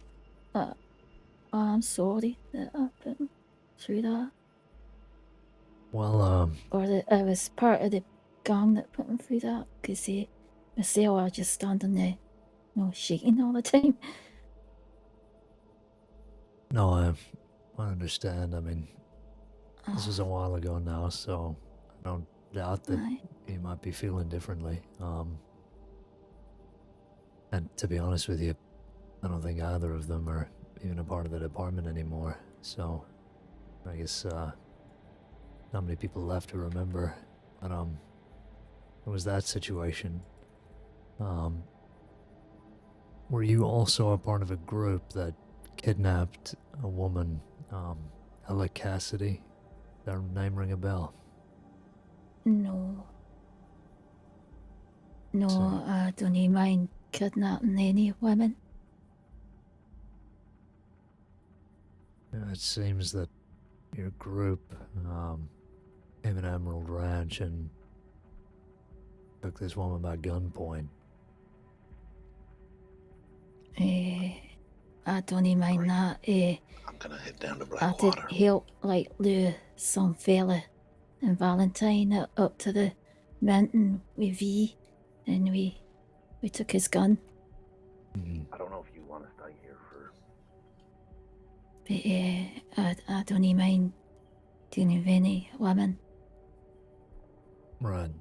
I'm sorry that I put him through that.
Well,
Or that I was part of the gang that put him through that, because myself, I just standing there, you know, shaking all the time.
no, I understand. I mean, this was a while ago now, so I don't doubt that
Aye.
you might be feeling differently. And to be honest with you, I don't think either of them are even a part of the department anymore. So, I guess not many people left to remember. But it was that situation. Were you also a part of a group that kidnapped a woman, Ella Cassidy? Does that name ring a bell?
No. No,
So-
I don't even mind kidnapping any women.
Yeah, it seems that your group came in Emerald Ranch and took this woman by gunpoint.
I don't even mind that.
I'm gonna head down to
I did
Blackwater.
help like lure some fella and Valentine up to the mountain with V, and we took his gun.
I don't know if you want to stay here for.
But I don't even mind dealing with any woman.
Right.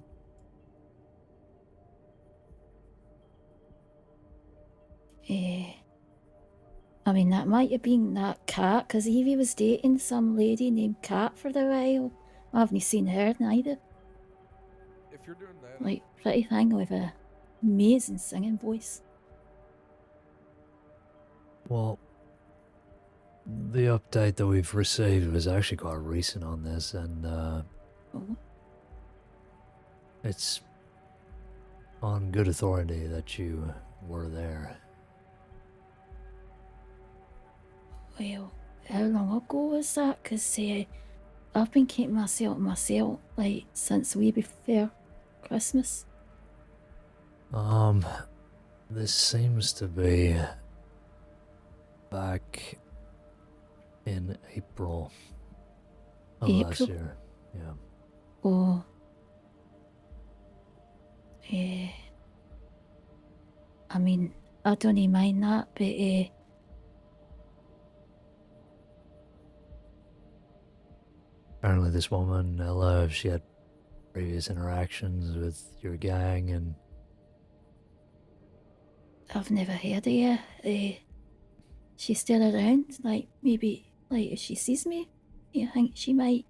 I mean, that might have been that Cat, because Evie was dating some lady named Cat for a while. I haven't seen her neither.
If you're doing that,
Like, pretty thing with a amazing singing voice.
Well, the update that we've received was actually quite recent on this, and it's on good authority that you were there.
Well, how long ago was that? Because I've been keeping myself like since way before Christmas.
This seems to be back in April of last year. Yeah.
Oh. I mean, I don't even mind that, but
Apparently this woman, Ella, she had previous interactions with your gang, and
I've never heard of her. She's still around. Like, maybe, like, if she sees me, you think she might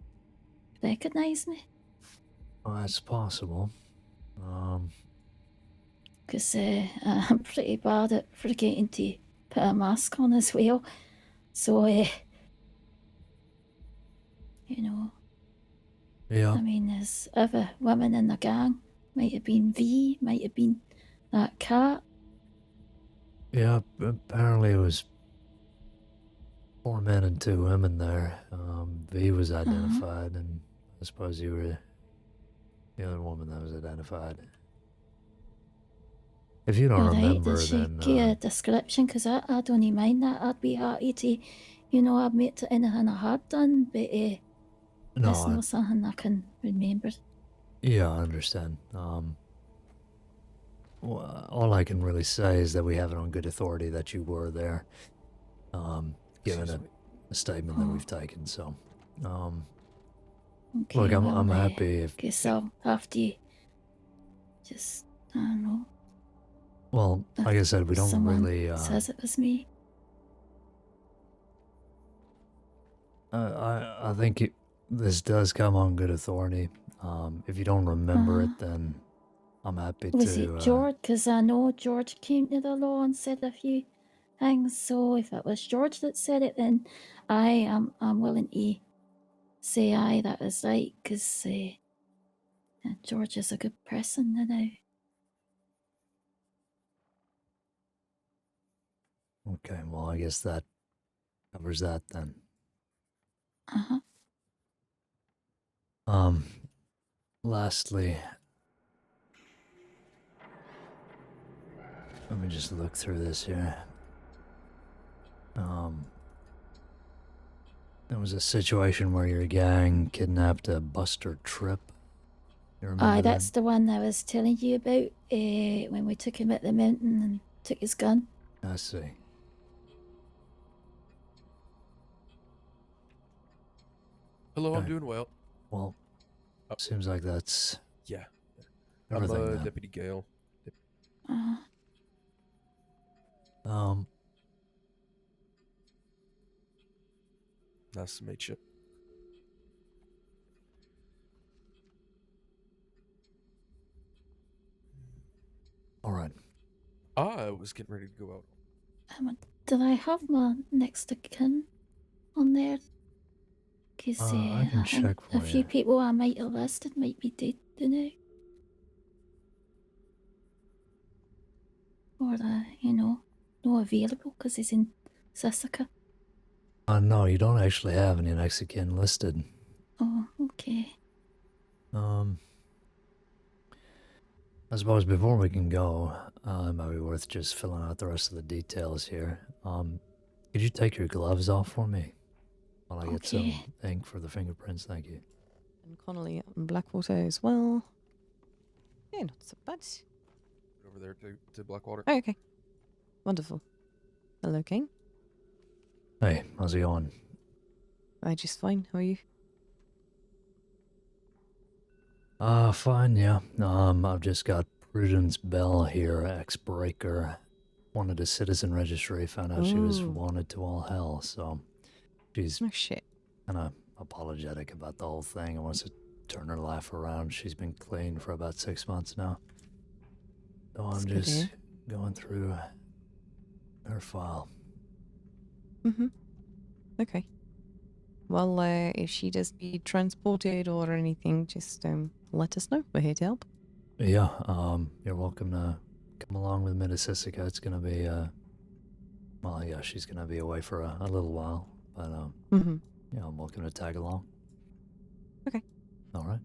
recognize me?
well, that's possible.
Because I'm pretty bad at forgetting to put a mask on as well. So, you know.
Yeah.
I mean, there's other women in the gang. Might have been V, might have been that Cat.
Yeah, apparently it was 4 men and 2 women there. V was identified, and I suppose you were the other woman that was identified. If you don't remember,
did she
then
give a description? Because I don't even mind that. I'd be happy to, admit to anything I had done, but it's not something I can remember.
Yeah, I understand. Well, all I can really say is that we have it on good authority that you were there, given a statement that we've taken. So,
Okay,
look, I'm
well,
happy if.
Guess I'll have to just, I don't know.
Well, like I said, we don't
someone
really.
says it was me.
I think this does come on good authority. If you don't remember it, then I'm happy
Was
to.
it George? Because I know George came to the law and said a few things. So if it was George that said it, then I'm willing to say aye, that was right. Because George is a good person, you know.
Okay, well, I guess that covers that then. Lastly, let me just look through this here. There was a situation where your gang kidnapped a Buster Tripp. You remember
Aye,
that?
that's the one I was telling you about when we took him at the mountain and took his gun.
I see.
hello, I'm
Okay.
doing well.
Well, seems like that's
Yeah.
everything
I'm
then.
Deputy Gale. Nice to meet you.
All right.
I was getting ready to go out.
Did I have my next of kin on there? Because
I can check for
a few people I might have listed might be dead, you know? Or, not available because he's in Sisika.
No, you don't actually have any next of kin listed.
Oh, okay.
I suppose before we can go, it might be worth just filling out the rest of the details here. Could you take your gloves off for me while I get some
Okay.
ink for the fingerprints? Thank you.
And Connolly and Blackwater as well. Yeah, not so bad.
Over there to Blackwater.
Oh, okay. Wonderful. Hello, Caine.
Hey, how's it going?
Just fine. How are you?
Fine, yeah. I've just got Prudence Bell here, ex-breaker. Wanted a citizen registry, found out she was
Ooh.
wanted to all hell, so she's
Oh, shit.
kind of apologetic about the whole thing and wants to turn her life around. She's been clean for about 6 months now. So I'm
That's good to
just
hear.
going through her file.
Mm-hmm. Okay. Well, if she does be transported or anything, just let us know. We're here to help.
Yeah, you're welcome to come along with me to Sisica. It's gonna be, well, yeah, she's gonna be away for a little while, but,
Mm-hmm.
yeah, I'm welcome to tag along.
Okay.
Alright.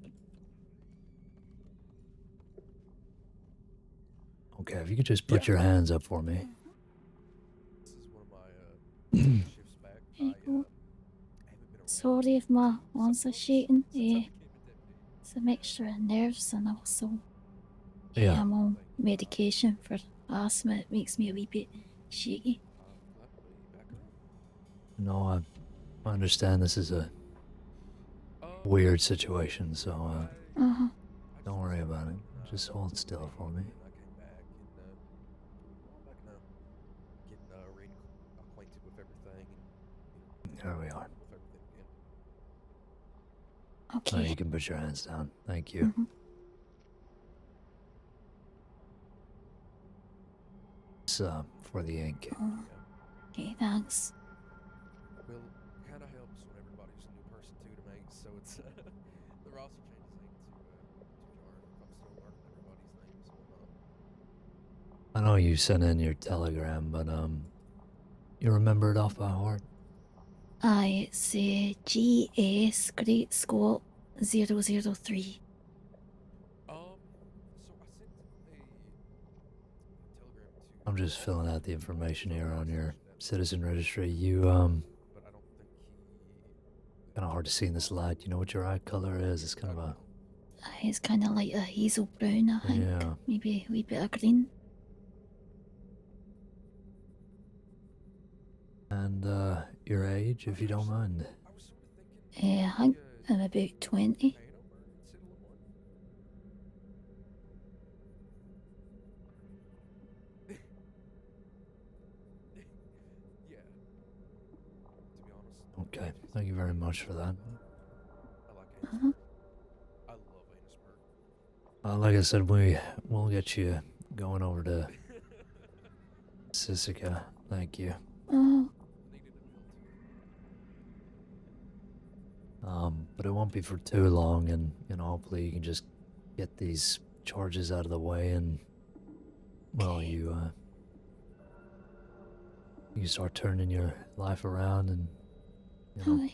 Okay, if you could just put your hands up for me.
This is one of my shifts back.
There you go. Sorry if my arms are shaking. It's a mixture of nerves and also
Yeah.
I'm on medication for asthma. It makes me a wee bit shaky.
No, I understand this is a weird situation, so,
Uh-huh.
don't worry about it. Just hold still for me.
Getting reacquainted with everything and
There we are.
with everything again.
Okay.
You can put your hands down. Thank you.
Mhm.
It's, for the ink.
Oh, okay, thanks.
Well, kind of helps when everybody's a new person too to me, so it's the roster changes ain't too jarring if I'm still learning everybody's names and whatnot.
I know you sent in your telegram, but, you remember it off by heart?
Aye, it's GS Great Scott 003.
I'm just filling out the information here on your citizen registry. You, kind of hard to see in this light. You know what your eye color is? It's kind of a...
Aye, it's kind of like a hazel brown, I think.
Yeah.
Maybe a wee bit of green.
And, your age, if you don't mind.
I think I'm about 20.
Okay, thank you very much for that.
Uh-huh.
Like I said, we'll get you going over to Sisica. Thank you.
Oh,
But it won't be for too long, and, you know, hopefully you can just get these charges out of the way, and, well, you start turning your life around and, you know,
aye.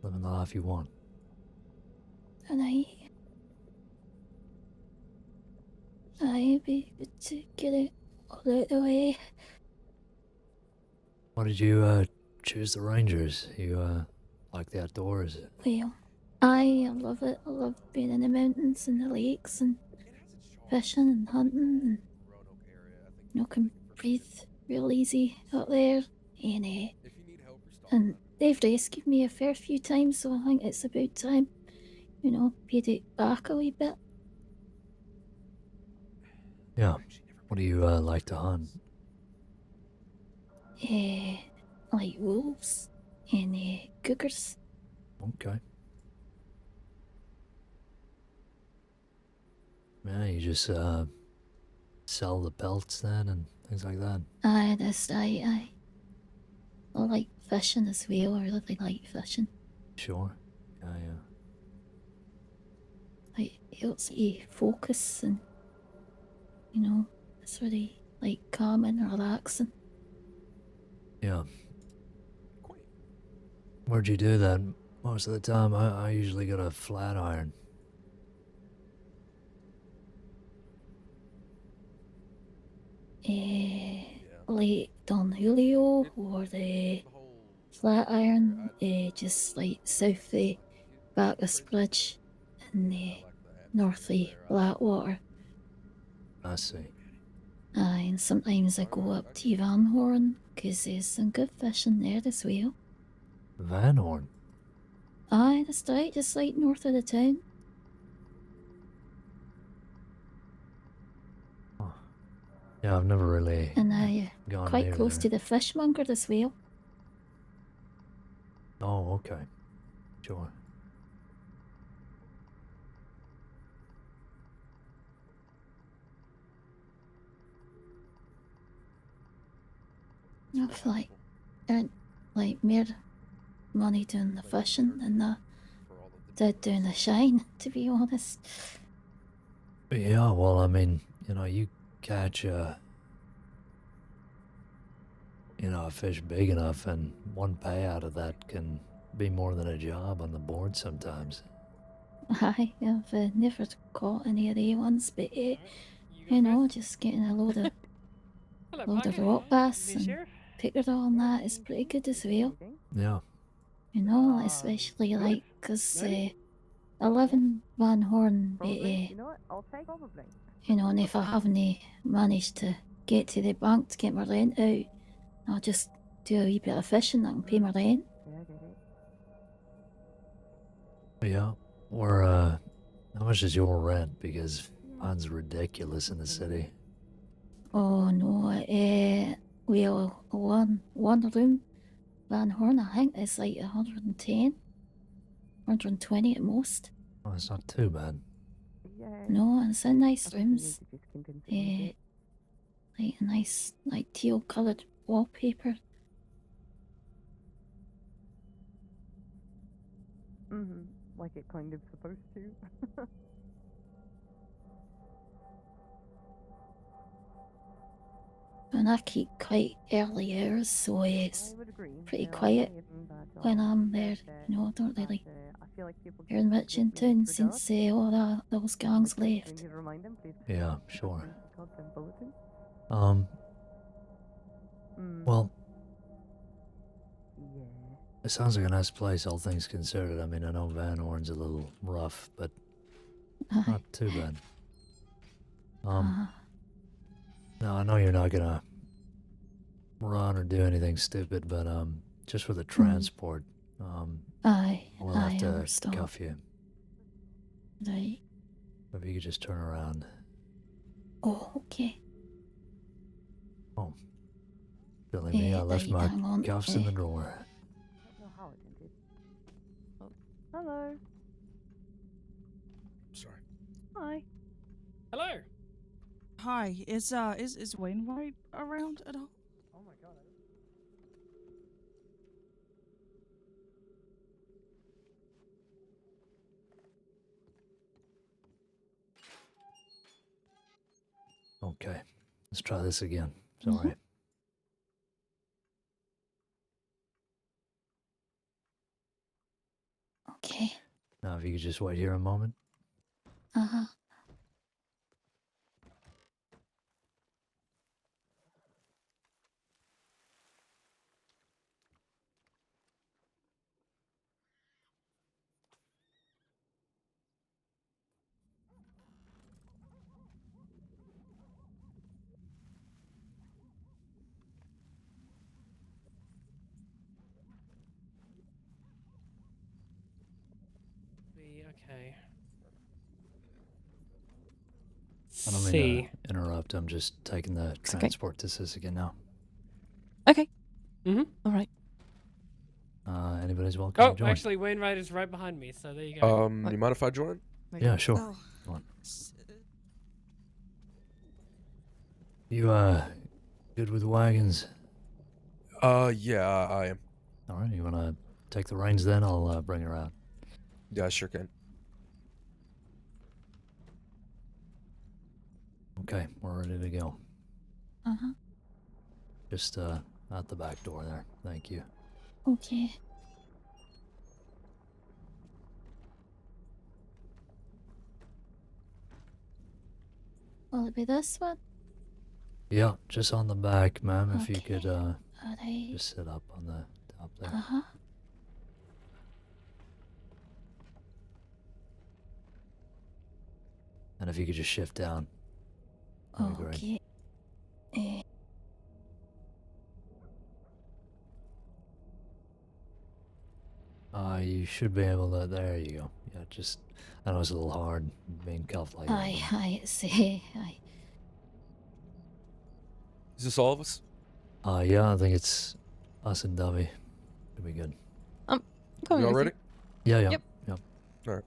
living the life you want.
And I'd be good to get it all out the way.
Why did you, choose the Rangers? You, like the outdoors?
Well, I love it. I love being in the mountains and the lakes and fishing and hunting and, you know, can breathe real easy out there. And they've rescued me a fair few times, so I think it's about time, you know, paid it back a wee bit.
Yeah. What do you, like to hunt?
Like wolves and cougars.
Okay. Yeah, you just, sell the pelts then and things like that.
I like fishing as well. I really like fishing.
Sure. Yeah, yeah.
Like, it helps you focus and, you know, it's really, like, calming and relaxing.
Yeah. Where'd you do that? Most of the time, I usually got a flat iron.
Lake Don Julio or the Flatiron, just like south of Bacchus Bridge in the north of Blackwater.
I see.
Aye, and sometimes I go up to Van Horn because there's some good fishing there as well.
Van Horn.
Aye, that's right, just like north of the town.
Yeah, I've never really
And I
gone
quite
near
close
there.
to the fishmonger as well.
Oh, okay. Sure.
I feel like earned like more money doing the fishing than I did doing the shine, to be honest.
Yeah, well, I mean, you catch a fish big enough, and one payout of that can be more than a job on the board sometimes.
Aye, I've never caught any of the ones, but just getting a load of rock bass and pickerel and that is pretty good as well.
Yeah.
Especially like because I live in Van Horn, but and if I haven't managed to get to the bank to get my rent out, I'll just do a wee bit of fishing and pay my rent.
Yeah. Or, how much is your rent? Because mine's ridiculous in the city.
Oh no, well, one room, Van Horn, I think it's like 110, 120 at most.
Oh, it's not too bad.
No, and it's in nice rooms. Like a nice, like teal coloured wallpaper.
Like it kind of supposed to.
And I keep quite early hours, so it's pretty quiet when I'm there. I don't really hear much in town since all those gangs left.
Yeah, sure. Well, it sounds like a nice place, all things considered. I mean, I know Van Horn's a little rough, but not too bad. No, I know you're not gonna run or do anything stupid, but just for the transport, we'll have to
understand.
cuff you.
Right.
If you could just turn around.
Oh, okay.
Oh, silly me, I left my
hang on,
cuffs in the drawer.
Hello.
Sorry.
Hi.
Hello.
Hi, is Wainwright around at all?
Oh my god.
Okay, let's try this again. Sorry.
Okay.
Now, if you could just wait here a moment.
Uh-huh.
Okay.
I don't mean to interrupt. I'm just taking the transport to Sissigan now.
Okay.
Mm-hmm.
All right.
Anybody's welcome
Oh,
to join.
actually, Wainwright is right behind me, so there you go.
You mind if I join?
Yeah, sure.
Oh.
Come on. You, good with wagons?
Yeah, I am.
All right, you want to take the reins then? I'll bring her out.
Yeah, I sure can.
Okay, we're ready to go.
Uh-huh.
Just, out the back door there. Thank you.
Okay. Will it be this one?
Yeah, just on the back, ma'am. If you could
Alright.
just sit up on the top there.
Uh-huh.
And if you could just shift down. That'd be great.
Okay.
You should be able to. There you go. Yeah, just. I know it's a little hard being cuffed like that.
I see.
Is this all of us?
Yeah, I think it's us and Dovey. Should be good.
You all ready?
Yeah.
Yep.
All right.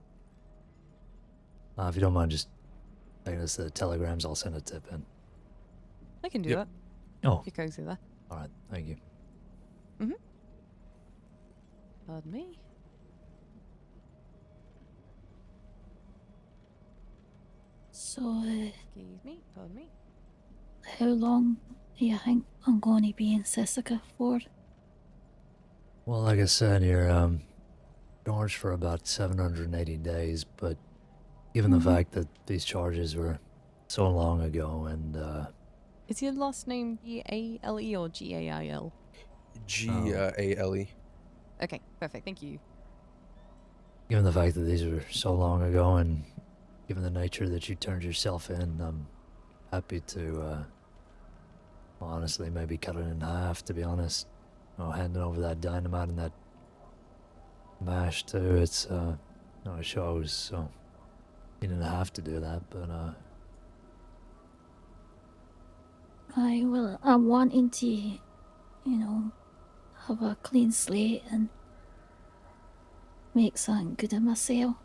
If you don't mind just taking us the telegrams, I'll send a tip in.
I can do
Yep.
that.
Oh.
If you go through there.
Alright, thank you.
Pardon me.
So,
Excuse me. Pardon me.
how long do you think I'm going to be in Sessica for?
Well, like I said, you're charged for about 780 days, but given the fact that these charges were so long ago and
Is your last name G-A-L-E or G-A-I-L?
G-A-L-E.
Okay, perfect. Thank you.
given the fact that these were so long ago and given the nature that you turned yourself in, I'm happy to honestly maybe cut it in half, to be honest. Handing over that dynamite and that mash too, it's it shows, so you didn't have to do that, but
I'm wanting to, have a clean slate and make something good of myself.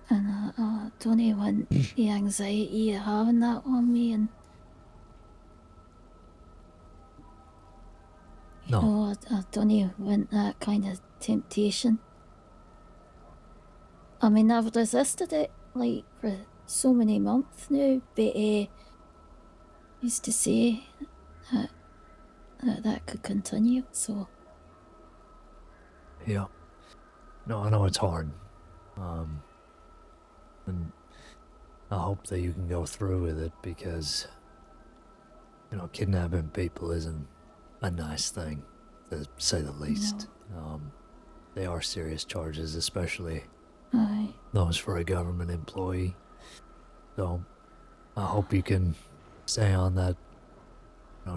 And I don't want the anxiety of having that on me, and I don't want that kind of temptation. I mean, I've resisted it like for so many months now, but used to say that could continue, so.
yeah. No, I know it's hard. And I hope that you can go through with it because, kidnapping people isn't a nice thing, to say the least. They are serious charges, especially those for a government employee. So I hope you can stay on that,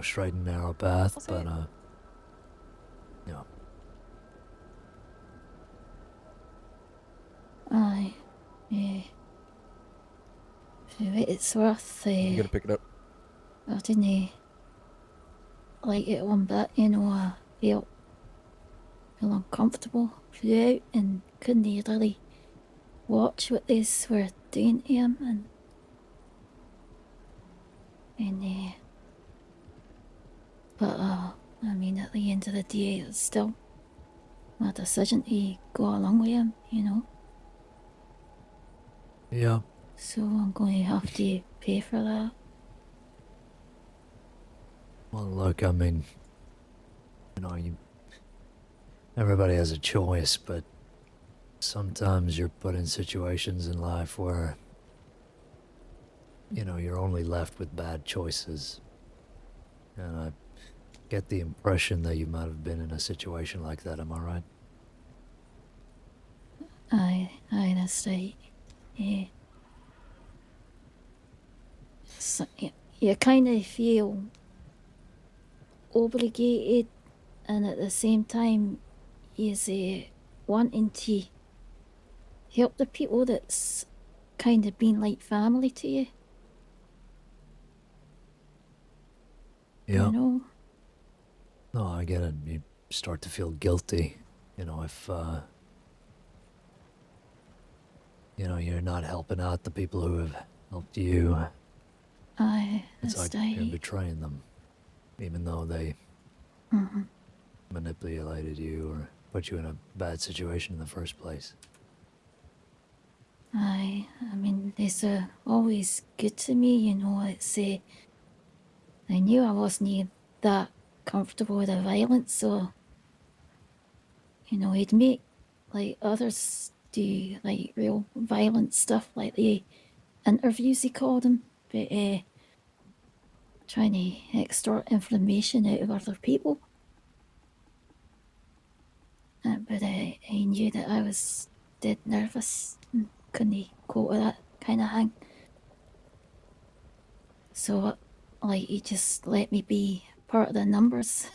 straight and narrow path, but yeah.
Aye, yeah. For what it's worth,
You gotta pick it up.
I didn't like it one bit, I felt uncomfortable throughout and couldn't really watch what they were doing to him, and but I mean, at the end of the day, it's still my decision to go along with him,
Yeah.
So I'm going to have to pay for that.
Well, look, I mean, everybody has a choice, but sometimes you're put in situations in life where, you're only left with bad choices. And I get the impression that you might have been in a situation like that, am I right?
Aye, that's right. Yeah. So, you kind of feel obligated, and at the same time, you're wanting to help the people that's kind of been like family to you.
Yeah.
No,
I get it. You start to feel guilty, if, you're not helping out the people who have helped you.
Aye,
It's
that's
like you're
right.
betraying them, even though they
Mhm.
manipulated you or put you in a bad situation in the first place.
Aye, I mean, they're always good to me, it's, I knew I wasn't that comfortable with the violence, so, he'd make, like, others do, like, real violent stuff, like the interviews he called them, but, trying to extort information out of other people. But I knew that I was dead nervous and couldn't cope with that kind of thing. So, like, he just let me be part of the numbers.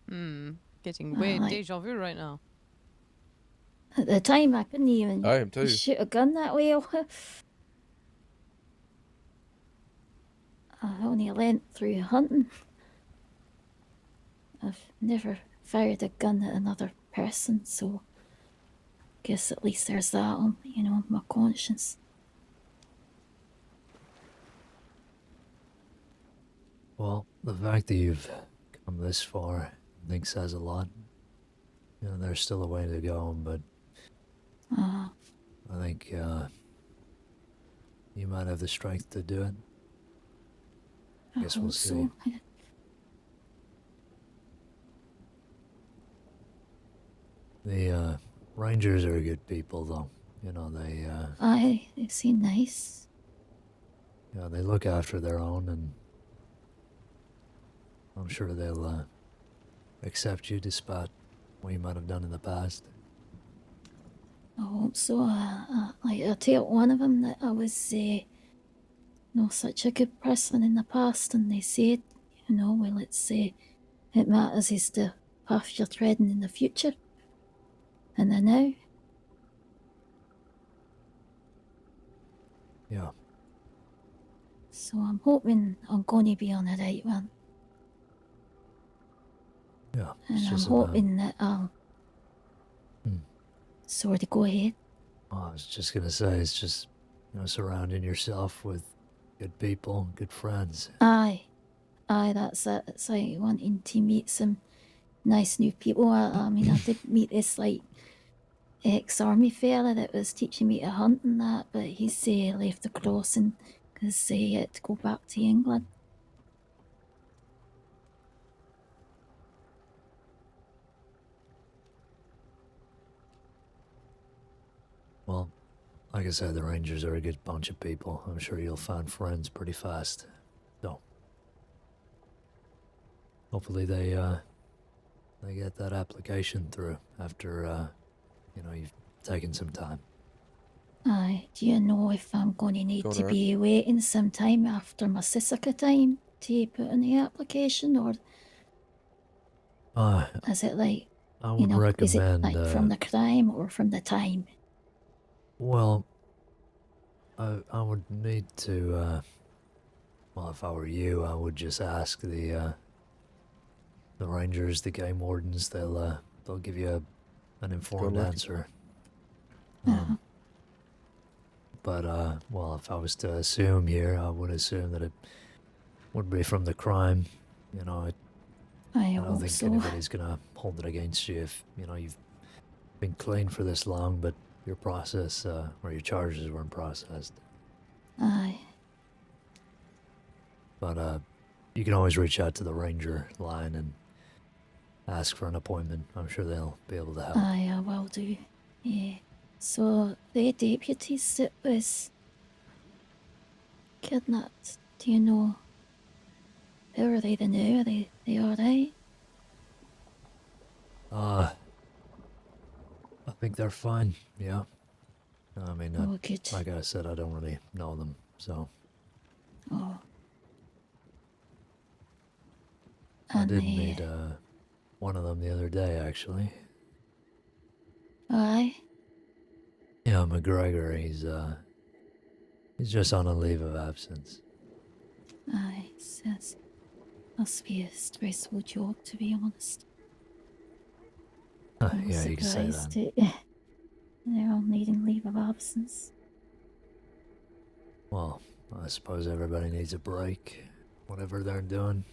Getting weird
like-
deja vu right now.
At the time, I couldn't even
I am too.
shoot a gun that well. I only learnt through hunting. I've never fired a gun at another person, so guess at least there's that on, my conscience.
Well, the fact that you've come this far, I think, says a lot. There's still a way to go, but I think you might have the strength to do it.
I
Guess we'll
hope
see.
so.
The Rangers are good people, though. They
Aye, they seem nice.
they look after their own, and I'm sure they'll accept you despite what you might have done in the past.
I hope so. I told one of them that I was not such a good person in the past, and they said, well, it matters is the path you're treading in the future. And I know.
Yeah.
So I'm hoping I'm going to be on the right one.
Yeah.
And
It's
I'm
just
hoping that I'll... Sorry, go ahead.
I was just gonna say, it's just surrounding yourself with good people, good friends.
Aye, that's it. It's like wanting to meet some nice new people. I mean, I did meet this ex-army fella that was teaching me to hunt and that, but he's left the crossing because he had to go back to England.
Well, like I said, the Rangers are a good bunch of people. I'm sure you'll find friends pretty fast. So, hopefully they get that application through after you've taken some time.
Aye, do you know if I'm going to need
Go
to
on,
be waiting some time after my Sisika time to put in the application, or is it like,
I would recommend.
is it like from the crime or from the time?
Well, I would need to. Well, if I were you, I would just ask the Rangers, the game wardens. They'll give you an informed
luck.
answer. But well, if I was to assume here, I would assume that it would be from the crime. I don't think anybody's gonna hold it against you if you've been clean for this long, but your process or your charges weren't processed.
Aye.
But you can always reach out to the Ranger line and ask for an appointment. I'm sure they'll be able to help.
Aye, I will do. Yeah. So the deputies that was kidnapped, do you know? How are they now? Are they alright?
I think they're fine. Yeah. I mean,
good.
like I said, I don't really know them, so.
Oh.
I did meet one of them the other day, actually.
Aye.
Yeah, McGregor. He's just on a leave of absence.
Aye, says must be a stressful job, to be honest.
Yeah, you can say that.
They're all needing leave of absence.
Well, I suppose everybody needs a break, whatever they're doing.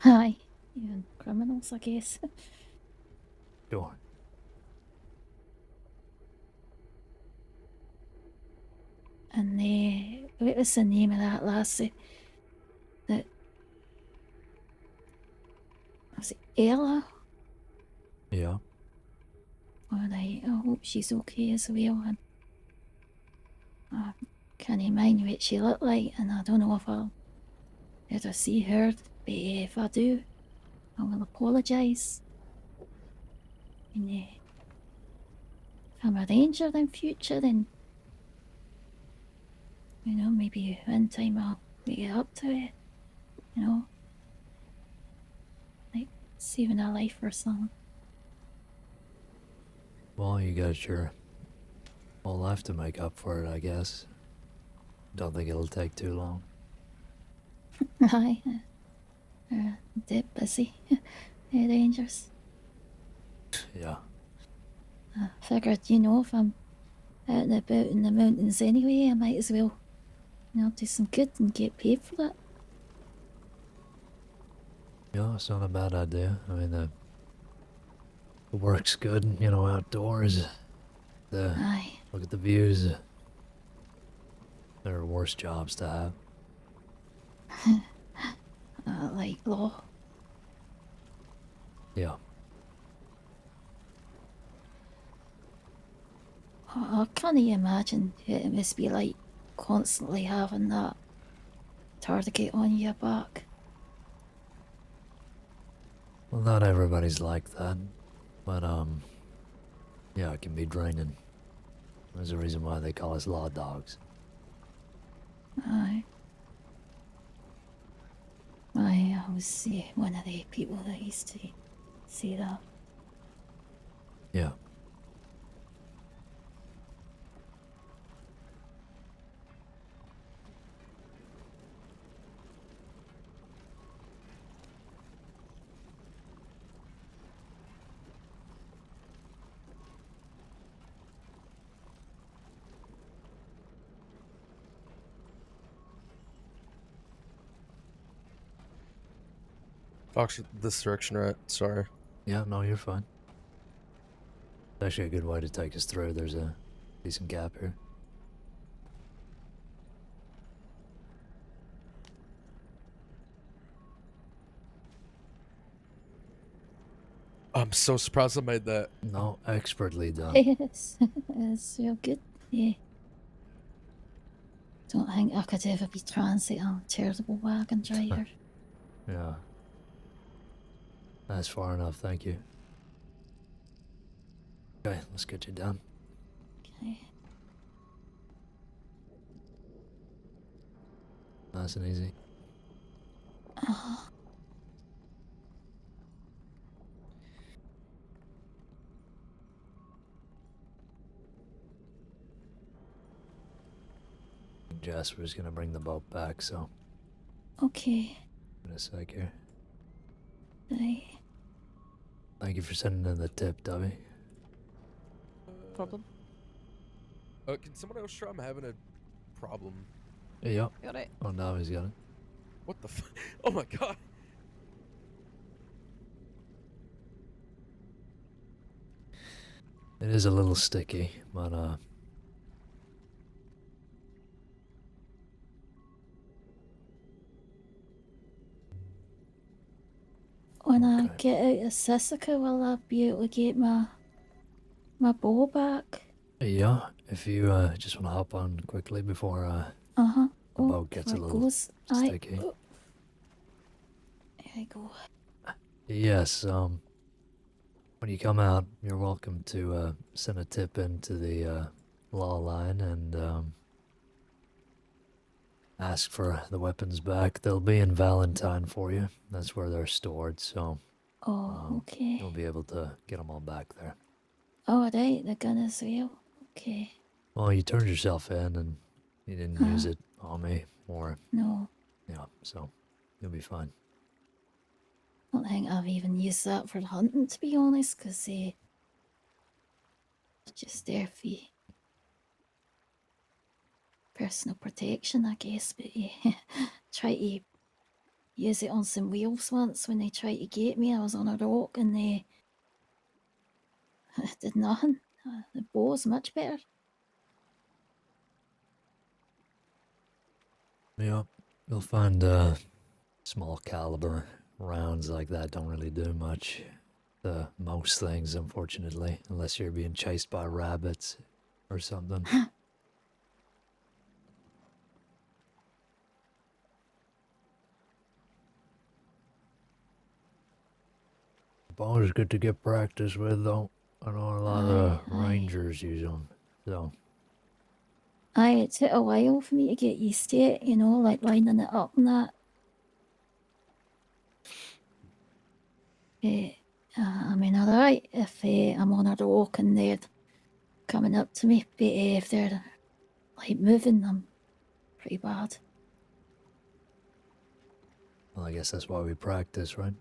Aye, even criminals, I guess.
Sure.
And what was the name of that lassie? That was it Ella?
Yeah.
Alright, I hope she's okay as well. And I can't mind what she looked like, and I don't know if I'll Did I see her? But if I do, I will apologise. And if I'm a ranger in future, then you know, maybe one time I'll make it up to it. You know, like saving a life or something.
Well, you got your whole life to make up for it, I guess. Don't think it'll take too long.
Aye, they're busy. Rangers.
Yeah.
I figured, you know, if I'm out and about in the mountains anyway, I might as well, you know, do some good and get paid for it.
Yeah, it's not a bad idea. I mean, the work's good, you know, outdoors.
Aye.
Look at the views. There are worse jobs to have.
Like law.
Yeah.
I can't imagine it must be like constantly having that target on your back.
Well, not everybody's like that. But, yeah, it can be draining. There's a reason why they call us law dogs.
Aye. I was one of the people that used to say that.
Yeah.
Fox, this direction, right? Sorry.
Yeah, no, you're fine. It's actually a good way to take us through. There's a decent gap here.
I'm so surprised I made that.
No, expertly done.
Yes, it's real good. Yeah. Don't think I could ever be transit. I'm a terrible wagon driver.
Yeah. That's far enough, thank you. Okay, let's get you done.
Okay.
Nice and easy. Jasper's gonna bring the boat back, so
Okay.
in a sec here.
Aye.
Thank you for sending in the tip, Debbie.
Problem?
Can someone else try? I'm having a problem.
Yep.
Got it.
Oh, now he's got it.
What the f- Oh my god!
It is a little sticky, but
When I get out of Sisika, will I be able to get my bow back?
yeah, if you just want to hop on quickly before
Uh-huh.
the boat gets a
before it
little
goes. Aye.
sticky.
Oh. There I go.
Yes, when you come out, you're welcome to send a tip into the law line and ask for the weapons back. They'll be in Valentine for you. That's where they're stored, so
Oh, okay.
you'll be able to get them all back there.
Oh, right, the gun as well. Okay.
Well, you turned yourself in and you didn't use it on me, or
No,
yeah, so you'll be fine.
I don't think I've even used that for hunting, to be honest, because it's just there for personal protection, I guess. But try to use it on some wheels once when they tried to get me. I was on a rock and they did nothing. The bow's much better.
Yep, you'll find small caliber rounds like that don't really do much. Most things, unfortunately, unless you're being chased by rabbits or something. Always good to get practice with, though. I know a lot of rangers use them, so.
It took a while for me to get used to it, you know, like lining it up and that. I mean, alright if I'm on a rock and they're coming up to me, but if they're like moving, I'm pretty bad.
Well, I guess that's why we practice, right?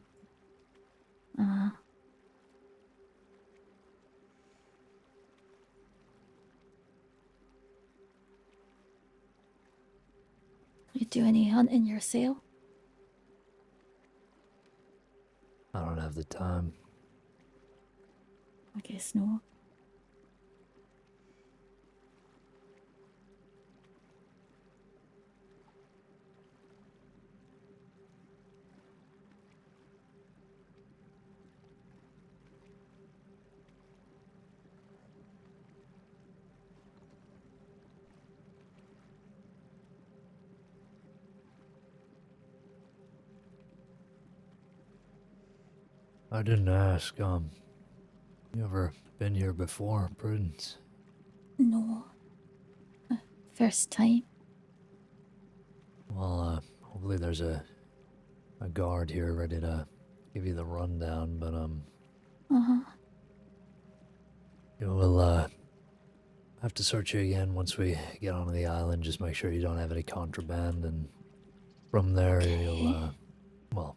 You do any hunting yourself?
I don't have the time.
I guess no.
I didn't ask, you ever been here before, Prudence?
No. First time.
Well, hopefully there's a guard here ready to give you the rundown, but, you'll, have to search you again once we get onto the island. Just make sure you don't have any contraband, and from there you'll, well,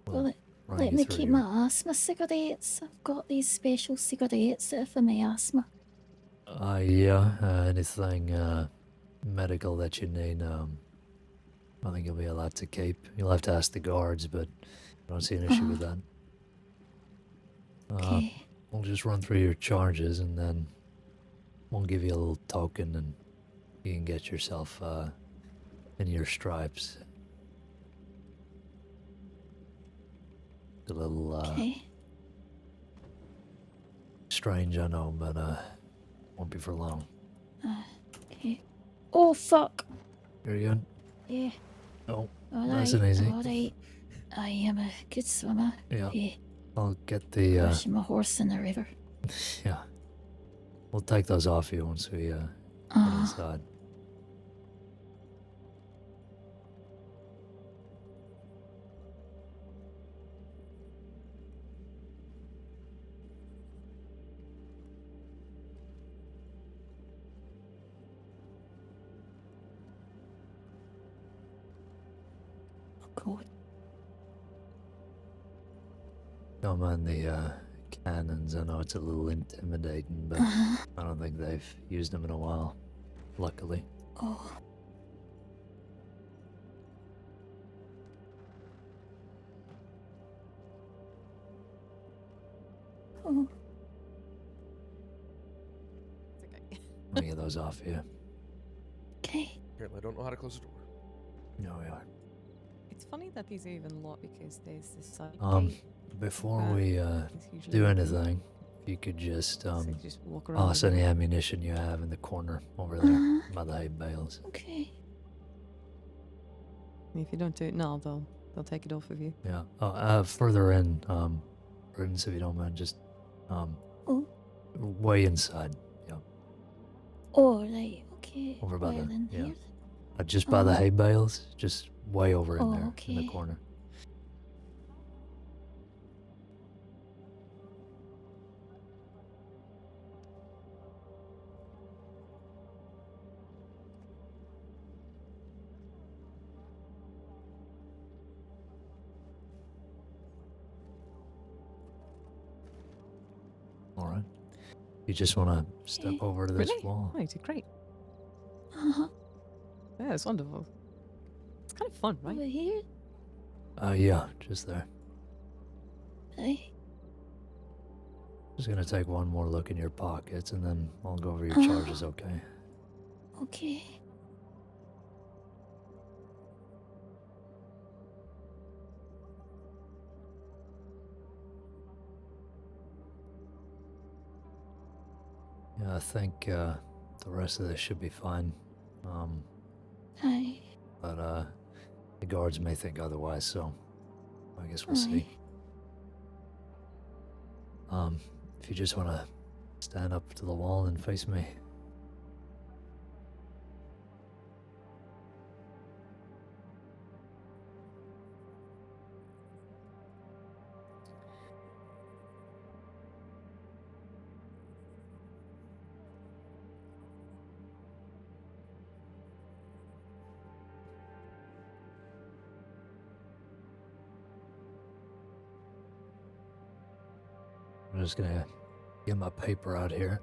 we'll run
Let
you
me
through
keep
your-
my asthma cigarettes. I've got these special cigarettes that are for my asthma.
Yeah, anything, medical that you need, I think you'll be allowed to keep. You'll have to ask the guards, but I don't see an issue with that.
Okay.
We'll just run through your charges, and then we'll give you a little token, and you can get yourself, in your stripes. A little,
Okay.
strange, I know, but, won't be for long.
Okay. Oh, fuck.
You're good?
Yeah.
Oh,
Alright.
nice and easy.
Alright. I am a good swimmer.
Yeah.
Yeah.
I'll get the,
Washing my horse in the river.
yeah. We'll take those off you once we, get inside.
God.
Don't mind the, cannons. I know it's a little intimidating, but
Uh-huh.
I don't think they've used them in a while, luckily.
Oh. Oh.
Let me get those off you.
Okay.
Apparently, I don't know how to close the door.
No, we are.
It's funny that these are even locked because there's this side gate.
Before
that
we,
is usually
do
open.
anything, if you could just,
just walk around
toss
the
any
room.
ammunition you have in the corner over there by the hay bales.
Okay.
If you don't do it now, they'll take it off of you.
Yeah. Further in, Prudence, if you don't mind, just,
Oh.
way inside. Yeah.
Oh, right. Okay.
Over by
Well,
the,
in
yeah.
here.
Just by the hay bales, just way over in
Oh,
there, in
okay.
the corner. Alright. You just want to step over to this
Really?
wall.
Oh, you did great.
Uh-huh.
Yeah, it's wonderful. It's kind of fun, right?
Over here.
Yeah, just there.
Right.
Just gonna take one more look in your pockets, and then I'll go over your
Uh-huh.
charges, okay?
Okay.
Yeah, I think, the rest of this should be fine.
Aye.
But, the guards may think otherwise, so I guess we'll
Aye.
see. If you just want to stand up to the wall and face me. I'm just gonna get my paper out here.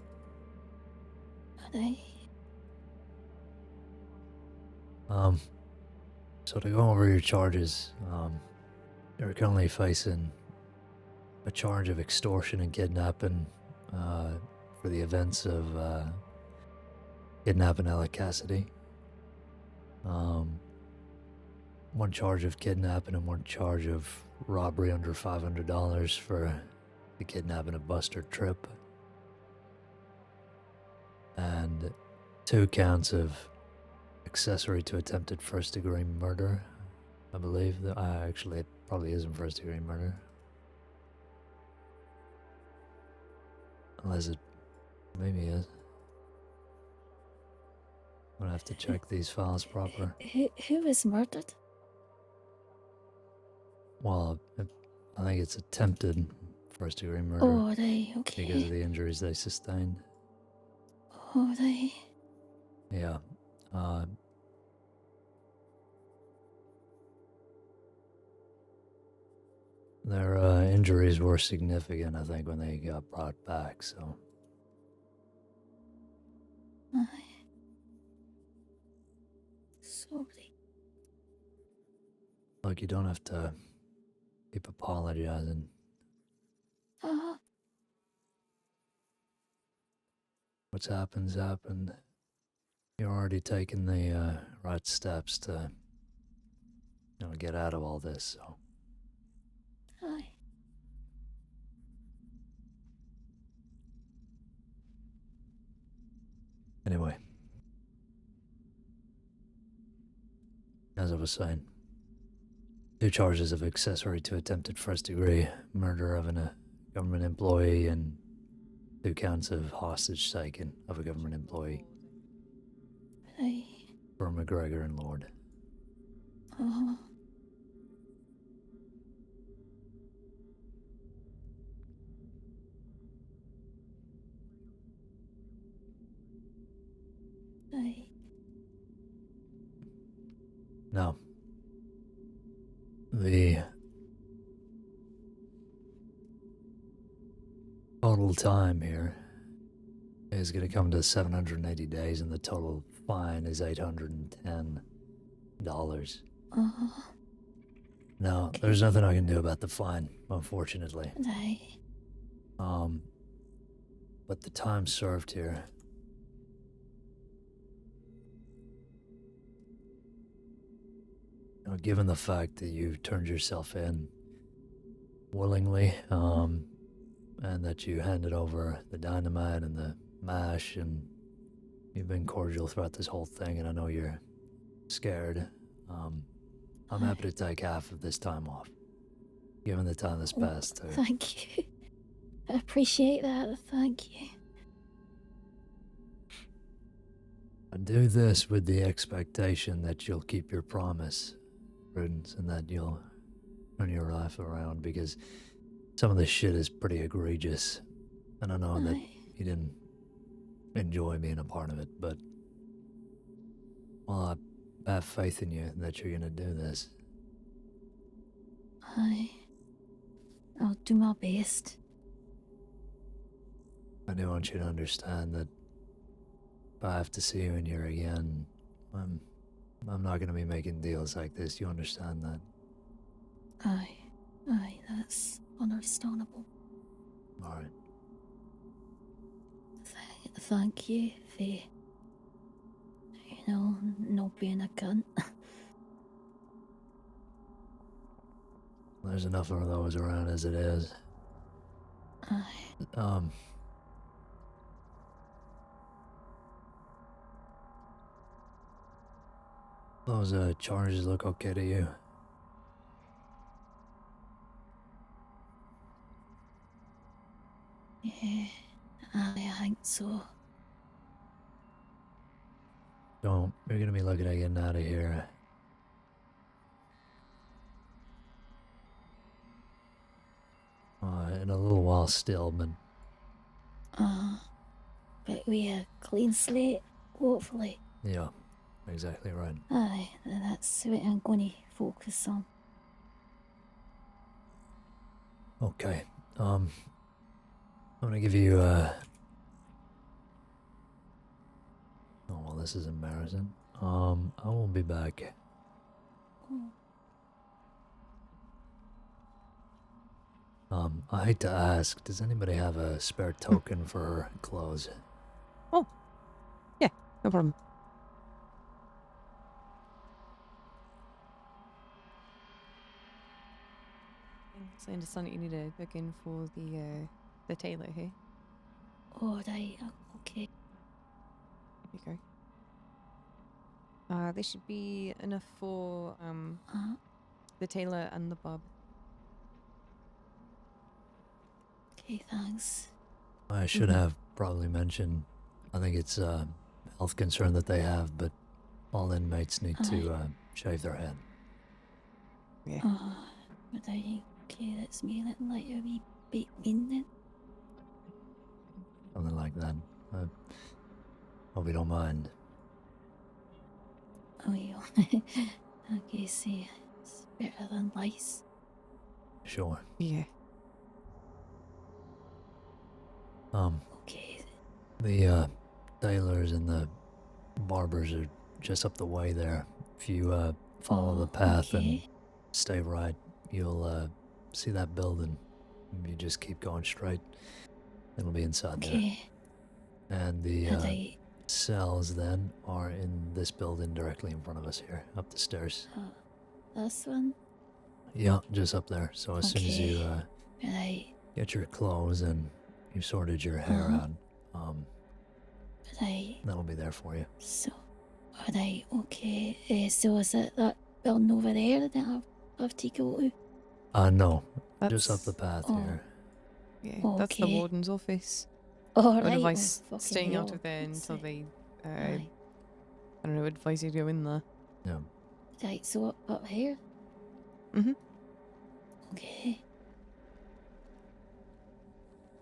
Aye.
So to go over your charges, you're currently facing a charge of extortion and kidnapping, for the events of, kidnapping Ella Cassidy. One charge of kidnapping and one charge of robbery under $500 for the kidnapping of Buster Tripp. And 2 counts of accessory to attempted first-degree murder. I believe that actually it probably isn't first-degree murder, unless it maybe is. I'm gonna have to check these files proper.
Who was murdered?
Well, I think it's attempted first-degree murder.
Oh, right, okay.
Because of the injuries they sustained.
Oh, right.
Yeah. Their injuries were significant, I think, when they got brought back, so.
Aye. Sorry.
Look, you don't have to keep apologizing. What's happened's happened. You're already taking the right steps to, get out of all this, so.
Aye.
Anyway. As I was saying, 2 charges of accessory to attempted first-degree murder of a government employee and 2 counts of hostage taken of a government employee.
Aye.
For McGregor and Lord.
Oh. Aye.
Now, the total time here is going to come to 780 days, and the total fine is $810. Now, there's nothing I can do about the fine, unfortunately.
Aye.
But the time served here, given the fact that you turned yourself in willingly, and that you handed over the dynamite and the mash, and you've been cordial throughout this whole thing, and I know you're scared, I'm happy to take half of this time off, given the time that's passed.
Thank you. I appreciate that. Thank you.
I do this with the expectation that you'll keep your promise, Prudence, and that you'll turn your life around, because some of this shit is pretty egregious, and I know that you didn't enjoy being a part of it, but, well, I have faith in you that you're gonna do this.
I'll do my best.
I do want you to understand that if I have to see you in here again, I'm not gonna be making deals like this. You understand that?
Aye, that's understandable.
Alright.
Thank you for, not being a cunt.
There's enough of those around as it is. Those charges look okay to you?
I think so.
Don't. You're gonna be looking at getting out of here. In a little while still, but
But we a clean slate, hopefully.
yeah, exactly right.
Aye, that's what I'm going to focus on.
Okay. I'm gonna give you oh well, this is embarrassing. I won't be back. I hate to ask, does anybody have a spare token for clothes?
Oh, yeah, no problem. So I understand that you need a booking for the tailor here.
Oh, right, okay.
There you go. This should be enough for the tailor and the barber.
Okay, thanks.
I should have probably mentioned, I think it's a health concern that they have, but all inmates need to shave their head.
Yeah.
Oh, right, okay, that's me looking like a wee bit mean then.
Something like that. I hope you don't mind.
Oh, yeah. Okay, see, it's better than lice.
Sure.
Yeah.
Okay.
The tailors and the barbers are just up the way there. If you follow the path and stay right, you'll see that building. You just keep going straight. It'll be inside there. And the cells then are in this building directly in front of us here, up the stairs.
This one?
Yeah, just up there. So as soon as you
Right.
get your clothes and you've sorted your hair out,
Right.
that'll be there for you.
So, right, okay. So is it that building over there that I have to go to?
No, just up the path here.
Yeah, that's the warden's office.
Oh,
I would
right.
advise
Oh, fucking
staying out
hell.
of there until they,
Aye.
I don't know, advise you to go in there.
Yeah.
Right, so up here?
Mm-hmm.
Okay.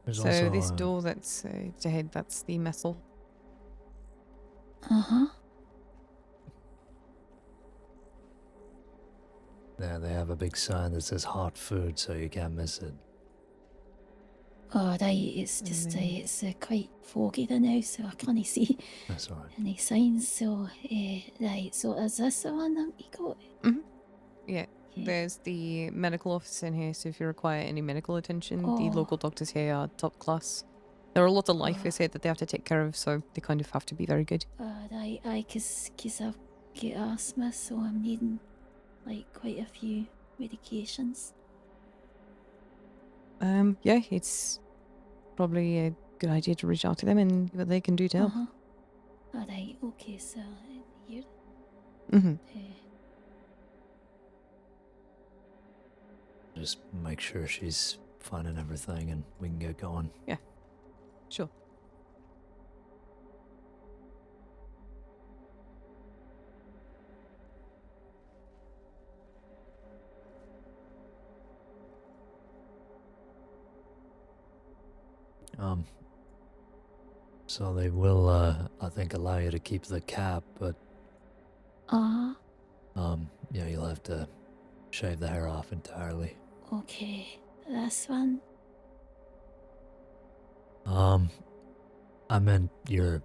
There's
So
also,
this door that's ahead, that's the messel.
Uh-huh.
Yeah, they have a big sign that says hot food, so you can't miss it.
Oh, right, it's just, it's quite foggy there now, so I can't see
That's alright.
any signs, so, right, so is this the one that we got?
Mm-hmm. Yeah, there's the medical office in here, so if you require any medical attention, the local doctors here are top class. There are a lot of lifers here that they have to take care of, so they kind of have to be very good.
Right, cause I've got asthma, so I'm needing, like, quite a few medications.
Yeah, it's probably a good idea to reach out to them and see what they can do to help.
Alright, okay, so, here.
Mm-hmm.
Just make sure she's fine and everything, and we can get going.
Yeah, sure.
So they will, I think, allow you to keep the cap, but, yeah, you'll have to shave the hair off entirely.
Okay, this one.
I meant your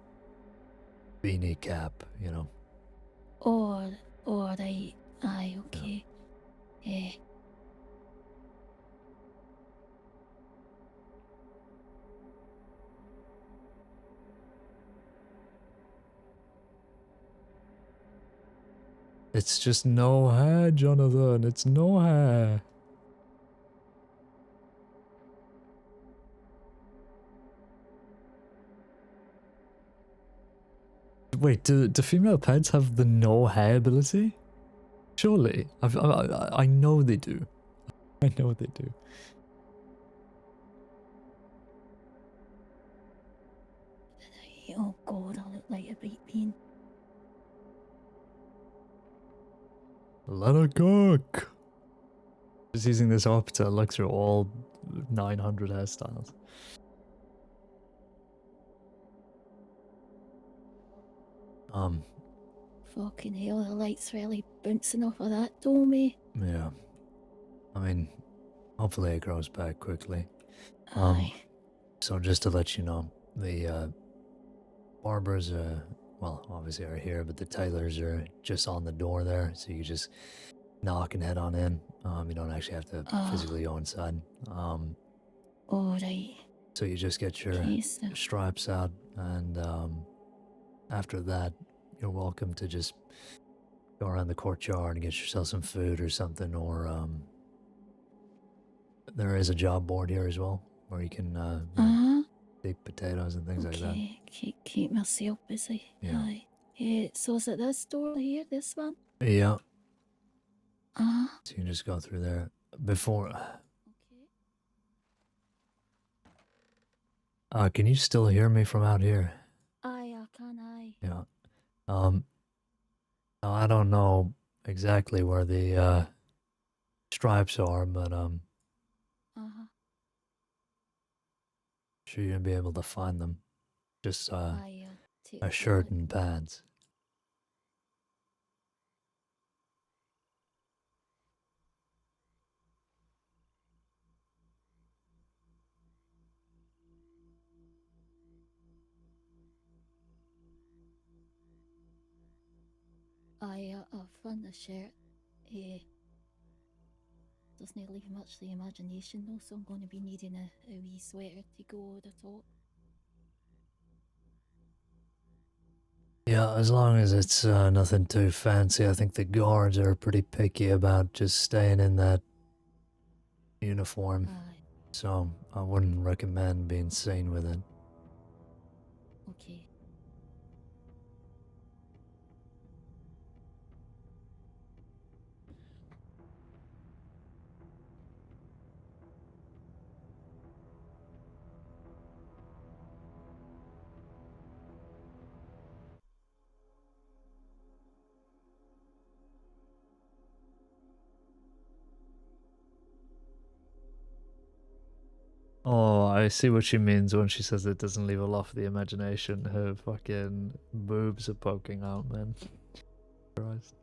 beanie cap, you know.
Oh, right, aye, okay.
It's just no hair, Jonathan. It's no hair. Wait, do female pets have the no hair ability? Surely. I know they do. I know they do.
Oh god, I look like a big bean.
Let her cook. Just using this up to look through all 900 hairstyles.
Fucking hell, the light's really bouncing off of that dome, eh?
Yeah. I mean, hopefully it grows back quickly.
Aye.
So just to let you know, the barbers, well, obviously are here, but the tailors are just on the door there, so you just knock and head on in. You don't actually have to physically go inside.
Alright.
So you just get your stripes out, and after that, you're welcome to just go around the courtyard and get yourself some food or something, or there is a job board here as well, where you can dig potatoes and things like that.
Keep myself busy.
Yeah.
Aye. So is it this door here, this one?
Yeah.
Uh-huh.
So you can just go through there. Before... can you still hear me from out here?
Aye, I can, aye.
Yeah. I don't know exactly where the stripes are, but sure you'll be able to find them. Just a shirt and pants.
I've found the shirt. Doesn't leave much to the imagination though, so I'm going to be needing a wee sweater to go over the top.
Yeah, as long as it's nothing too fancy. I think the guards are pretty picky about just staying in that uniform. So I wouldn't recommend being seen with it.
Okay.
Oh, I see what she means when she says it doesn't leave a lot for the imagination. Her fucking boobs are poking out, man. Christ.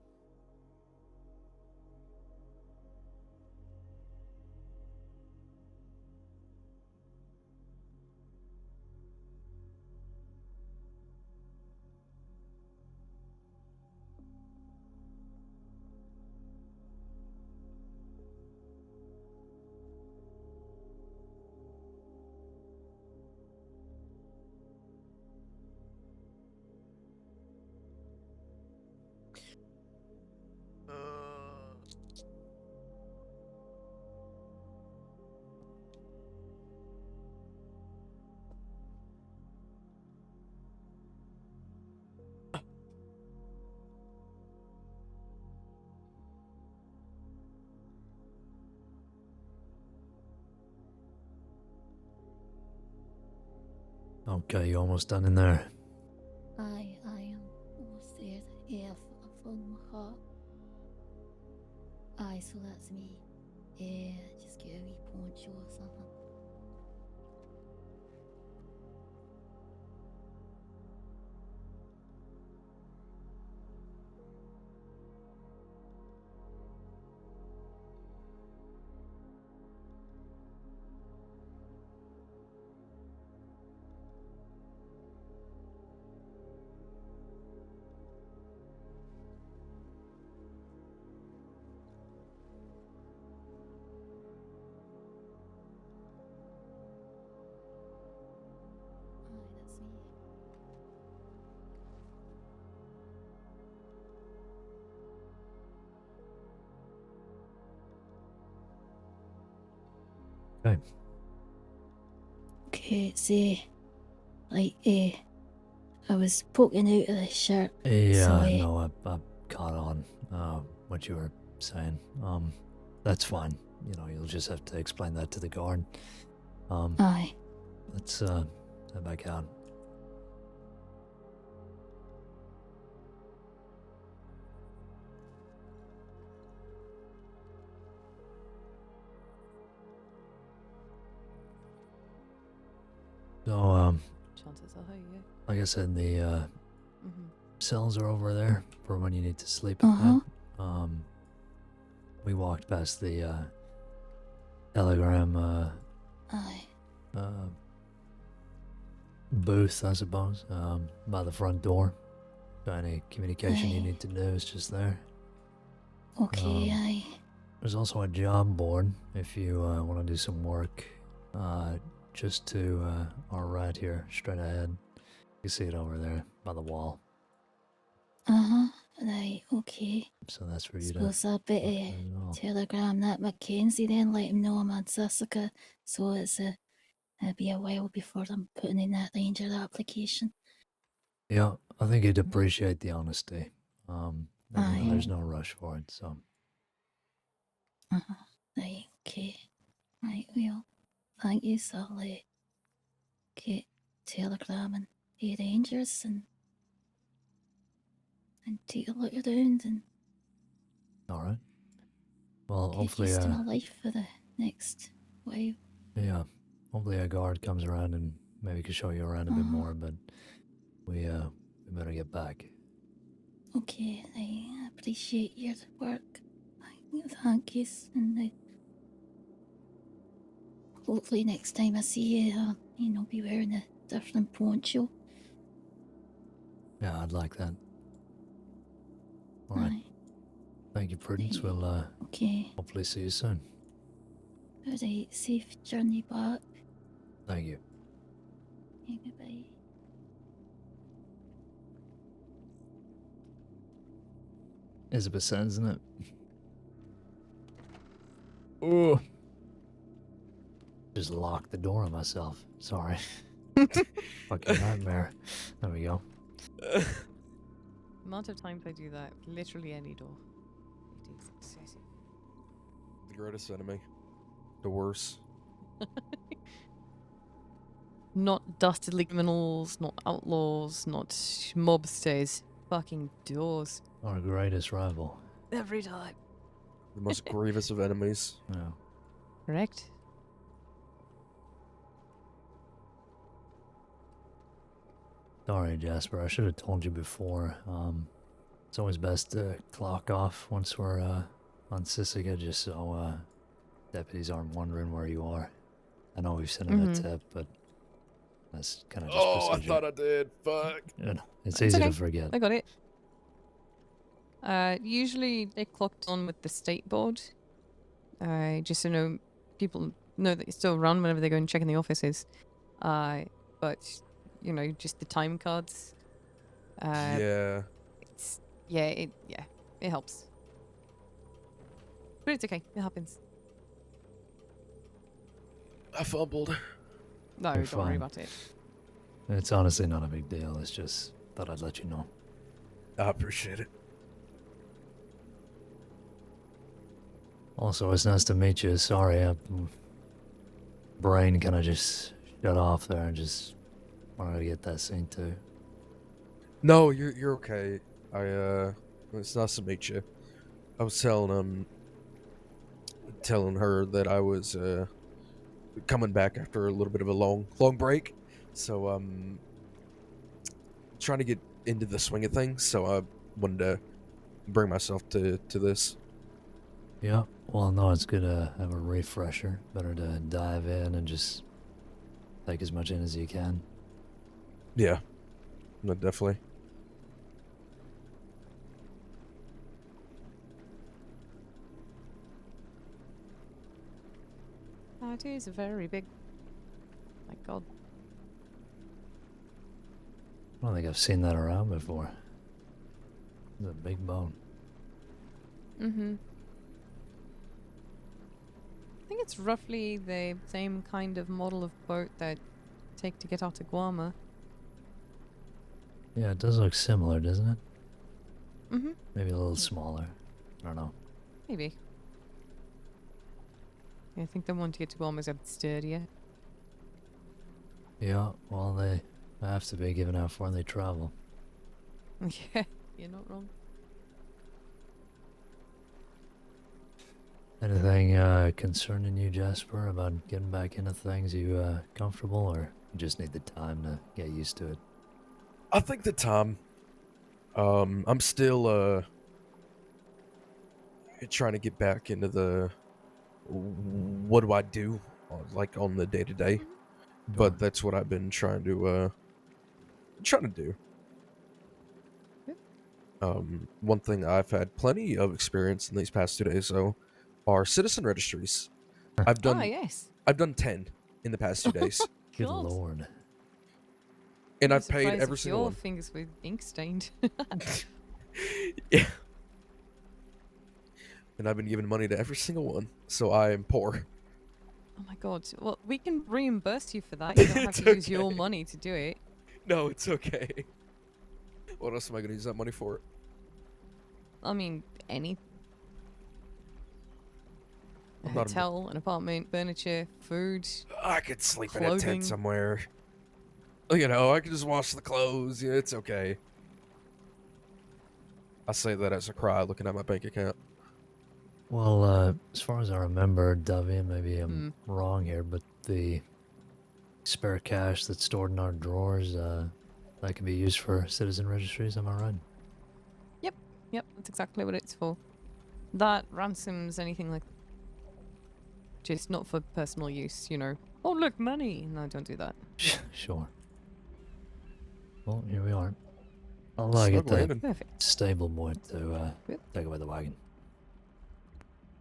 Okay, you almost done in there.
I am almost there. Yeah, I've found my heart. Aye, so that's me. Yeah, just get a wee poncho or something.
Okay.
Okay, it's like I was poking out of the shirt.
Yeah,
so,
no, I caught on what you were saying. That's fine. You know, you'll just have to explain that to the guard.
Aye.
Let's head back out. So,
Chances are high, yeah.
like I said, the
Mhm.
cells are over there for when you need to sleep at
Uh-huh.
night. We walked past the telegram
Aye.
booth, I suppose, by the front door. So any communication you
Aye.
need to do is just there.
Okay, aye.
There's also a job board if you want to do some work, just to our right here, straight ahead. You see it over there by the wall.
Uh-huh. Right, okay.
So that's for you to.
Suppose I better telegram that Mackenzie then, let him know I'm on Jessica, so it'll be a while before I'm putting in that ranger application.
Yeah, I think he'd appreciate the honesty. And,
Aye.
there's no rush for it, so.
Uh-huh. Right, okay. Right, well, thank you, so I'll get telegramming the rangers and take a look around and
All right. Well,
get
hopefully,
used to my life for the next while.
yeah, hopefully a guard comes around and maybe can show you around a bit more. But we better get back.
Okay, I appreciate your work. Thank you, and hopefully next time I see you, be wearing a different poncho.
Yeah, I'd like that. All right. Thank you, Prudence. We'll
Okay.
hopefully see you soon.
Alright, safe journey back.
Thank you.
Okay, goodbye.
Is a percent, isn't it? Oh. Just locked the door on myself. Sorry. Fucking nightmare. There we go.
Amount of times I do that, literally any door. It is excessive.
The greatest enemy. The worst.
Not dastardly criminals, not outlaws, not mobsters. Fucking doors.
Our greatest rival.
Every time.
The most grievous of enemies.
Yeah.
Correct?
Sorry, Jasper. I should have told you before. It's always best to clock off once we're on Sisica, just so deputies aren't wondering where you are. I know we've sent in a tip, but that's kind of just
Oh,
procedure.
I thought I did. Fuck.
You know, it's easy
okay.
to forget.
I got it. Usually they clocked on with the state board. Just so people know that you're still around whenever they go and check in the offices. But just the time cards.
Yeah.
It helps. But it's okay. It happens.
I fumbled.
No,
You're
don't worry
fine.
about it.
It's honestly not a big deal. It's just thought I'd let you know.
I appreciate it.
Also, it's nice to meet you. Sorry, brain kind of just shut off there and just wanted to get that scene too.
No, you're okay. It's nice to meet you. I was telling her that I was coming back after a little bit of a long break, so trying to get into the swing of things. So I wanted to bring myself to this.
Yeah, well, no, it's good to have a refresher. Better to dive in and just take as much in as you can.
Yeah, no, definitely.
It is very big. My God.
I don't think I've seen that around before. It's a big bone.
Mm-hmm. I think it's roughly the same kind of model of boat that take to get out to Guam.
Yeah, it does look similar, doesn't it?
Mm-hmm.
Maybe a little smaller. I don't know.
Maybe. Yeah, I think the one to get to Guam is a bit sturdier.
Yeah, well, they have to be given out when they travel.
Yeah, you're not wrong.
Anything concerning you, Jasper, about getting back into things? You comfortable, or you just need the time to get used to it?
I think the time. I'm still trying to get back into the what do I do like on the day to day, but that's what I've been trying to do. One thing I've had plenty of experience in these past 2 days, though, are citizen registries. I've done
yes.
I've done 10 in the past 2 days,
Good
God.
lord.
and
I'm
I've paid
surprised
every
if
single
your
one.
fingers were ink stained.
Yeah. And I've been giving money to every single one, so I am poor.
Oh my god. Well, we can reimburse you for that. You don't have
It's
to use your
okay.
money to do it.
No, it's okay. What else am I gonna use that money for?
I mean, any
I'm not a-
hotel, an apartment, furniture, food.
I could sleep in a
clothing.
tent somewhere. You know, I could just wash the clothes. Yeah, it's okay. I say that as I cry looking at my bank account.
Well, as far as I remember, Davi, maybe I'm
Hmm.
wrong here, but the spare cash that's stored in our drawers, that can be used for citizen registries, am I right?
Yep, that's exactly what it's for. That ransoms anything like. Just not for personal use, you know. Oh, look, money! No, don't do that.
Sure. Well, here we are. I'll
Snug
get the
landing.
Perfect.
stable boy to take away the wagon.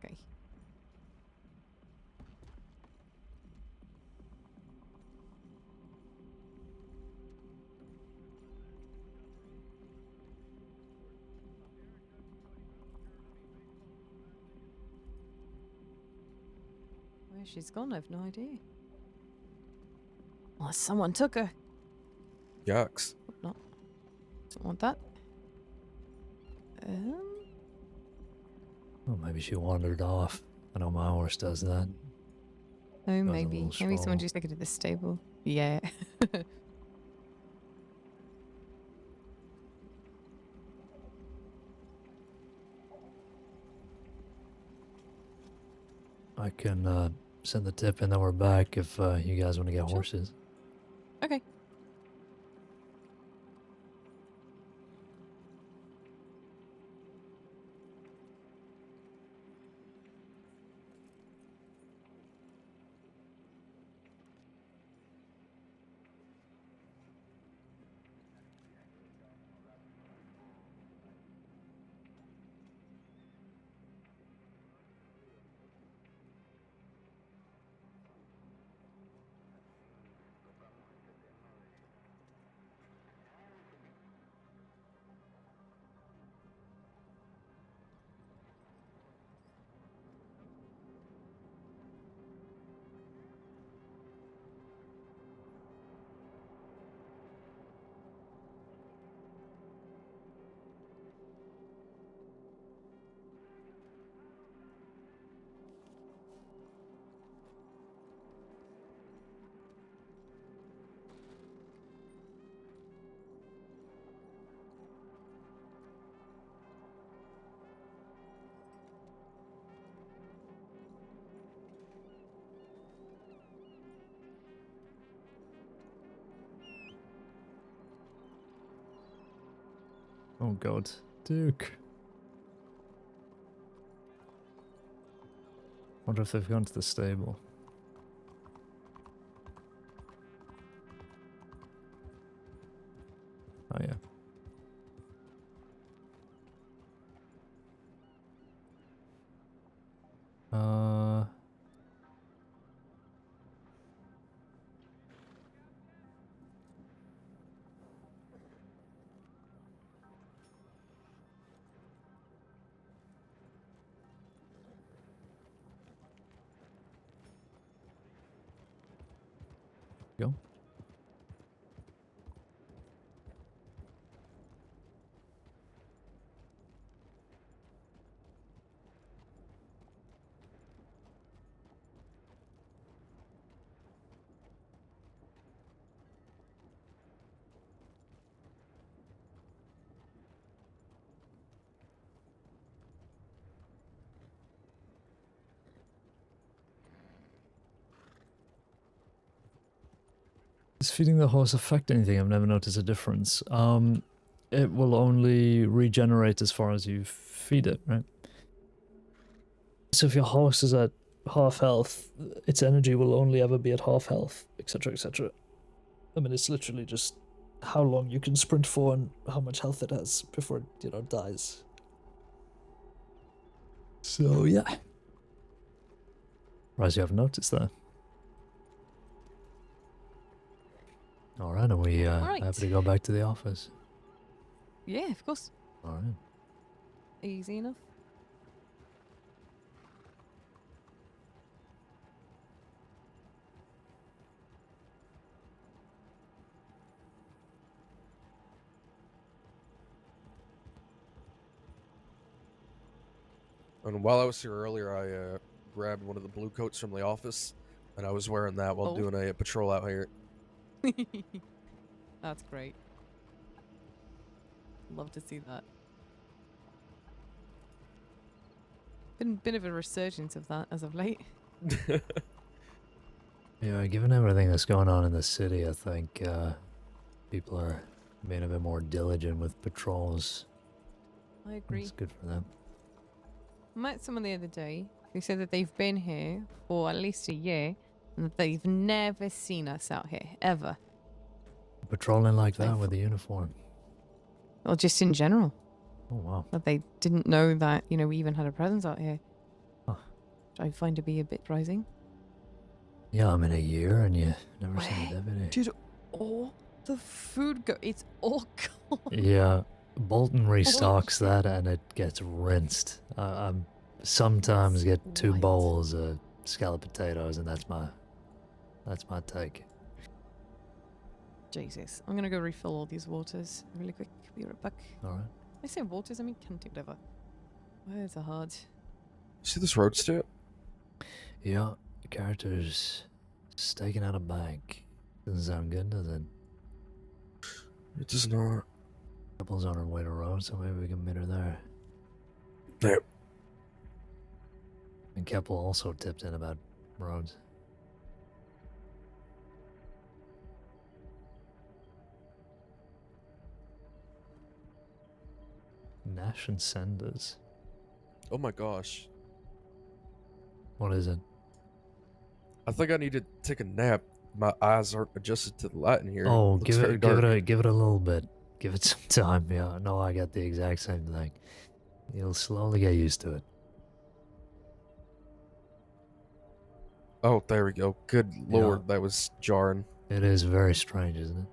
Okay. Where she's gone, I've no idea. Unless someone took her.
Yucks.
Hope not. Don't want that.
Well, maybe she wandered off. I know my horse does that.
Oh,
a
maybe.
little
Maybe someone
stroll.
just took her to the stable. Yeah.
I can send the tip in that we're back if you guys want to get
Sure.
horses.
Okay.
Oh god. Duke. Wonder if they've gone to the stable. Oh yeah. Go. feeding the horse affect anything? I've never noticed a difference. It will only regenerate as far as you feed it, right? So if your horse is at half health, its energy will only ever be at half health, etc., etc. I mean, it's literally just how long you can sprint for and how much health it has before it, dies. So, yeah. Rise, you haven't noticed that. Alright, are we
Alright.
happy to go back to the office?
Yeah, of course.
Alright.
Easy enough.
And while I was here earlier, I grabbed one of the blue coats from the office, and I was wearing that while doing a patrol out here.
That's great. Love to see that. Been a bit of a resurgence of that as of late.
Yeah, given everything that's going on in the city, I think people are being a bit more diligent with patrols.
I agree.
It's good for them.
I met someone the other day who said that they've been here for at least a year and that they've never seen us out here, ever.
Patrolling like that with the uniform.
Or just in general.
Oh, wow.
That they didn't know that, we even had a presence out here. Which I find to be a bit surprising.
Yeah, I'm in a year and you never seen a deputy.
Did all the food go? It's all gone.
Yeah, Bolton restocks that and it gets rinsed. I sometimes get 2 bowls of scalloped potatoes and that's my take.
Jesus. I'm gonna go refill all these waters really quick. Be right back.
Alright.
I say waters, I mean canteen, whatever. Words are hard.
See this road step?
Yeah, the character's staking out a bank. Doesn't sound good, does it?
It does not.
Couple's on her way to road, so maybe we can meet her there.
Yep.
And Keppel also tipped in about roads. Nash and Sanders.
Oh my gosh.
What is it?
I think I need to take a nap. My eyes aren't adjusted to the light in here.
Oh,
It looks
give
very
it
dark.
a little bit. Give it some time. Yeah, no, I got the exact same thing. You'll slowly get used to it.
Oh, there we go. Good lord, that was jarring.
It is very strange, isn't it?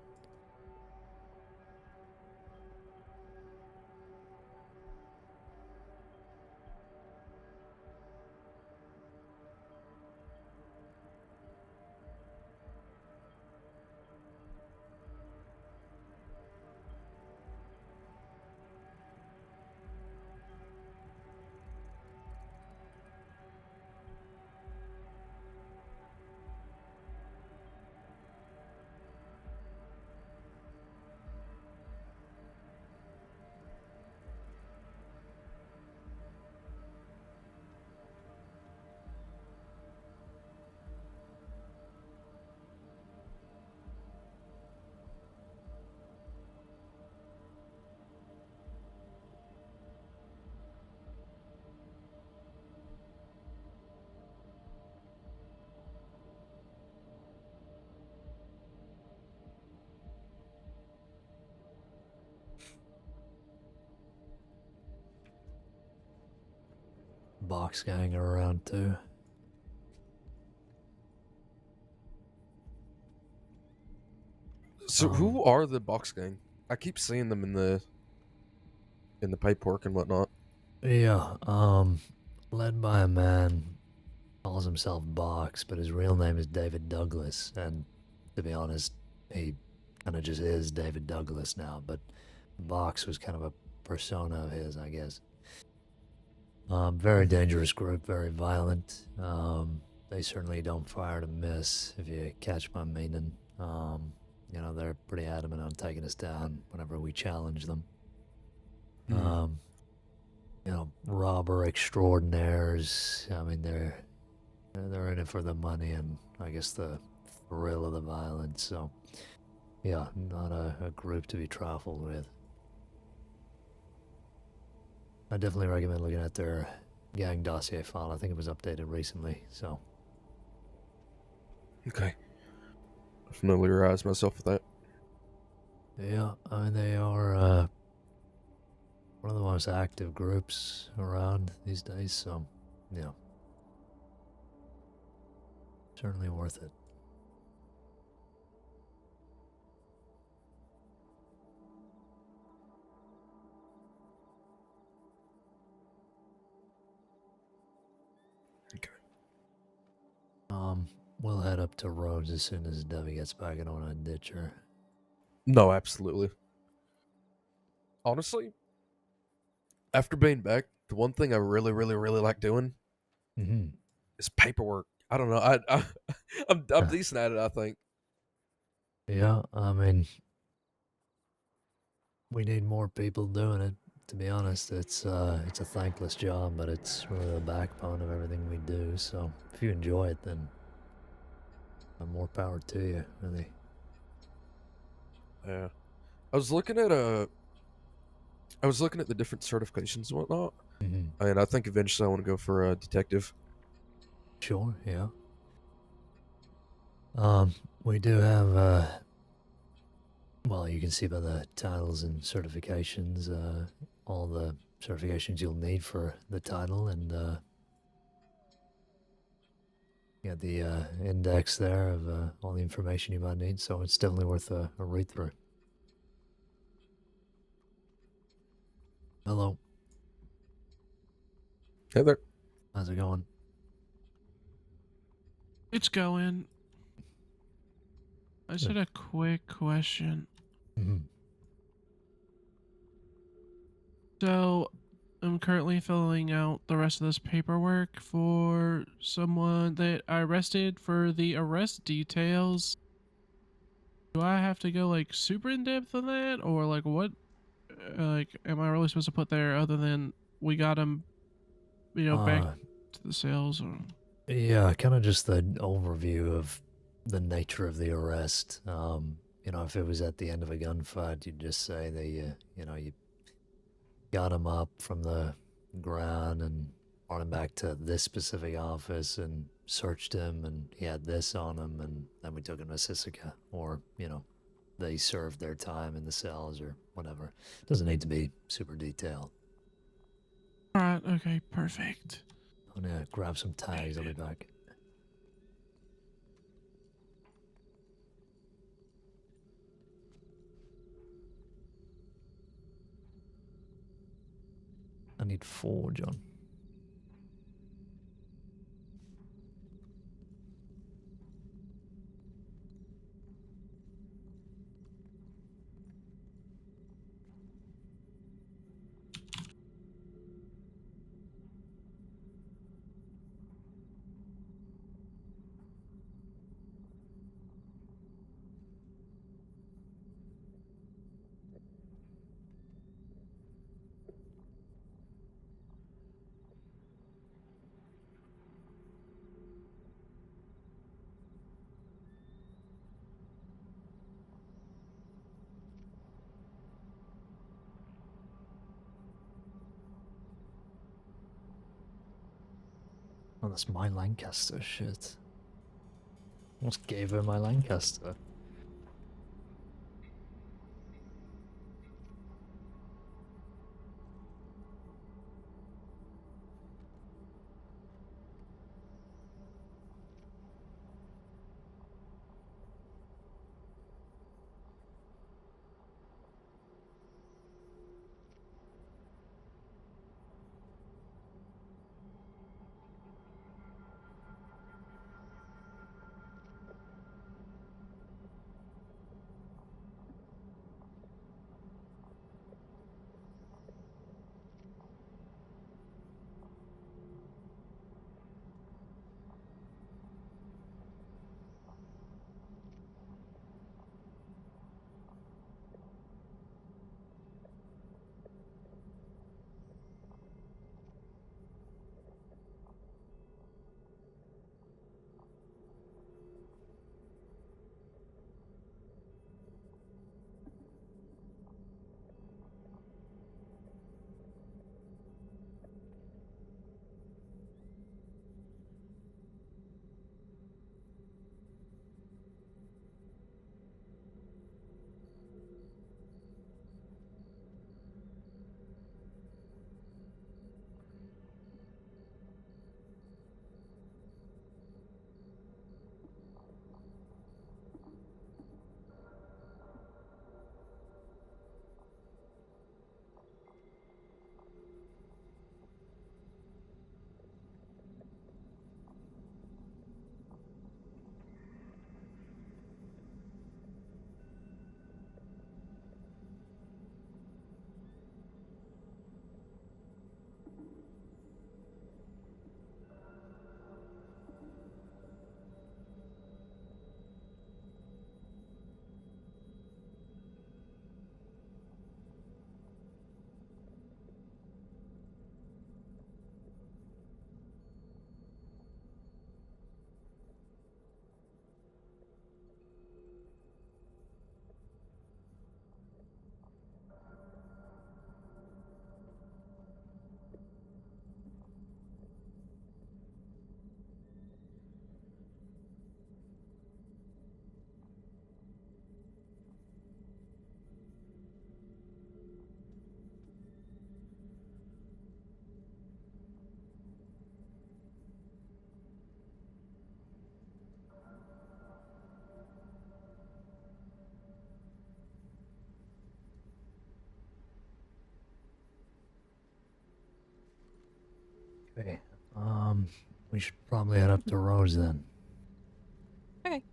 Box gang are around too.
So who are the box gang? I keep seeing them in the paperwork and whatnot.
Yeah, led by a man, calls himself Box, but his real name is David Douglas, and to be honest, he kind of just is David Douglas now, but Box was kind of a persona of his, I guess. Very dangerous group, very violent. They certainly don't fire to miss, if you catch my meaning. They're pretty adamant on taking us down whenever we challenge them. Robber extraordinaires. I mean, they're in it for the money and I guess the thrill of the violence. So, yeah, not a group to be trifled with. I definitely recommend looking at their gang dossier file. I think it was updated recently, so.
Okay. Familiarize myself with that.
Yeah, I mean, they are one of the most active groups around these days, so, yeah. Certainly worth it.
Okay.
We'll head up to Rhodes as soon as Debbie gets back. I don't want to ditch her.
No, absolutely. Honestly, after being back, the one thing I really, really, really like doing is paperwork. I don't know. I'm decent at it, I think.
Yeah, I mean, we need more people doing it. To be honest, it's a thankless job, but it's really the backbone of everything we do. So if you enjoy it, then more power to you, really.
Yeah. I was looking at the different certifications and whatnot, and I think eventually I want to go for a detective.
Sure, yeah. We do have well, you can see by the titles and certifications, all the certifications you'll need for the title, and you got the index there of all the information you might need, so it's definitely worth a read through. Hello.
Hey there.
How's it going?
It's going. I just
Good.
had a quick question. So, I'm currently filling out the rest of this paperwork for someone that I arrested for the arrest details. Do I have to go like super in depth on that, or like what? Like, am I really supposed to put there other than we got him, back to the cells? Or
Yeah, kind of just the overview of the nature of the arrest. If it was at the end of a gunfight, you'd just say that you got him up from the ground and brought him back to this specific office and searched him, and he had this on him, and then we took him to Sisika, or they served their time in the cells or whatever. Doesn't need to be super detailed.
all right, okay, perfect.
I'm gonna grab some tags. I'll be back. I need 4, John. Oh, that's my Lancaster. Shit. Almost gave her my Lancaster. Okay. We should probably head up to Rose then.
Okay.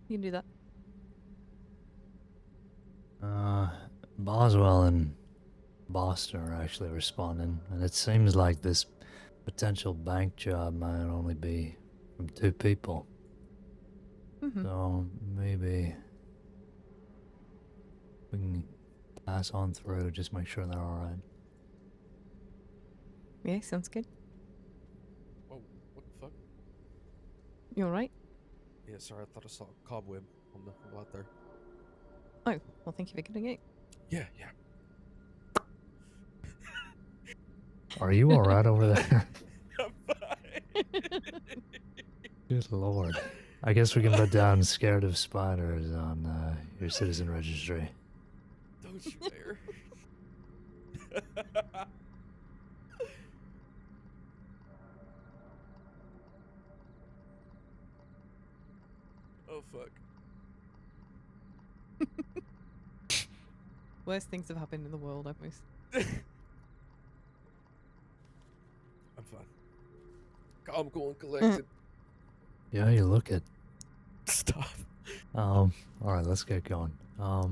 You can do that.
Boswell and Boston are actually responding, and it seems like this potential bank job might only be from 2 people. So maybe we can pass on through, just make sure they're alright.
Yeah, sounds good.
Whoa, what the fuck?
You alright?
Yeah, sorry, I thought I saw a cobweb on the wall out there.
Oh, well, thank you for getting it.
Yeah, yeah.
Are you alright over there?
I'm fine.
Good lord. I guess we can put down scared of spiders on your citizen registry.
Don't you dare. Oh, fuck.
Worst things have happened in the world, almost.
I'm fine. Calm, cool, and collected.
Yeah, you look it.
Stop.
Alright, let's get going. Are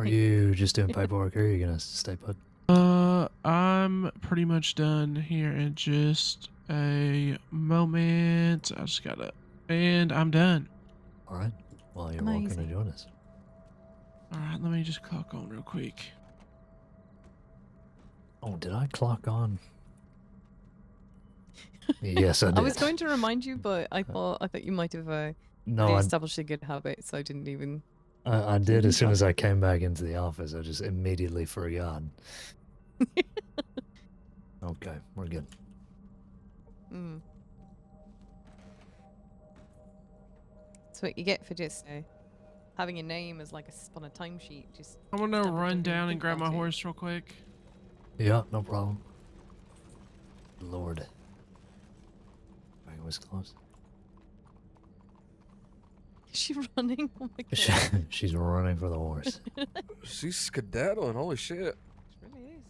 you just doing paperwork or are you gonna stay put?
I'm pretty much done here in just a moment. I just gotta, and I'm done.
Alright, well, you're welcome to join us.
Alright, let me just clock on real quick.
Oh, did I clock on? Yes, I did.
I was going to remind you, but I thought you might have
No, I-
established a good habit, so I didn't even.
I did as soon as I came back into the office. I just immediately forgot. Okay, we're good.
That's what you get for just having a name as like on a timesheet. Just.
I'm gonna
double
run
checking
down and
think
grab my
about it.
horse real quick.
Yeah, no problem. Lord. It was close.
Is she running? Oh my god.
She's running for the horse.
She's skedaddling, holy shit.
She really is.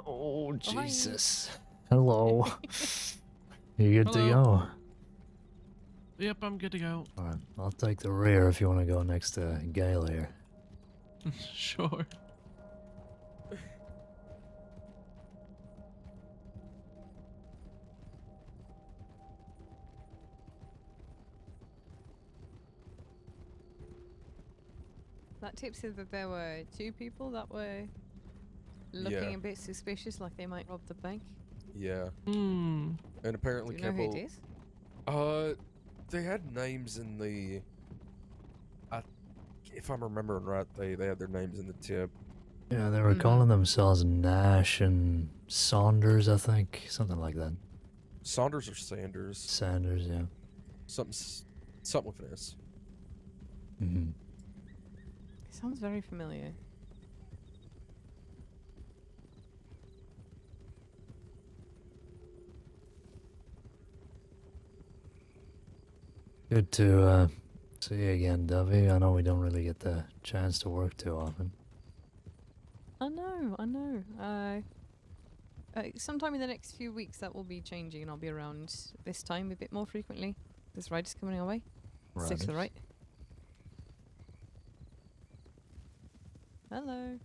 Oh, Jesus. Hello. You good to go?
Yep, I'm good to go.
Alright, I'll take the rear if you want to go next to Gale here.
Sure.
That tip said that there were 2 people that were looking
Yeah.
a bit suspicious, like they might rob the bank.
Yeah.
Hmm.
And apparently
Do you know who it
Keppel.
is?
They had names in the. If I'm remembering right, they had their names in the tip.
Yeah, they were calling themselves Nash and Saunders, I think. Something like that.
Saunders or Sanders?
Sanders, yeah.
Something with an S.
Mm-hmm.
It sounds very familiar.
Good to see you again, Dovey. I know we don't really get the chance to work too often.
I know. Sometime in the next few weeks that will be changing and I'll be around this time a bit more frequently. There's riders coming our way. Stick to the right. Hello.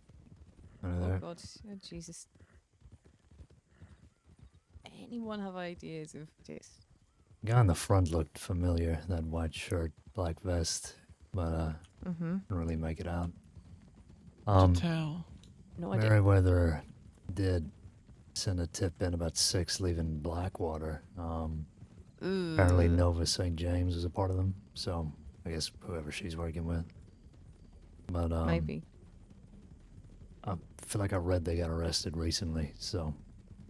Hello
Oh
there.
god. Oh, Jesus. Anyone have ideas of this?
Guy in the front looked familiar. That white shirt, black vest, but didn't really make it out.
To tell.
No idea.
Meriwether did send a tip in about 6 leaving Blackwater. Apparently Nova St. James was a part of them, so I guess whoever she's working with. But
Maybe.
I feel like I read they got arrested recently, so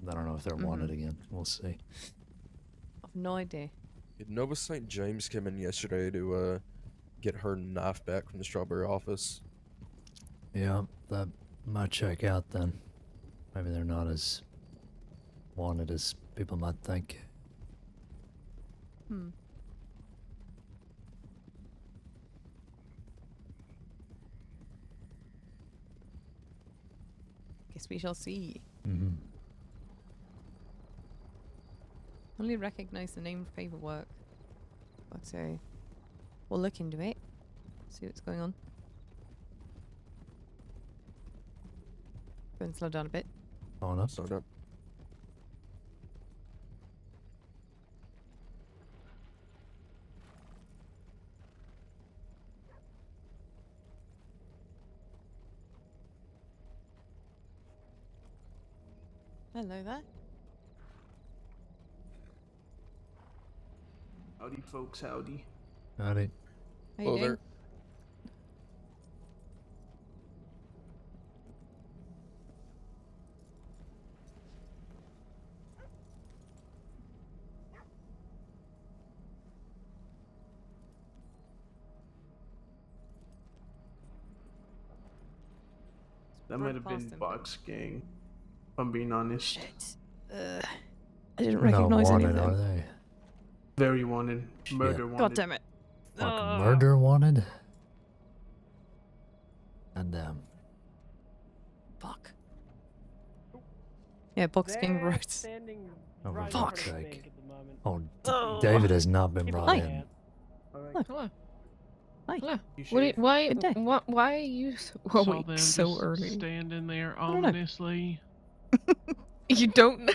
I don't know if they're wanted again. We'll see.
I've no idea.
Nova St. James came in yesterday to get her knife back from the Strawberry office.
Yeah, that might check out then. Maybe they're not as wanted as people might think.
Hmm. Guess we shall see.
Mm-hmm.
Only recognize the named paperwork. But we'll look into it. See what's going on. Go and slow down a bit.
On up.
Slow down.
Hello there.
Howdy, folks. Howdy.
Howdy.
How you doing?
That might have been Box Gang, if I'm being honest.
I didn't
Not
recognize any of
wanted,
them.
are they?
Very wanted. Murder wanted.
God damn it.
Fucking murder wanted? And damn.
Fuck. Yeah, Box King
They're
wrote.
standing
Oh, for
right in
fuck's
front of me
sake.
at the moment.
Oh, David has not been brought
Hi.
in.
Hello.
Hi.
Hello.
You
What?
shave?
Why are you
Saw
awake
them
so
just
early?
standing there
don't know.
ominously.
You don't know.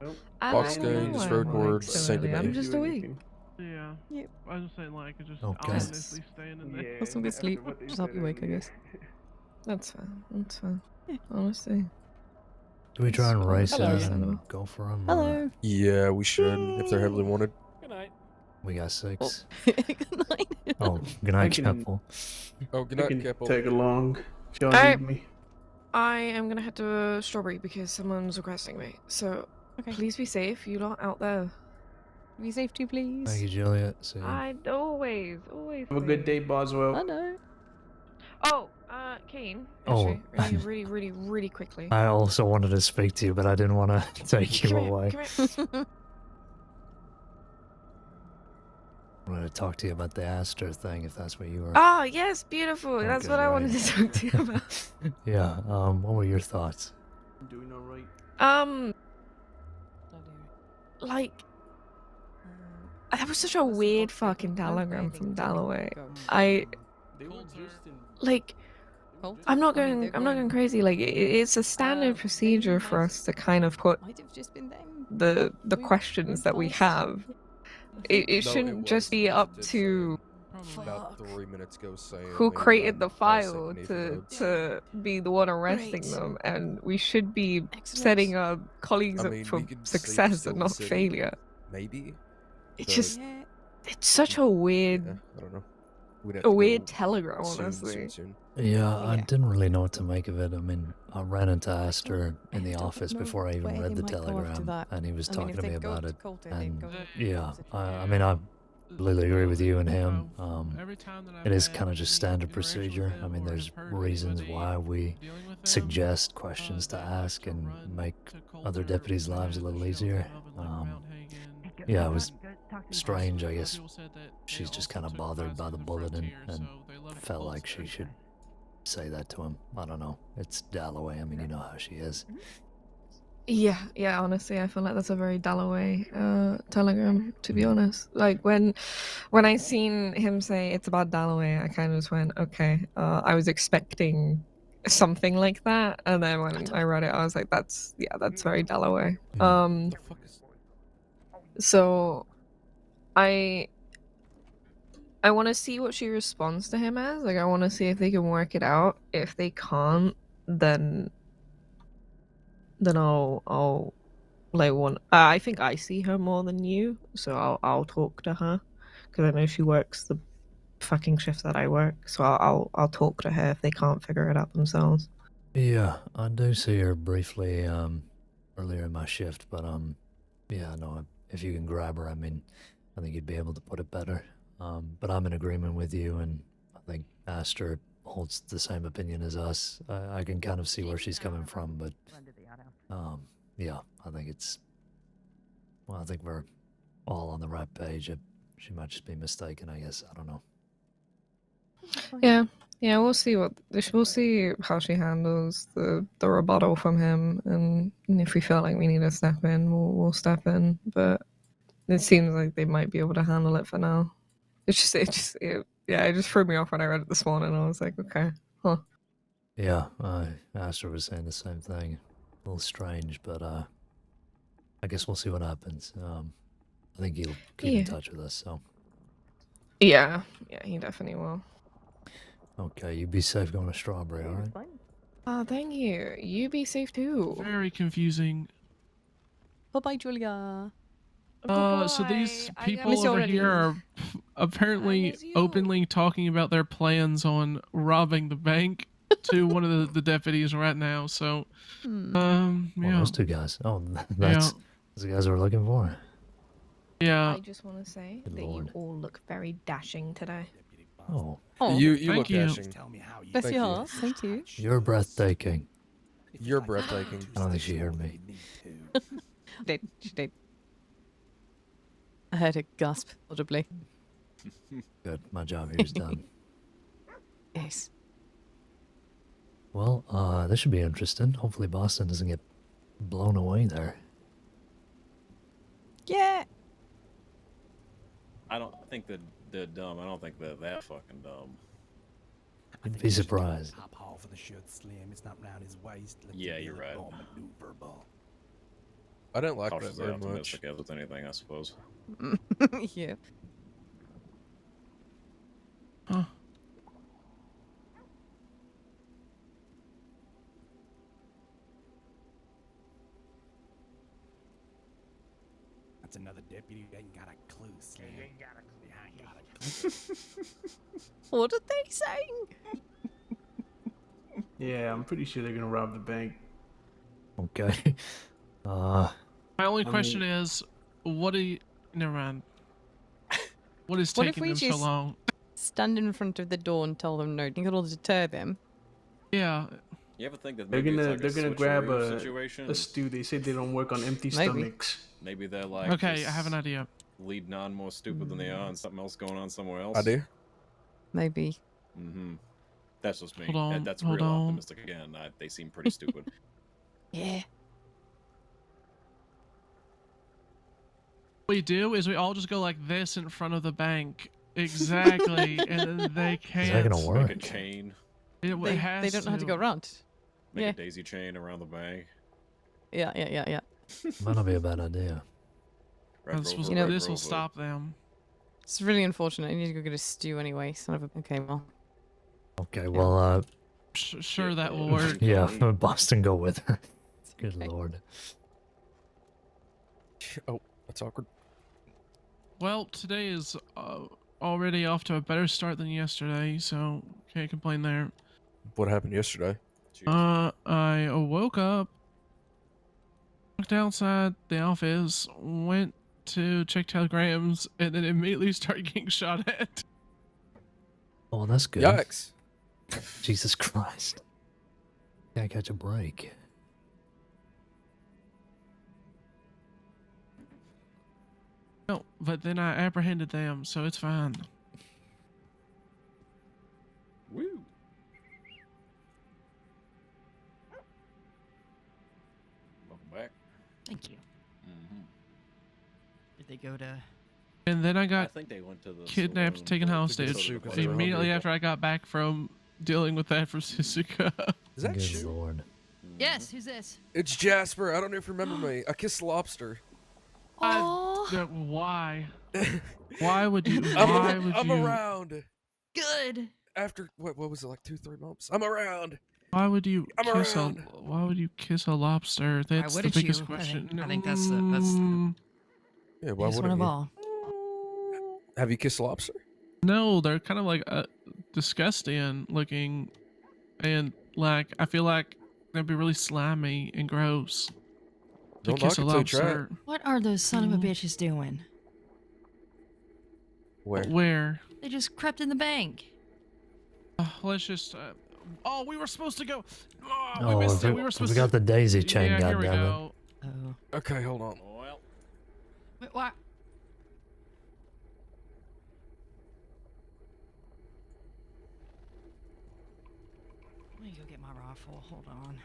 Nope.
I
Box
don't know
Gang,
why
discard
I'm
word,
awake so
send to
early.
me.
I'm just
Do
awake.
anything.
Yeah.
Yep.
I was just saying, like, just
Okay.
ominously standing there.
Yeah,
Got some good
after
sleep.
what they
Just help
said
you wake, I
earlier.
guess.
That's fine. That's fine.
Yeah.
Honestly.
Do we try and race
Hello.
out
Hello.
and go for him?
Hello.
Yeah, we should, if they're heavily wanted.
Good night.
We got 6.
Good night.
Oh, good night,
I can-
Keppel.
Oh, good
I
night,
can
Keppel.
tag along if y'all
Alright.
need me.
I am gonna head to Strawberry because someone's requesting me. So
Okay.
please be safe. You lot out there.
Be safe too, please.
Thank you, Juliet. See you.
I'd always.
Have a good day,
I
Boswell.
know.
Oh, Caine.
Oh.
Actually, really quickly.
I also wanted to speak to you, but I didn't want to take you
Come here,
away.
come here.
I wanted to talk to you about the Aster thing, if that's what you were.
Ah, yes, beautiful. That's
Okay,
what I
right.
wanted to talk to you about.
Yeah. What were your thoughts?
I'm doing alright.
Like, that was such a weird fucking telegram from Dalloway.
They were just in.
Like, I'm not going crazy. Like, it's a standard procedure for us to kind of put
Might have just been them.
the questions that we have. It shouldn't just be up to
About 3 minutes ago saying
who
they,
created the
dissect
file
Nathan
to
Rhodes.
be the one arresting
Great.
them, and we should be
Excellent.
setting our colleagues
I
up
mean,
for
we could
success
still
and not
sit
failure.
Maybe.
It's
but-
just
Yeah.
it's such a weird
Yeah, I don't know. We'd have
a
to
weird
go
telegram,
soon,
honestly.
soon.
Yeah, I
Yeah.
didn't really know what to make of it. I mean, I ran into Aster in the
I don't
office
know
before I even
where
read
they
the
might go after
telegram,
that.
and he was
I mean,
talking
if
to me
they go
about
to
it.
Coulter, they
And
go to
yeah,
Coulter.
I mean, I completely agree with you and him.
Every time that
It
I've
is
had
kind of just
any
standard
interaction with
procedure.
them
I mean,
or
there's
have heard
reasons
anybody
why we
dealing with them,
suggest questions to
they like
ask
to
and
run
make
to
other
Coulter
deputies'
when
lives a
the
little
shit
easier.
came up in, like, Mount Hagen.
Yeah, it was
Also,
strange. I
other
guess
people said that they
she's just
also
kind of
took
bothered by
classes
the
in
bulletin
Frontier,
and
so they love
felt
Coulter.
like she should say that to him. I don't know. It's Dalloway. I mean, you know how she is.
Yeah, honestly, I feel like that's a very Dalloway telegram, to be honest. Like, when I seen him say it's about Dalloway, I kind of just went, okay, I was expecting something like that, and then when I read it, I was like, that's very Dalloway. So I want to see what she responds to him as. Like, I want to see if they can work it out. If they can't, then I'll like want. I think I see her more than you, so I'll talk to her because I know she works the fucking shift that I work. So I'll talk to her if they can't figure it out themselves.
Yeah, I do see her briefly earlier in my shift, but yeah, no, if you can grab her, I mean, I think you'd be able to put it better. But I'm in agreement with you, and I think Aster holds the same opinion as us. I can kind of see where she's coming from, but yeah, I think it's. Well, I think we're all on the right page. She might just be mistaken, I guess. I don't know.
Yeah, we'll see we'll see how she handles the rebuttal from him, and if we feel like we need to step in, we'll step in. But it seems like they might be able to handle it for now. It just threw me off when I read it this morning. I was like, okay, huh.
Yeah, Astra was saying the same thing. A little strange, but I guess we'll see what happens. I think he'll keep in touch with us, so.
Yeah, he definitely will.
Okay, you be safe going to Strawberry, alright?
Oh, thank you. You be safe too.
Very confusing.
Bye-bye, Julia.
So these people over here are apparently openly talking about their plans on robbing the bank to one of the deputies right now. So,
Well,
yeah.
those two guys. Oh, that's the guys we're looking for.
Yeah.
I just want to say
Good
that
Lord.
you all look very dashing today.
Oh.
You
look
thank you.
dashing.
Bless your heart. Thank you.
You're breathtaking.
You're breathtaking.
I don't think she heard me.
She did. I heard a gasp audibly.
Good, my job here is done.
Yes.
Well, this should be interesting. Hopefully Boston doesn't get blown away there.
Yeah.
I don't think that they're dumb. I don't think they're that fucking dumb.
You'd be surprised.
Yeah, you're right.
I didn't like that
Cautiously
very much.
optimistic as with anything, I suppose.
Yeah.
Huh.
That's another deputy who ain't got a clue, Slim. Ain't got a clue.
What are they saying?
Yeah, I'm pretty sure they're gonna rob the bank.
Okay.
My only question is, what are you... Never mind. What is
What if
taking
we
them so
just
long?
stand in front of the door and tell them no? You it'll deter them.
Yeah.
You ever think that
They're
maybe
gonna
it's like a
grab
switcheroo situation?
a stew. They say they don't work on empty
Maybe.
stomachs.
Maybe they're like
Okay, I have an idea.
leading on more stupid than they are, and something else going on somewhere else.
I do.
Maybe.
Mm-hmm. That's just me.
Hold on,
That's
hold
real
on.
optimistic again. They seem pretty stupid.
Yeah.
What we do is we all just go like this in front of the bank. Exactly. And then they can't.
Is that gonna work?
Make a chain.
It
They
has
don't know how to go around.
Make
Yeah.
a daisy chain around the bank.
Yeah.
Might not be a bad idea.
This will,
You know-
this will stop them.
It's really unfortunate. I need to go get a stew anyway. Son of a. Okay, well.
Okay, well,
Sure, that will work.
yeah, Boston go with her. Good Lord.
Oh, that's awkward.
Well, today is already off to a better start than yesterday, so can't complain there.
What happened yesterday?
I woke up, walked outside the office, went to check telegrams, and then immediately started getting shot at.
Oh, that's good.
Yikes.
Jesus Christ. Can't catch a break.
No, but then I apprehended them, so it's fine.
Woo. Welcome back.
Thank you.
Mm-hmm.
Did they go to?
And then I got
think they went to the
kidnapped,
saloon
taken
to
hostage
go to the
immediately
club.
after I got back from dealing with that from Suzuka.
Is that
Good
you?
Lord.
Yes. Who's this?
It's Jasper. I don't know if you remember me. I kissed lobster.
Why? Why would you?
I'm around.
Good.
After what was it, like 2-3 months? I'm around.
Why would you
I'm
kiss
around.
Why would you kiss a lobster? That's the
wouldn't
biggest
you?
question.
I think that's the
Yeah, why
biggest one
wouldn't
of
you?
all.
Have you kissed lobster?
No, they're kind of like disgusting looking, and like I feel like they'd be really slimy and gross. To
Don't
kiss
knock
a
it till you try it.
lobster.
What are those son of a bitches doing?
Where?
Where?
They just crept in the bank.
Let's just. Oh, we were supposed to go. Oh, we
Oh,
missed
I,
it. We were
I
supposed
forgot
to.
the daisy chain,
Yeah, here we
goddammit.
go.
Okay, hold on.
Well,
Wait, what? Let me go get my rifle. Hold on.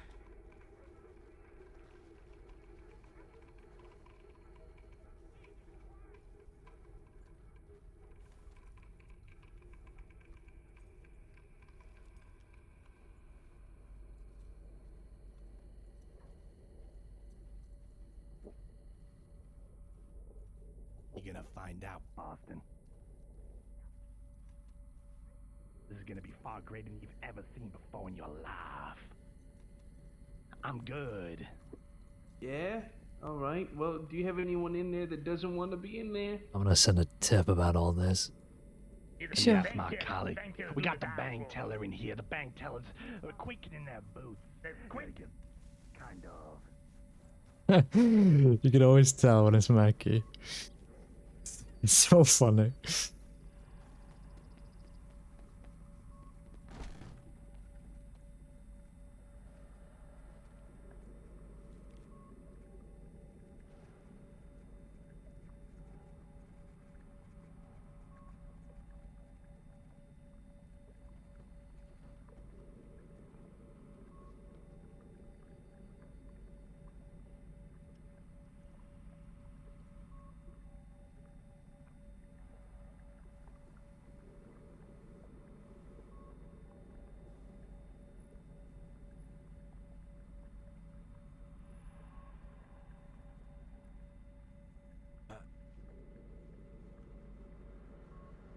you're gonna find out, Boston. This is gonna be far greater than you've ever seen before in your life. I'm good.
Yeah? Alright. Well, do you have anyone in there that doesn't want to be in there?
I'm gonna send a tip about all this.
Sure. Yes, my colleague. We got the bank teller in here. The bank tellers are quaking in their boots. They're quaking. Kind of.
You can always tell when it's Mackie. It's so funny.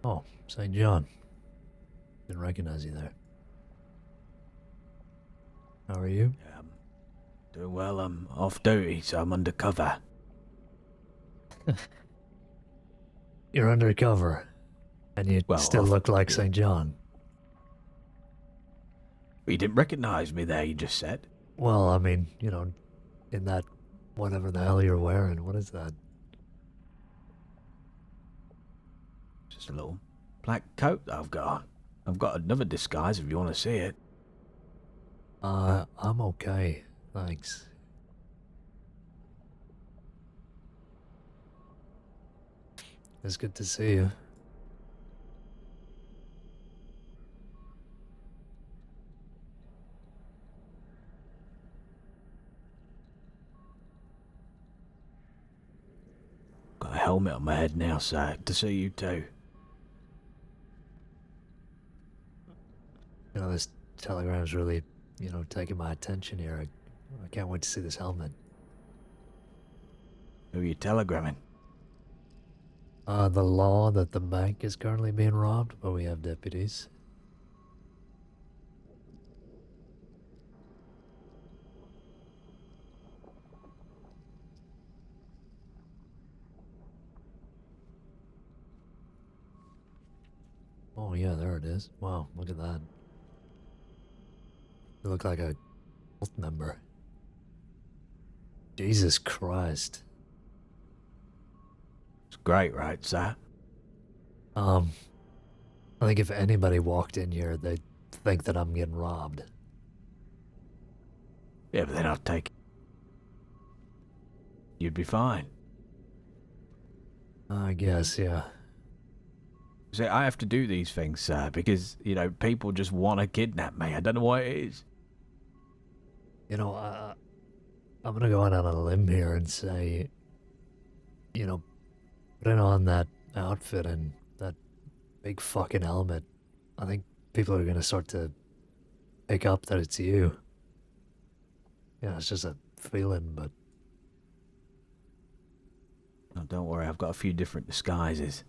Oh, St. John. Didn't recognize you there. How are you?
Doing well. I'm off duty, so I'm undercover.
You're undercover, and you
Well,
still look like St. John.
You didn't recognize me there, you just said.
Well, I mean, you know, in that whatever the hell you're wearing. What is that?
Just a little black coat that I've got. I've got another disguise if you want to see it.
I'm okay. Thanks. It's good to see you.
Got a helmet on my head now, so to see you too.
You know, this telegram's really, you know, taking my attention here. I can't wait to see this helmet.
Who are you telegramming?
The law that the bank is currently being robbed, but we have deputies. Oh yeah, there it is. Wow, look at that. You look like a cult member. Jesus Christ.
It's great, right, sir?
I think if anybody walked in here, they'd think that I'm getting robbed.
Yeah, but then I'll take it. You'd be fine.
I guess, yeah.
See, I have to do these things, sir, because, you know, people just want to kidnap me. I don't know what it is.
You know, I'm gonna go out on a limb here and say, you know, putting on that outfit and that big fucking helmet, I think people are gonna start to pick up that it's you. Yeah, it's just a feeling, but...
Oh, don't worry, I've got a few different disguises.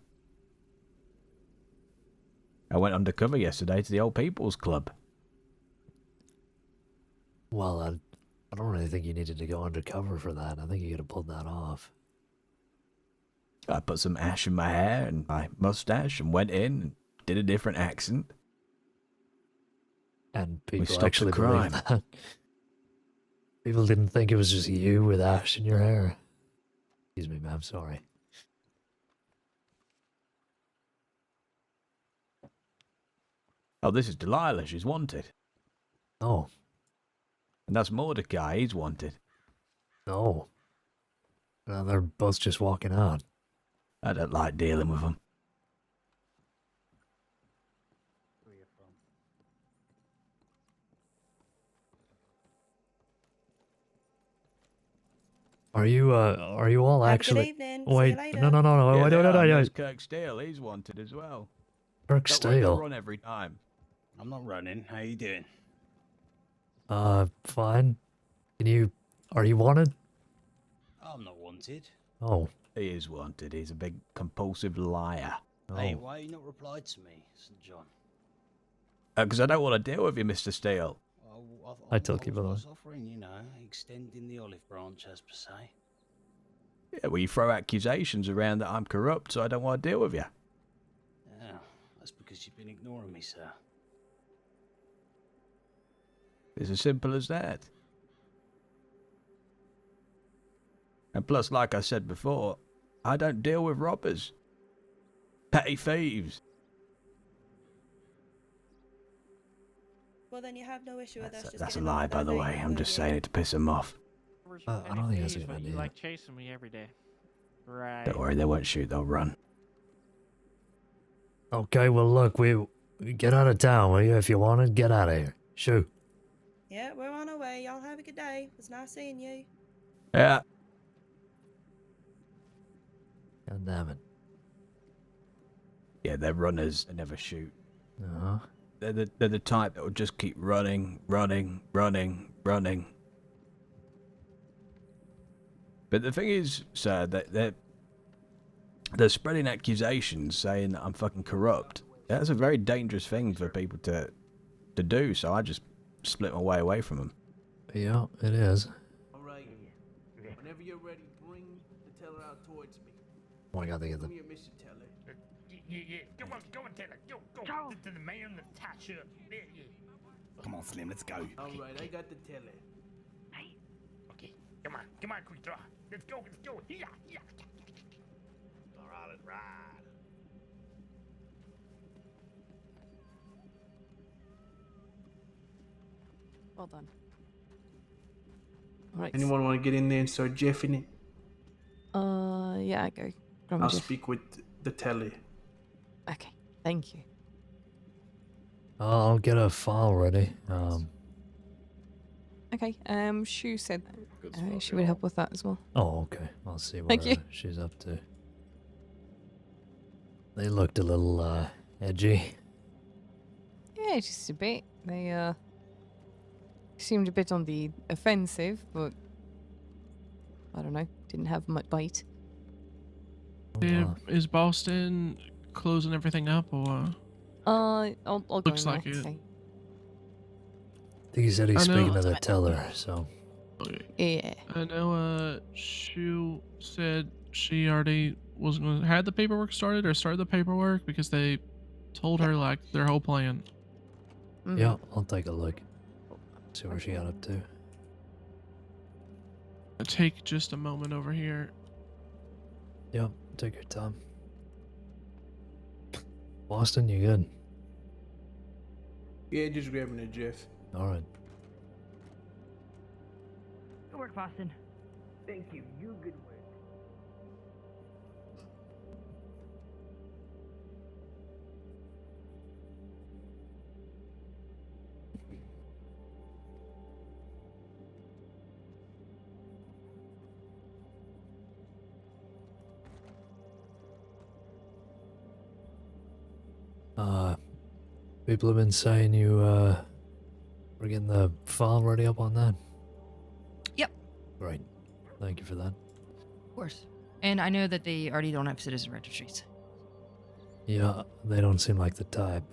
I went undercover yesterday to the Old People's Club.
Well, I don't really think you needed to go undercover for that. I think you could have pulled that off.
I put some ash in my hair and my mustache and went in and did a different accent.
And
We
people
stopped
actually
the crime.
believed that. People didn't think it was just you with ash in your hair. Excuse me, ma'am, sorry.
Oh, this is Delilah. She's wanted.
Oh.
And that's Mordecai. He's wanted.
Oh. Now they're both just walking out.
I don't like dealing with them.
Are you all
Have a
actually?
good evening.
Wait,
See you later.
no.
Yeah,
Wait,
they are.
no.
There's Kirk Steele. He's wanted as well.
Kirk
Don't worry, they'll
Steele.
run every time.
I'm not running. How you doing?
Fine. Are you wanted?
I'm not wanted.
Oh.
He is wanted. He's a big compulsive liar.
Hey,
Oh.
why you not replied to me, St. John?
Because I don't want to deal with you, Mr. Steele.
I took you,
I
by the way.
was offering, you know, extending the olive branch, as per se.
Yeah, well, you throw accusations around that I'm corrupt, so I don't want to deal with you.
Yeah, that's because you've been ignoring me, sir.
It's as simple as that. And plus, like I said before, I don't deal with robbers. Petty thieves.
Well, then you have no issue with us just
That's a
getting on
lie,
with
by
our
the
day,
way. I'm
will
just
you?
saying it to piss them off.
I don't think that's a good
But you
idea.
like chasing me every day. Right.
Don't worry, they won't shoot, they'll run.
Okay, well look, we get out of town, will you? If you want to, get out of here. Shoo.
Yeah, we're on our way. Y'all have a good day. It was nice seeing you.
Yeah.
God damn it.
Yeah, they're runners. They never shoot.
Uh-huh.
They're the type that will just keep running. But the thing is, sir, that they're spreading accusations saying that I'm fucking corrupt. That's a very dangerous thing for people to do, so I just split my way away from them.
Yeah, it is.
All right. Whenever you're ready, bring the teller out towards me.
Oh my god, they get
Come
the...
here, Mr. Teller.
Yeah. Go on, Taylor. Go. To the man that touch up. Yeah. Come on, Slim. Let's go.
All right, I got the teller.
Hey. Okay. Come on, quick draw. Let's go. Yeah. All right, let's ride.
Well done. All right.
Anyone want to get in there and start jeffing it?
Yeah, go.
I'll speak with the teller.
Okay, thank you.
I'll get a file ready.
Okay, Shu said she would help with that as well.
Oh, okay. I'll see what
Thank you.
she's up to. They looked a little, edgy.
Yeah, just a bit. They, seemed a bit on the offensive, but I don't know, didn't have much bite.
Is Boston closing everything up, or?
I'll go
Looks
now.
like it.
Okay.
I think he said he's
I know-
speaking to the teller, so...
Yeah.
I know, Shu said she already had the paperwork started or started the paperwork because they told her, like, their whole plan.
Yeah, I'll take a look. See where she got up to.
Take just a moment over here.
Yep, take your time. Boston, you good?
Yeah, just grabbing it, Jeff.
Alright.
Good work, Boston. Thank you. You good work.
People have been saying you, we're getting the file ready up on that.
Yep.
Great. Thank you for that.
Of course. And I know that they already don't have citizen registries.
Yeah, they don't seem like the type.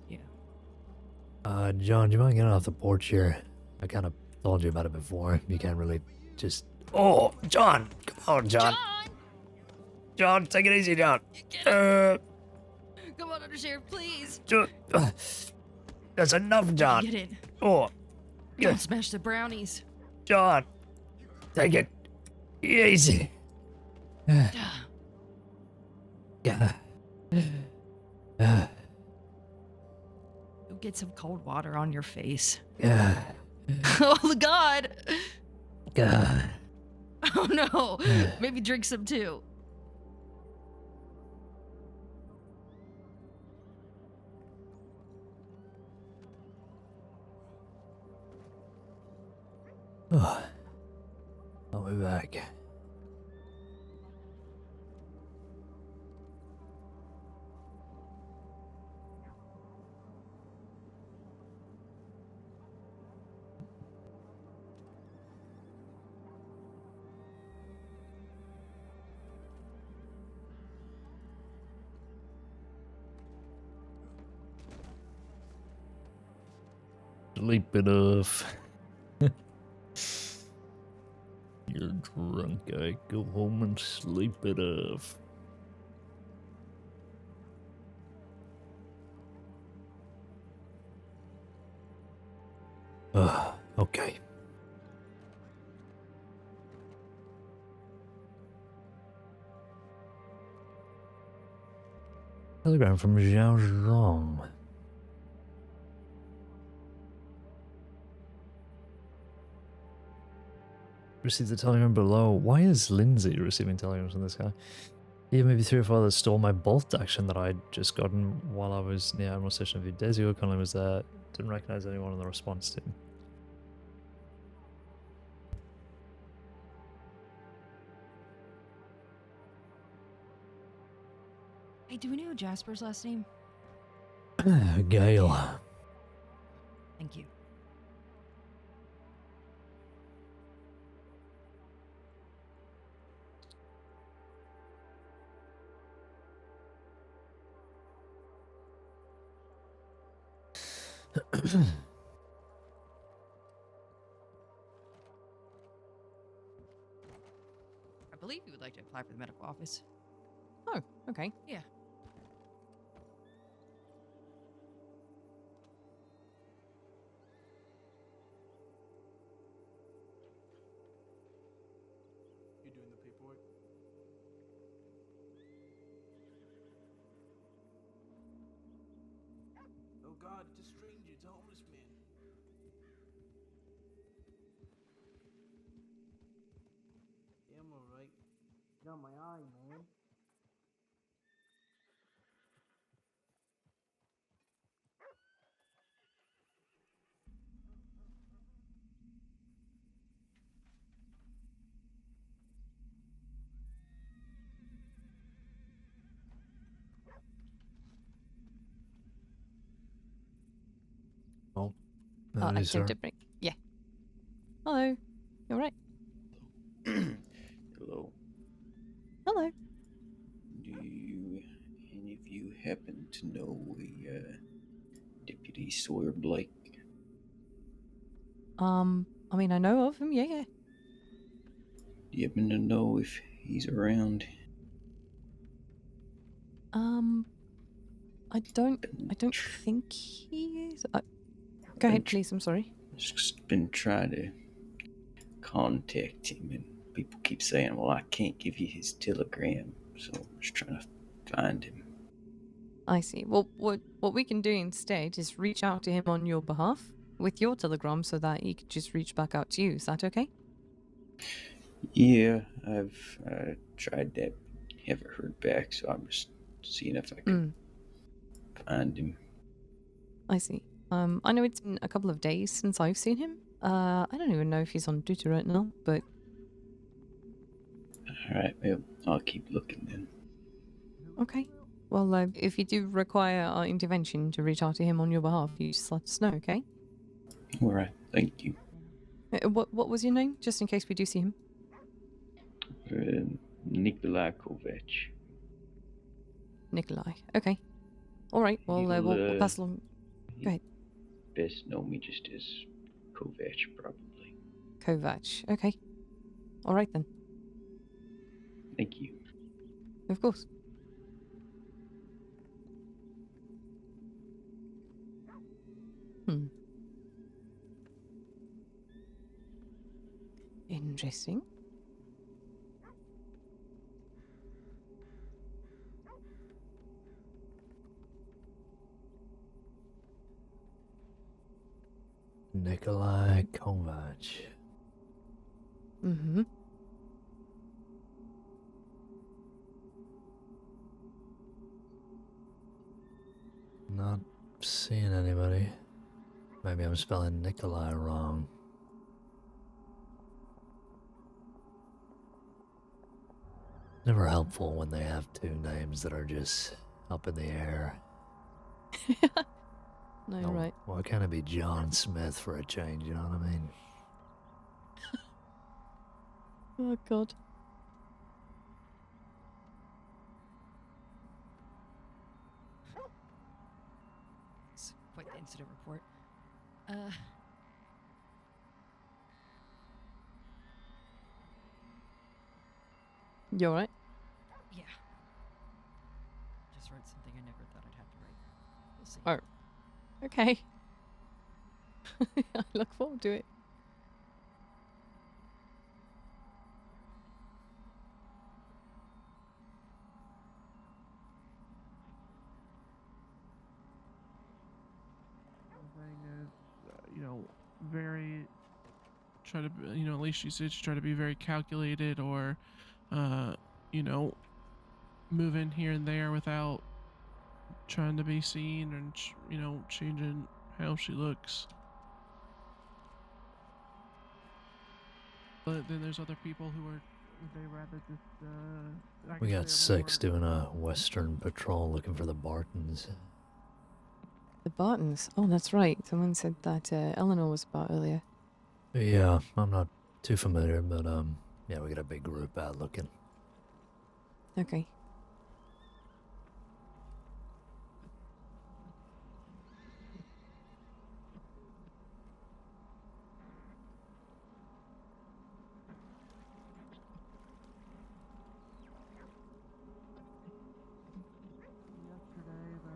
Yeah.
John, do you mind getting off the porch here? I kind of told you about it before. You can't really just... Oh, John! Come on, John! John, take it easy, John!
Come on, Undersheriff, please.
That's enough, John!
Get in.
Oh!
Don't smash the brownies.
John! Take it easy! Yeah.
get some cold water on your face.
Yeah.
Oh God.
God.
Oh no. Maybe drink some too.
Oh, I'll be back. Sleep it off. You're drunk, guy. Go home and sleep it off. Okay. Telegram from Zhao Zhong. Received the telegram below. Why is Lindsay receiving telegrams from this guy? Yeah, maybe 3 or 4 that stole my bolt action that I'd just gotten while I was near Admiral Station a few days ago. Connolly was there. Didn't recognize anyone in the response team.
Hey, do we know Jasper's last name?
Gale.
Thank you. I believe you would like to apply for the medical office.
Oh, okay.
Yeah.
You doing the paperwork? Oh God, it's a stranger. It's a homeless man. Yeah, I'm alright. Got my eye, man.
Oh,
I
no, sir.
tend to bring. Yeah. Hello. You alright?
Hello.
Hello.
Do you, any of you happen to know a Deputy Sawyer Blake?
I mean, I know of him. Yeah, yeah.
Do you happen to know if he's around?
I don't think he is. Go ahead, please. I'm sorry.
Just been trying to contact him, and people keep saying, "Well, I can't give you his telegram," so I'm just trying to find him.
I see. Well, what we can do instead is reach out to him on your behalf with your telegram, so that he could just reach back out to you. Is that okay?
Yeah, I've tried that. Haven't heard back, so I'm just seeing if I can find him.
I see. I know it's been a couple of days since I've seen him. I don't even know if he's on duty right now, but
Alright, well, I'll keep looking then.
okay. Well, if you do require our intervention to reach out to him on your behalf, you just let us know, okay?
Alright, thank you.
What was your name, just in case we do see him?
Nikolai Kovac.
Nikolai. Okay. All right. Well, we'll pass along. Go ahead.
Best know me just as Kovac, probably.
Kovac. Okay. All right then.
Thank you.
Of course. Interesting.
Nikolai Kovac.
Mm-hmm.
Not seeing anybody. Maybe I'm spelling Nikolai wrong. Never helpful when they have two names that are just up in the air.
No, you're right.
Why can't it be John Smith for a change, you know what I mean?
Oh, God.
It's quite the incident report.
You alright?
Yeah. Just wrote something I never thought I'd have to write. We'll see.
Oh. Okay. I look forward to it.
Thing is, very try to, at least she said she tried to be very calculated or, you know, move in here and there without trying to be seen and, changing how she looks. But then there's other people who are, they rather just, I
We
guess
got
they're
6 doing a western patrol looking for the Bartons.
The Bartons? Oh, that's right. Someone said that Eleanor was about earlier.
Yeah, I'm not too familiar, but yeah, we got a big group out looking.
Okay.
yesterday, but,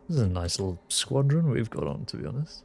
This is a nice little squadron we've got on, to be honest.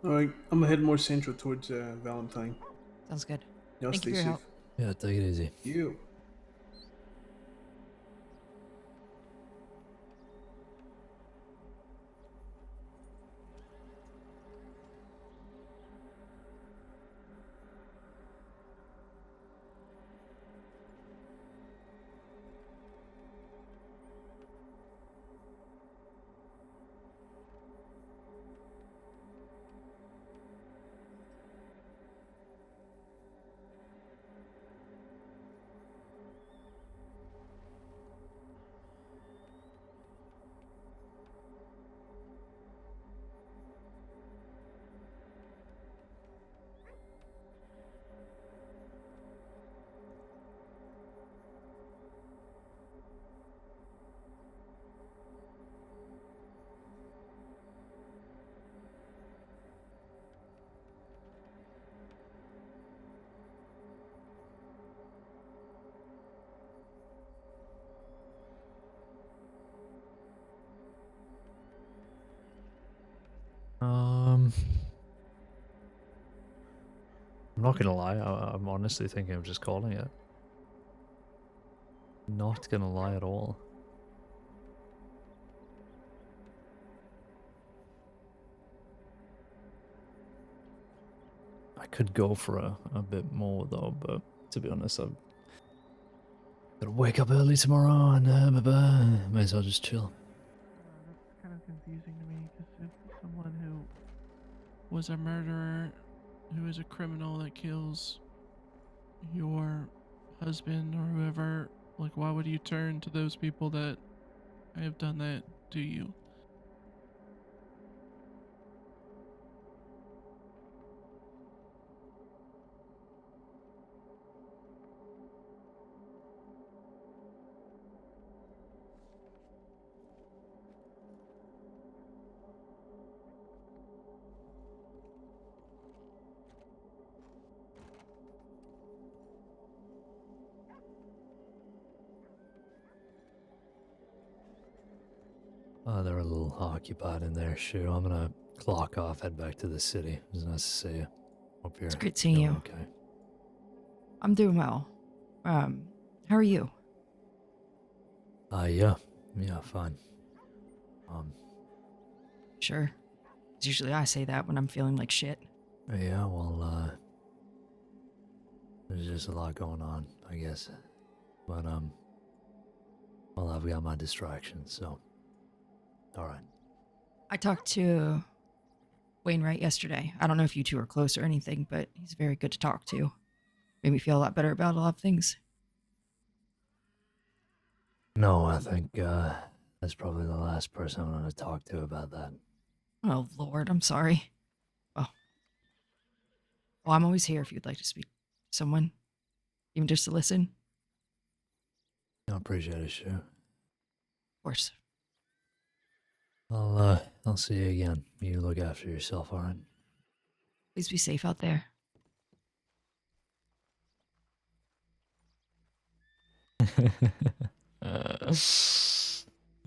Alright, I'm gonna head more central towards Valentine.
Sounds good.
Y'all
Thank
stay
you for your
safe.
help.
Yeah, take it easy.
You.
I'm not gonna lie, I'm honestly thinking of just calling it. Not gonna lie at all. I could go for a bit more though, but to be honest, I've gotta wake up early tomorrow and may as well just chill.
That's kind of confusing to me because if someone who was a murderer, who is a criminal that kills your husband or whoever, like, why would you turn to those people that have done that to you?
Oh, they're a little occupied in there. Shoot, I'm gonna clock off, head back to the city. It was nice to see you. Hope you're
It's great seeing
doing
you.
okay.
I'm doing well. How are you?
Yeah, fine.
Sure. 'Cause usually I say that when I'm feeling like shit.
Yeah, well, there's just a lot going on, I guess. But, well, I've got my distractions, so. Alright.
I talked to Wainwright yesterday. I don't know if you two are close or anything, but he's very good to talk to. Made me feel a lot better about a lot of things.
No, I think, that's probably the last person I'm gonna talk to about that.
Oh, Lord, I'm sorry. Well, I'm always here if you'd like to speak to someone, even just to listen.
I appreciate it, sure.
Of course.
I'll see you again. You look after yourself, alright?
Please be safe out there.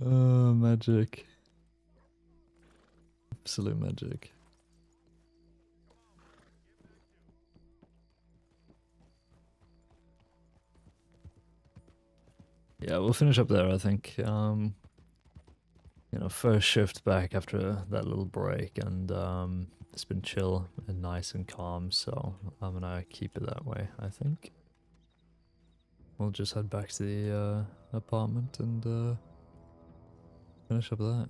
Oh, magic. Absolute magic. Yeah, we'll finish up there, I think. You know, first shift back after that little break, and it's been chill and nice and calm, so I'm gonna keep it that way, I think. We'll just head back to the apartment and finish up that.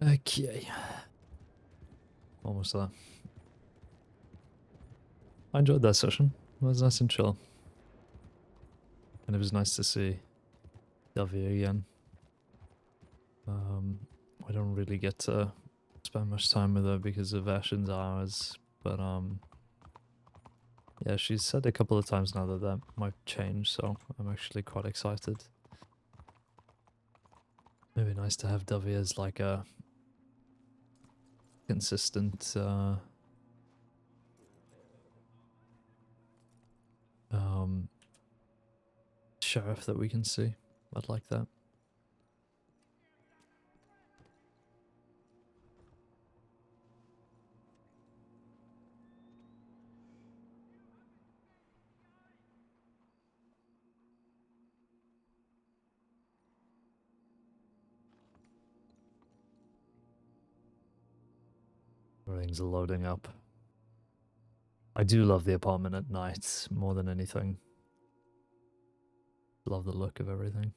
Okay. Almost there. I enjoyed that session. It was nice and chill. And it was nice to see Devi again. I don't really get to spend much time with her because of Ashen's hours, but yeah, she's said a couple of times now that that might change, so I'm actually quite excited. Maybe nice to have Devi as like a consistent sheriff that we can see. I'd like that. Everything's loading up. I do love the apartment at night more than anything. Love the look of everything.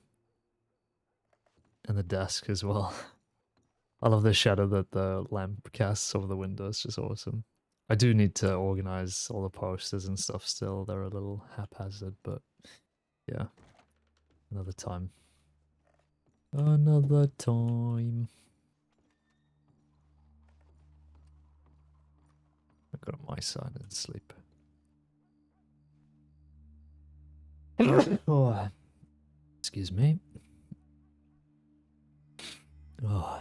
And the desk as well. I love the shadow that the lamp casts over the window. It's just awesome. I do need to organize all the posters and stuff still. They're a little haphazard, but yeah. Another time. Another time. I go to my side and sleep. Oh, excuse me. Oh.